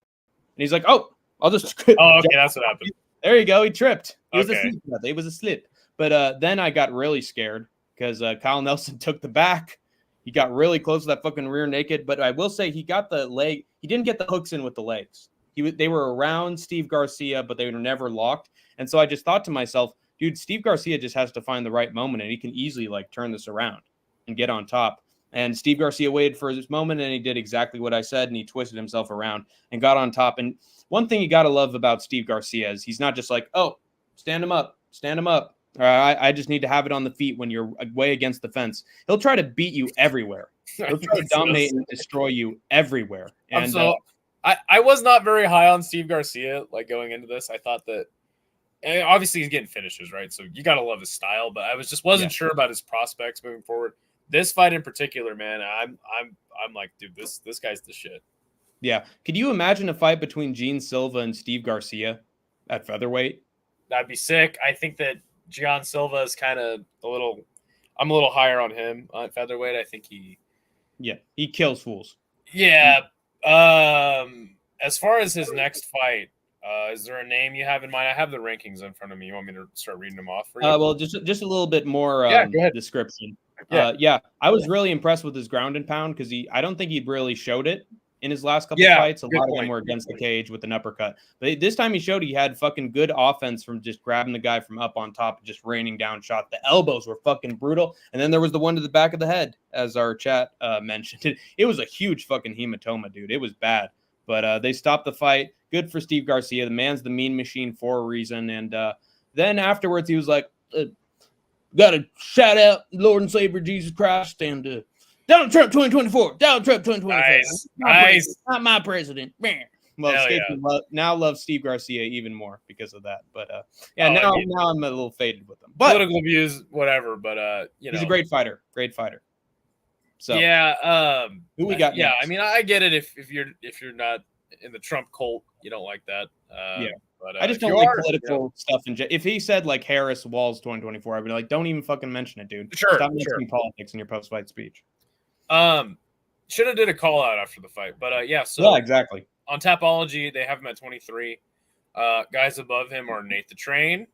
And he's like, oh, I'll just trip. Oh, okay, that's what happened. There you go. He tripped. It Okay. was a slip. But then I got really scared because Kyle Nelson took the back. He got really close to that fucking rear naked. But I will say he got the leg. He didn't get the hooks in with the legs. They were around Steve Garcia, but they were never locked. And so I just thought to myself, dude, Steve Garcia just has to find the right moment, and he can easily like turn this around and get on top. And Steve Garcia waited for this moment, and he did exactly what I said, and he twisted himself around and got on top. And one thing you got to love about Steve Garcia is he's not just like, oh, stand him up. I just need to have it on the feet when you're way against the fence. He'll try to beat you everywhere. He'll try to dominate and destroy you everywhere. And I was not very high on Steve Garcia, like going into this. I thought that obviously he's getting finishes, right? So you got to love his style, but I wasn't sure about his prospects moving forward. This fight in particular, man, I'm like, dude, this guy's the shit. Yeah. Could you imagine a fight between Gene Silva and Steve Garcia at featherweight? That'd be sick. I think that Gian Silva is kind of I'm a little higher on him at featherweight. I think he kills fools. Yeah. As far as his next fight, is there a name you have in mind? I have the rankings in front of me. You want me to start reading them off for you? Well, just a little bit more go ahead. description. Yeah. I was really impressed with his ground and pound because I don't think he'd really showed it in his last couple of fights. A lot of them were against the cage with an uppercut. But this time he showed he had fucking good offense from just grabbing the guy from up on top and just raining down shots. The elbows were fucking brutal. And then there was the one to the back of the head, as our chat mentioned. It was a huge fucking hematoma, dude. It was bad. But they stopped the fight. Good for Steve Garcia. The man's the mean machine for a reason. And then afterwards he was like, got to shout out Lord and Savior Jesus Christ and Donald Trump 2024. Donald Trump 2024. Nice. Not my president. Well, now love Steve Garcia even more because of that. But now I'm a little faded with him. But political views, whatever. But he's a great fighter. Great fighter. So who we got? Yeah, next? I mean, I get it if you're not in the Trump cult, you don't like that. But I just don't like political stuff. If he said like Harris Walls 2024, I'd be like, don't even fucking mention it, dude. Stop mentioning politics in your post-fight speech. Should have did a call out after the fight, but exactly. On Tapology, they have him at 23. Guys above him are Nate the Train,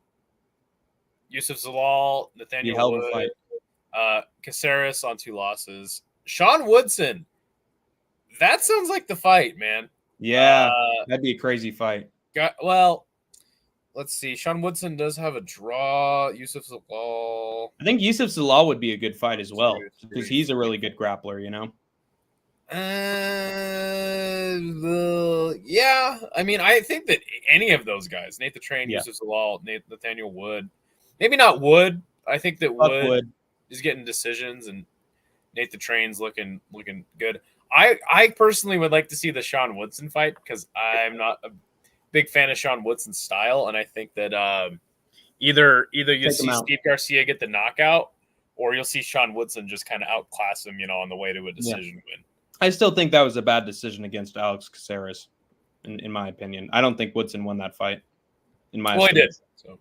Yusuf Zalal, Nathaniel Wood, Caceres on 2 losses. Sean Woodson That sounds like the fight, man. Yeah, that'd be a crazy fight. Well, let's see. Sean Woodson does have a draw. Yusuf Zalal. I think Yusuf Zalal would be a good fight as well because he's a really good grappler, you know? Yeah. I mean, I think that any of those guys, Nate the Train, Yeah. Yusuf Zalal, Nathaniel Wood, maybe not Wood. I think that Wood is getting decisions and Nate the Train's looking good. I personally would like to see the Sean Woodson fight because I'm not a big fan of Sean Woodson's style, and I think that either you see Steve Garcia get the knockout, or you'll see Sean Woodson just kind of outclass him, on the way to a decision win. I still think that was a bad decision against Alex Caceres, in my opinion. I don't think Woodson won that fight. In my he did. So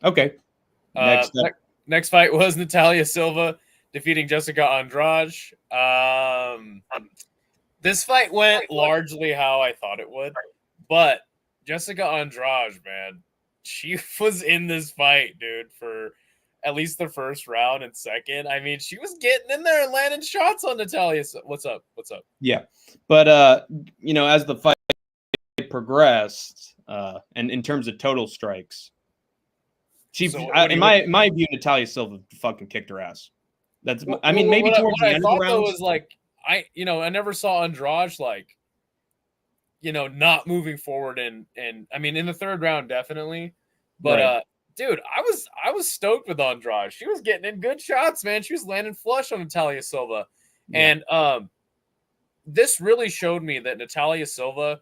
okay. Next fight was Natalia Silva defeating Jessica Andrade. This fight went largely how I thought it would, but Jessica Andrade, man, she was in this fight, dude, for at least the first round and second. I mean, she was getting in there and landing shots on Natalia. What's up? Yeah, but as the fight progressed, and in terms of total strikes, in my view, Natalia Silva fucking kicked her ass. Maybe towards the end of the round was like I never saw Andrade not moving forward and I mean in the third round definitely, but right. Dude, I was stoked with Andrade. She was getting in good shots, man. She was landing flush on Natalia Silva, and this really showed me that Natalia Silva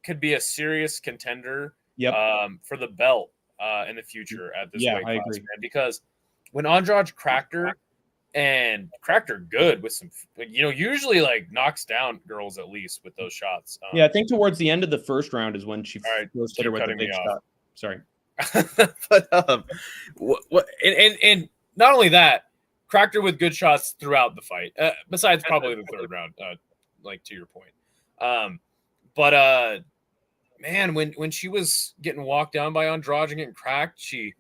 could be a serious contender for the belt in the future at this weight class, man. Because when Andrade cracked her good with some, usually like knocks down girls at least with those shots. I think towards the end of the first round is when she first hit her with a big shot. Sorry. But and not only that, cracked her with good shots throughout the fight. Besides probably the third round, like to your point. Man, when she was getting walked down by Andrade and getting cracked, she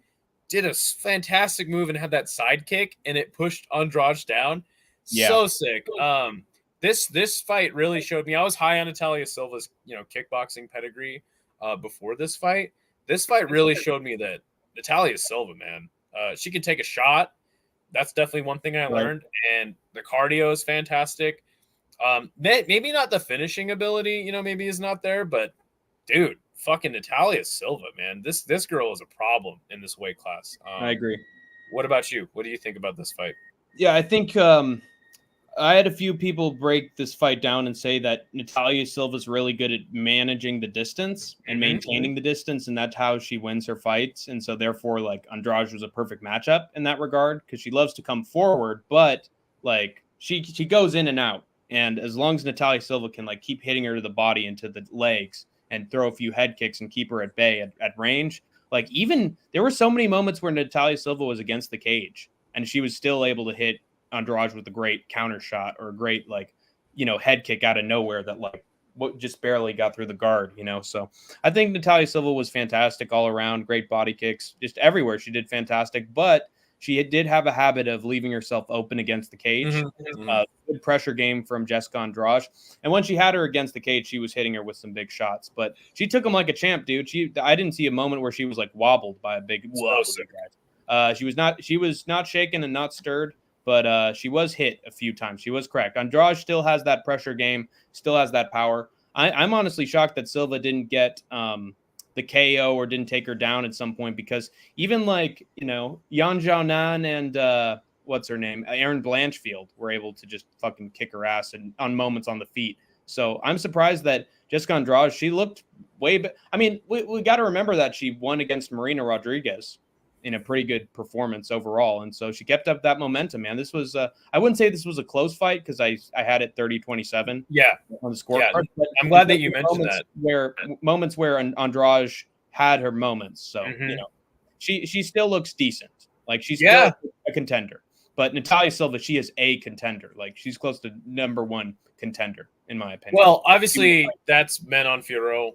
did a fantastic move and had that side kick, and it pushed Andrade down. Yeah. So sick. This fight really showed me. I was high on Natalia Silva's kickboxing pedigree before this fight. This fight really showed me that Natalia Silva, man, she can take a shot. That's definitely one thing I learned. And the cardio is fantastic. Maybe not the finishing ability, maybe is not there, but dude, fucking Natalia Silva, man, this girl is a problem in this weight class. I agree. What about you? What do you think about this fight? Yeah, I think I had a few people break this fight down and say that Natalia Silva's really good at managing the distance and maintaining the distance, and that's how she wins her fights. And so therefore, like, Andrade was a perfect matchup in that regard because she loves to come forward, but like she goes in and out. And as long as Natalia Silva can like keep hitting her to the body and to the legs and throw a few head kicks and keep her at bay at range, like even there were so many moments where Natalia Silva was against the cage and she was still able to hit Andrade with a great counter shot or a great head kick out of nowhere that just barely got through the guard, So I think Natalia Silva was fantastic all around, great body kicks, just everywhere. She did fantastic, but she did have a habit of leaving herself open against the cage. Good pressure game from Jessica Andrade. And when she had her against the cage, she was hitting her with some big shots, but she took them like a champ, dude. I didn't see a moment where she was like wobbled by a big guy. She was not shaken and not stirred. But she was hit a few times. She was cracked. Andrade still has that pressure game, still has that power. I'm honestly shocked that Silva didn't get the KO or didn't take her down at some point because even Yan Xiaonan and what's her name, Erin Blanchfield were able to just fucking kick her ass and on moments on the feet. So I'm surprised that Jessica Andrade, she looked way better. I mean, we got to remember that she won against Marina Rodriguez in a pretty good performance overall. And so she kept up that momentum, man. This was, I wouldn't say this was a close fight because I had it 30-27 on the scorecard. Yeah. I'm glad that you mentioned that. Moments where Andrade had her moments. So, she still looks decent. Like she's still a contender. But Natalia Silva, she is a contender. Like she's close to number one contender, in my opinion. Well, obviously that's Manon Fiorot.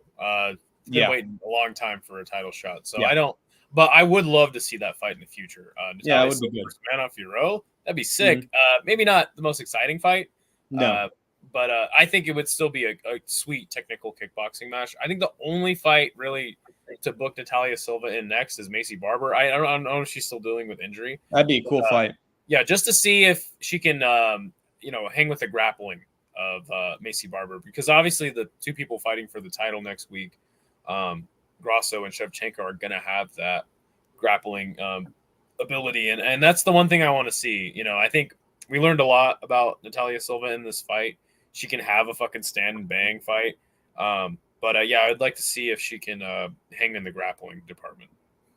Been waiting a long time for a title shot. So but I would love to see that fight in the future. It would be good. Manon Fiorot, that'd be sick. Maybe not the most exciting fight, No. But I think it would still be a sweet technical kickboxing match. I think the only fight really to book Natalia Silva in next is Macy Barber. I don't know if she's still dealing with injury. That'd be a cool fight. Yeah, just to see if she can, hang with the grappling of Macy Barber, because obviously the two people fighting for the title next week, Grasso and Shevchenko, are going to have that grappling ability, and that's the one thing I want to see. I think we learned a lot about Natalia Silva in this fight. She can have a fucking stand and bang fight, but I'd like to see if she can hang in the grappling department.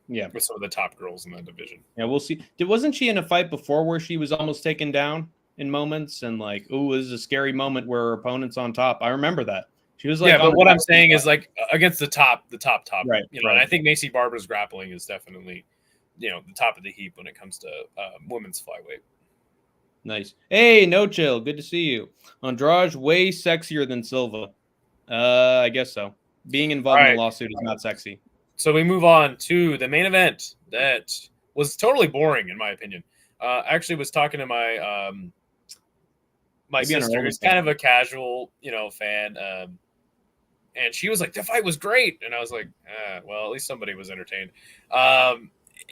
Yeah, with some of the top girls in that division. Yeah, we'll see. Wasn't she in a fight before where she was almost taken down in moments, and like, ooh, it was a scary moment where her opponent's on top? I remember that. She was like, yeah, but what I'm saying is like against the top, right? And I think Macy Barber's grappling is definitely, the top of the heap when it comes to women's flyweight. Nice. Hey, No Chill, good to see you. Andrade way sexier than Silva. I guess so. Being involved in a lawsuit is not sexy. So we move on to the main event that was totally boring, in my opinion. Actually was talking to my my sister, who's kind of a casual, fan. And she was like, the fight was great. And I was like, well, at least somebody was entertained.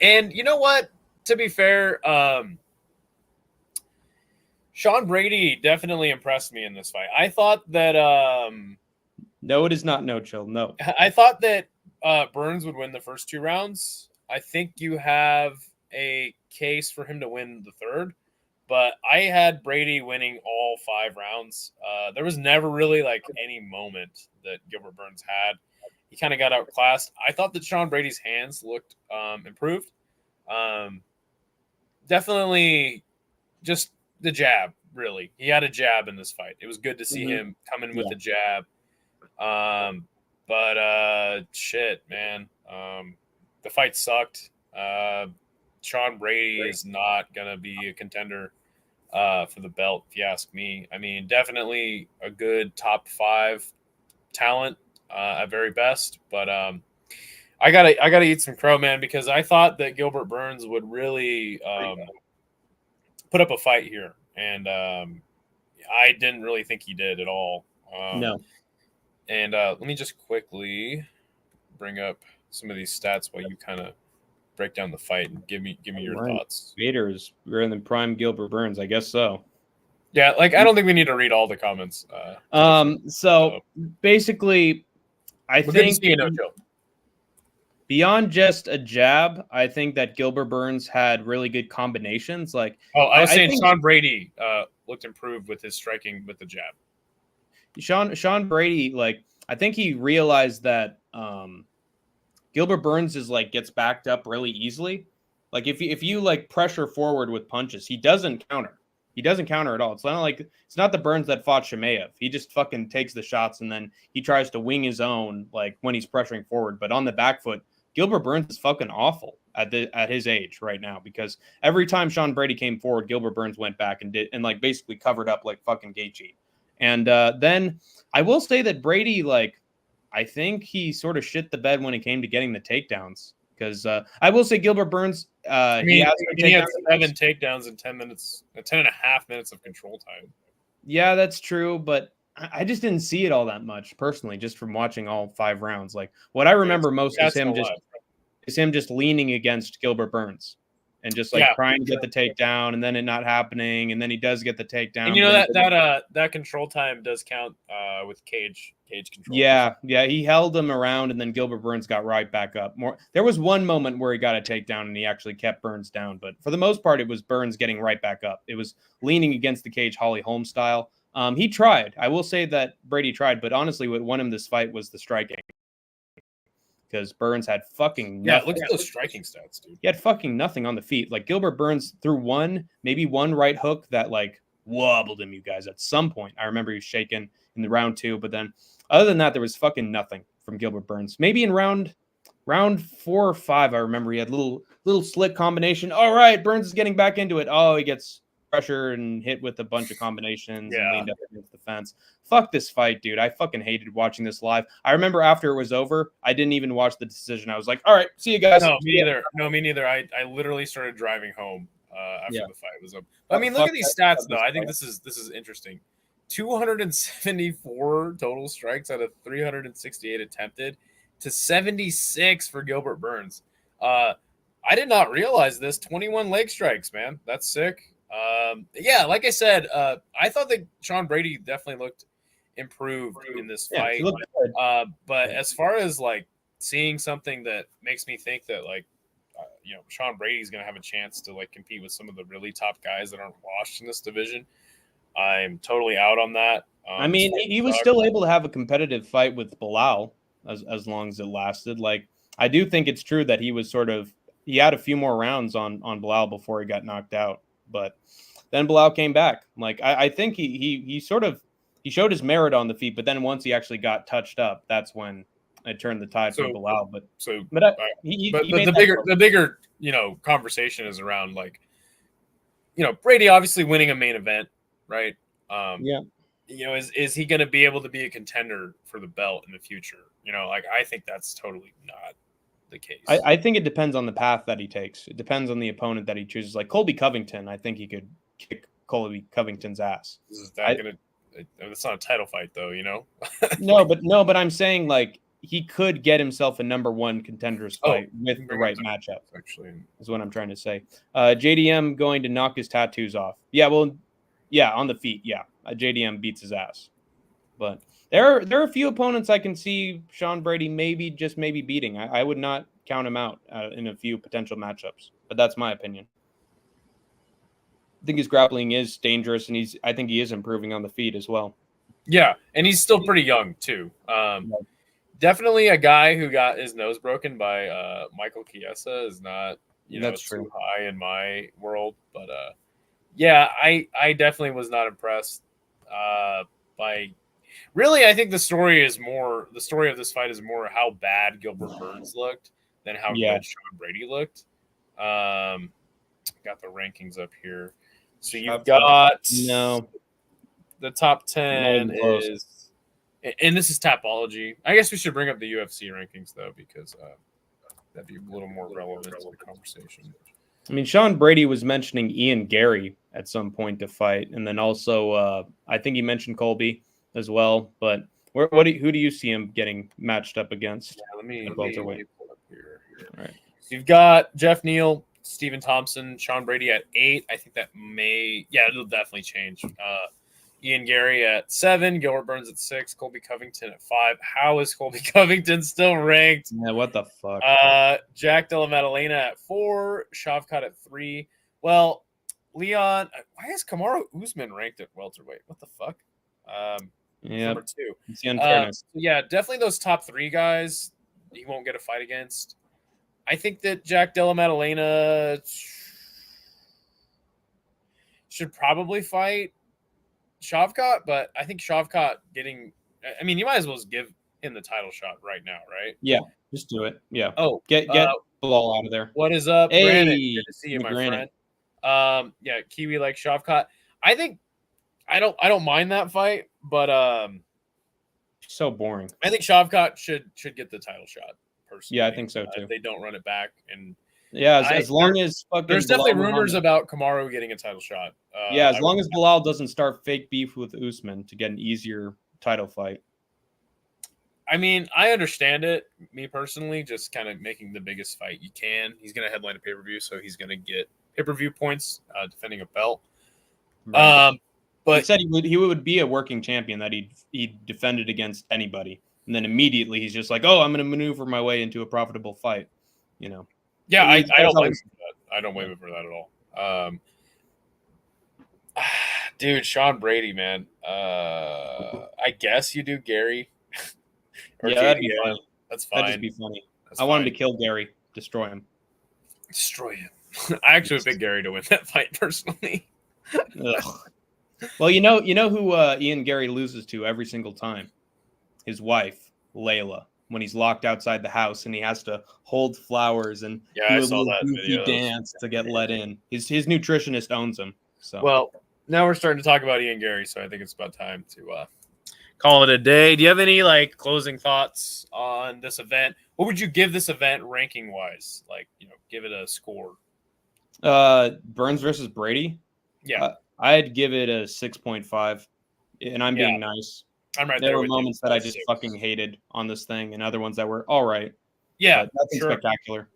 And you know what? To be fair, Sean Brady definitely impressed me in this fight. I thought that no, it is not No Chill. No. I thought that Burns would win the first 2 rounds. I think you have a case for him to win the third, but I had Brady winning all 5 rounds. There was never really like any moment that Gilbert Burns had. He kind of got outclassed. I thought that Sean Brady's hands looked improved. Definitely just the jab, really. He had a jab in this fight. It was good to see him come in with the jab. But shit, man. The fight sucked. Sean Brady is not gonna be a contender for the belt, if you ask me. I mean, definitely a good top 5 talent at very best, but I gotta eat some crow, man, because I thought that Gilbert Burns would really put up a fight here, and I didn't really think he did at all. No. And let me just quickly bring up some of these stats while you kind of break down the fight and give me your thoughts. Vader's better than prime Gilbert Burns, I guess so. Yeah, like I don't think we need to read all the comments. So basically, I think beyond just a jab, I think that Gilbert Burns had really good combinations. Like, I was saying Sean Brady looked improved with his striking with the jab. Sean Brady, like, I think he realized that Gilbert Burns is like gets backed up really easily. Like if you like pressure forward with punches, he doesn't counter. He doesn't counter at all. It's not the Burns that fought Chimaev. He just fucking takes the shots and then he tries to wing his own like when he's pressuring forward. But on the back foot, Gilbert Burns is fucking awful at his age right now, because every time Sean Brady came forward, Gilbert Burns went back and like basically covered up like fucking Gaethje. And then I will say that Brady, like, I think he sort of shit the bed when it came to getting the takedowns, because I will say Gilbert Burns, he had 7 takedowns in 10 minutes, 10 and a half minutes of control time. Yeah, that's true, but I just didn't see it all that much personally, just from watching all 5 rounds. Like what I remember most is him just leaning against Gilbert Burns and just like trying to get the takedown, and then it not happening, and then he does get the takedown. And you know that control time does count with cage control. Yeah, he held him around, and then Gilbert Burns got right back up. There was one moment where he got a takedown and he actually kept Burns down, but for the most part, it was Burns getting right back up. It was leaning against the cage, Holly Holm style. He tried. I will say that Brady tried, but honestly, what won him this fight was the striking. Because Burns had fucking nothing. Yeah, look at those striking stats, dude. He had fucking nothing on the feet. Like Gilbert Burns threw maybe one right hook that like wobbled him, you guys, at some point. I remember he was shaken in the round 2, but then other than that, there was fucking nothing from Gilbert Burns. Maybe in round 4 or 5, I remember he had little slick combination. All right, Burns is getting back into it. Oh, he gets pressure and hit with a bunch of combinations and leaned up against the fence. Fuck this fight, dude. I fucking hated watching this live. I remember after it was over, I didn't even watch the decision. I was like, all right, see you guys. No, me neither. I literally started driving home after the fight was over. I mean, look at these stats, though. I think this is interesting. 274 total strikes out of 368 attempted to 76 for Gilbert Burns. I did not realize this. 21 leg strikes, man. That's sick. Yeah, like I said, I thought that Sean Brady definitely looked improved in this fight. He looked good. But as far as like seeing something that makes me think that like Sean Brady's going to have a chance to like compete with some of the really top guys that aren't washed in this division, I'm totally out on that. I mean, he was still able to have a competitive fight with Bilal as long as it lasted. Like, I do think it's true that he had a few more rounds on Bilal before he got knocked out, but then Bilal came back. Like, I think he showed his merit on the feet, but then once he actually got touched up, that's when it turned the tide for Bilal. But the bigger conversation is around like Brady obviously winning a main event, right? Is he going to be able to be a contender for the belt in the future? Like I think that's totally not the case. I think it depends on the path that he takes. It depends on the opponent that he chooses. Like Colby Covington, I think he could kick Colby Covington's ass. It's not a title fight though, No, but I'm saying like he could get himself a number one contenders fight with the right matchup. Actually, is what I'm trying to say. JDM going to knock his tattoos off. Yeah, well, yeah, on the feet. Yeah, JDM beats his ass. But there are a few opponents I can see Sean Brady maybe beating. I would not count him out in a few potential matchups, but that's my opinion. I think his grappling is dangerous, and I think he is improving on the feet as well. Yeah, and he's still pretty young too. Definitely a guy who got his nose broken by Michael Chiesa is not that's too true. high in my world, but yeah, I definitely was not impressed by. Really, I think the story of this fight is more how bad Gilbert Burns looked than how good Sean Brady looked. Got the rankings up here. So you've got the top 10 is, and this is Tapology. I guess we should bring up the UFC rankings though, because that'd be a little more relevant to the conversation. I mean, Sean Brady was mentioning Ian Gary at some point to fight, and then also I think he mentioned Colby as well. But who do you see him getting matched up against? Yeah, let me pull up here. All right. So you've got Jeff Neal, Stephen Thompson, Sean Brady at 8. I think that it'll definitely change. Ian Gary at 7, Gilbert Burns at 6, Colby Covington at 5. How is Colby Covington still ranked? Yeah, what the fuck? Jack Della Maddalena at 4, Shavkat at 3. Well, Leon, why is Kamaru Usman ranked at welterweight? What the fuck? Number 2. It's the unfairness. Yeah, definitely those top 3 guys he won't get a fight against. I think that Jack Della Maddalena should probably fight Shavkat, but I think Shavkat you might as well just give him the title shot right now, right? Yeah, just do it. Yeah. Oh, get Bilal out of there. What is up, hey, Granite? Good to see you, my friend. Yeah, Kiwi like Shavkat. I think I don't mind that fight, but so boring. I think Shavkat should get the title shot. Personally. Yeah, I think so too. If they don't run it back, and as long as fucking there's definitely rumors about Kamaru getting a title shot. As long as Bilal doesn't start fake beef with Usman to get an easier title fight. I mean, I understand it. Me personally, just kind of making the biggest fight you can. He's going to headline a pay-per-view, so he's going to get pay-per-view points defending a belt. Right. But he said he would be a working champion, that he defended against anybody. And then immediately he's just like, I'm going to maneuver my way into a profitable fight. Yeah, I don't blame him for that. I don't blame him for that at all. Dude, Sean Brady, man. I guess you do Gary. That'd be fun. That's fine. That'd just be funny. I want him to kill Gary, destroy him. Destroy him. I actually would pick Gary to win that fight personally. Well, you know who Ian Gary loses to every single time? His wife, Layla, when he's locked outside the house and he has to hold flowers and do a little goofy dance to get let in. His nutritionist owns him. So well, now we're starting to talk about Ian Gary, so I think it's about time to call it a day. Do you have any closing thoughts on this event? What would you give this event ranking wise? Give it a score. Burns versus Brady? Yeah. I'd give it a 6.5. and I'm being nice. I'm right there there were with moments you. that I just fucking hated on this thing, and other ones that were all right. Yeah, but nothing spectacular.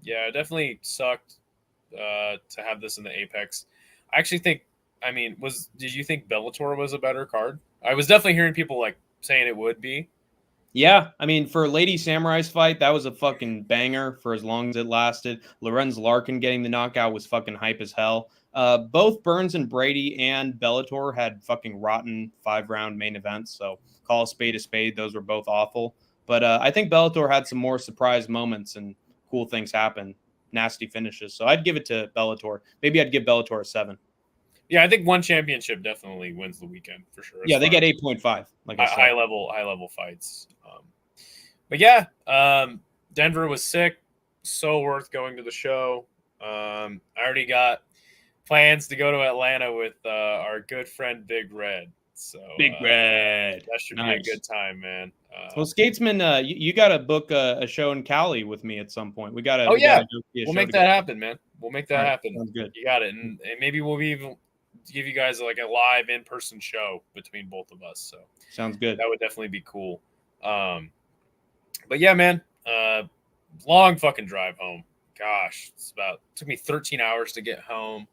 Yeah, it definitely sucked to have this in the Apex. I actually think, I mean, did you think Bellator was a better card? I was definitely hearing people like saying it would be. Yeah, I mean, for Lady Samurai's fight, that was a fucking banger for as long as it lasted. Lorenz Larkin getting the knockout was fucking hype as hell. Both Burns and Brady and Bellator had fucking rotten 5-round main events, so call a spade, those were both awful. But I think Bellator had some more surprise moments and cool things happen, nasty finishes. So I'd give it to Bellator. Maybe I'd give Bellator a 7. Yeah, I think one championship definitely wins the weekend for sure. Yeah, they get 8.5. Like I said, high level fights. But yeah, Denver was sick. So worth going to the show. I already got plans to go to Atlanta with our good friend Big Red. So Big Red. That should be a good time, man. Well, Skatesman, you got to book a show in Cali with me at some point. We got to. Oh yeah, we'll make that happen, man. We'll make that happen. Sounds good. You got it, and maybe we'll even give you guys like a live in-person show between both of us. So sounds good. That would definitely be cool. But yeah, man, long fucking drive home. Gosh, took me 13 hours to get home.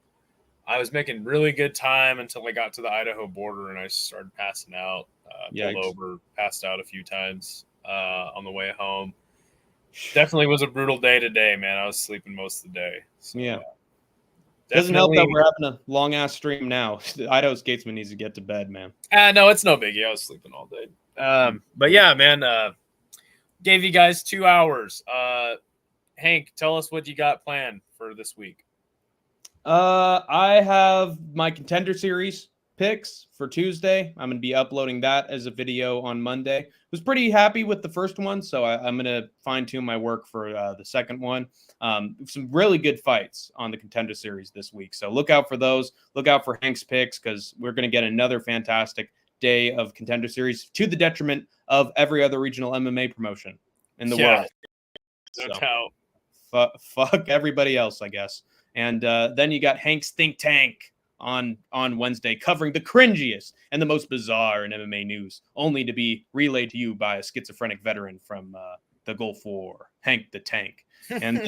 I was making really good time until I got to the Idaho border and I started passing out. Pulled over, passed out a few times on the way home. Definitely was a brutal day today, man. I was sleeping most of the day. So, yeah. Doesn't help that we're having a long ass stream now. The Idaho Skatesman needs to get to bed, man. No, it's no biggie. I was sleeping all day. But yeah, man, gave you guys 2 hours. Hank, tell us what you got planned for this week. I have my Contender Series picks for Tuesday. I'm going to be uploading that as a video on Monday. Was pretty happy with the first one, so I'm going to fine-tune my work for the second one. Some really good fights on the Contender Series this week, so look out for those. Look out for Hank's picks, because we're going to get another fantastic day of Contender Series to the detriment of every other regional MMA promotion in the world. No doubt. Fuck everybody else, I guess. And then you got Hank's Think Tank on Wednesday, covering the cringiest and the most bizarre in MMA news, only to be relayed to you by a schizophrenic veteran from the Gulf War, Hank the Tank. And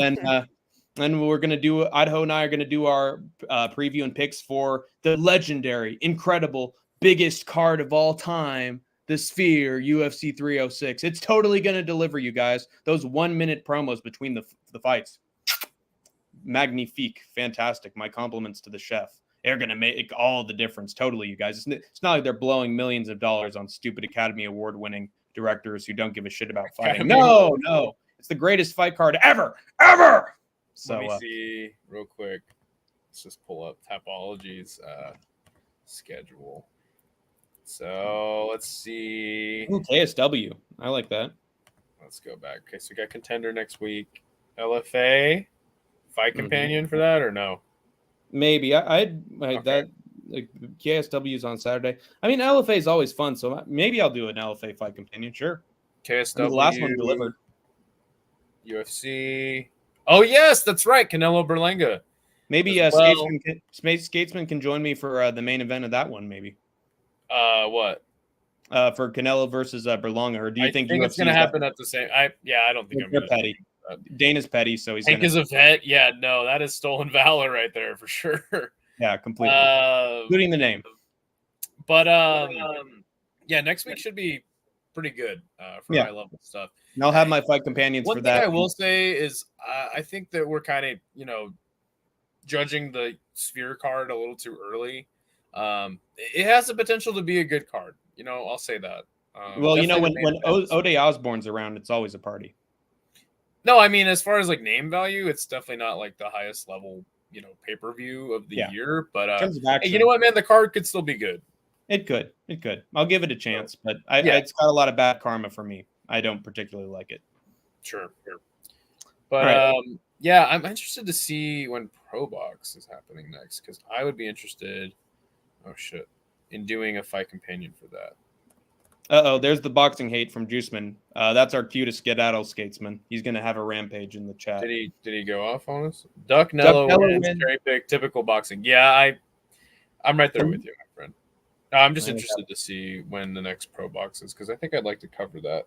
then we're going to do, Idaho and I are going to do our preview and picks for the legendary, incredible, biggest card of all time, the Sphere UFC 306. It's totally going to deliver, you guys. Those 1-minute promos between the fights. Magnifique, fantastic. My compliments to the chef. They're going to make all the difference. Totally, you guys. It's not like they're blowing millions of dollars on stupid Academy Award-winning directors who don't give a shit about fighting. No. It's the greatest fight card ever. So, let me see real quick. Let's just pull up Tapology's schedule. So let's see. Ooh, KSW. I like that. Let's go back. Okay, so we got Contender next week. LFA, Fight Companion for that or no? Maybe. That like KSW is on Saturday. I mean, LFA is always fun, so maybe I'll do an LFA Fight Companion. Sure. KSW. The last one delivered. UFC. Oh yes, that's right. Canelo Berlanga. Maybe Skatesman can join me for the main event of that one. Maybe. What? For Canelo versus Berlanga, or do you think it's going to happen at the same? I don't think they're petty. Dana's petty, so he's. Hank is a vet. Yeah, no, that is stolen valor right there for sure. Yeah, completely. Including the name. But yeah, next week should be pretty good for high level stuff. And I'll have my fight companions for that. One thing I will say is I think that we're kind of judging the Sphere card a little too early. It has the potential to be a good card. I'll say that. Well, when O'Day Osborne's around, it's always a party. No, I mean, as far as like name value, it's definitely not like the highest level, pay-per-view of the year. But hey, you know what, man? The card could still be good. It could. I'll give it a chance, but it's got a lot of bad karma for me. I don't particularly like it. Sure. But yeah, I'm interested to see when Pro Box is happening next, because I would be interested. Oh shit. In doing a fight companion for that. There's the boxing hate from Juiceman. That's our cutest skedaddle skatesman. He's gonna have a rampage in the chat. Did he go off on us? Duck Nello wins. Very big, typical boxing. Yeah, I'm right there with you, my friend. I'm just interested to see when the next Pro Box is because I think I'd like to cover that.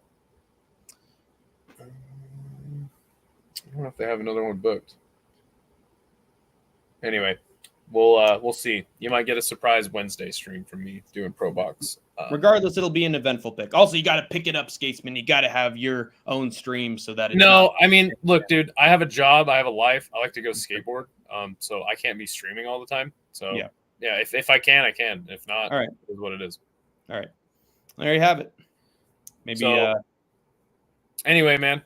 I don't know if they have another one booked. Anyway, we'll see. You might get a surprise Wednesday stream from me doing Pro Box. Regardless, it'll be an eventful pick. Also, you got to pick it up, Skatesman. You got to have your own stream so that it's I mean, look, dude, I have a job. I have a life. I like to go skateboard. So I can't be streaming all the time. So yeah, if I can, I can. If not, all right, it is what it is. All right, there you have it. Maybe. So, anyway, man.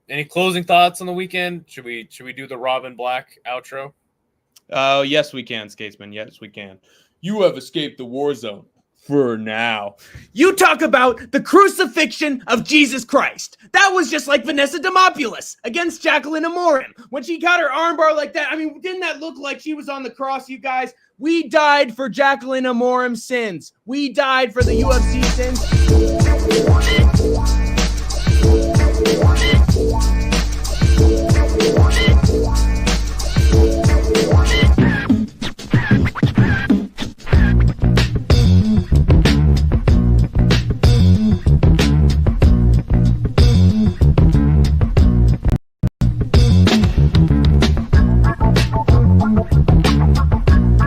Any closing thoughts on the weekend? Should we do the Robin Black outro? Oh, yes, we can, Skatesman. Yes, we can. You have escaped the war zone. For now. You talk about the crucifixion of Jesus Christ. That was just like Vanessa Demopoulos against Jacqueline Amorim. When she got her armbar like that, I mean, didn't that look like she was on the cross, you guys? We died for Jacqueline Amorim's sins. We died for the UFC sins.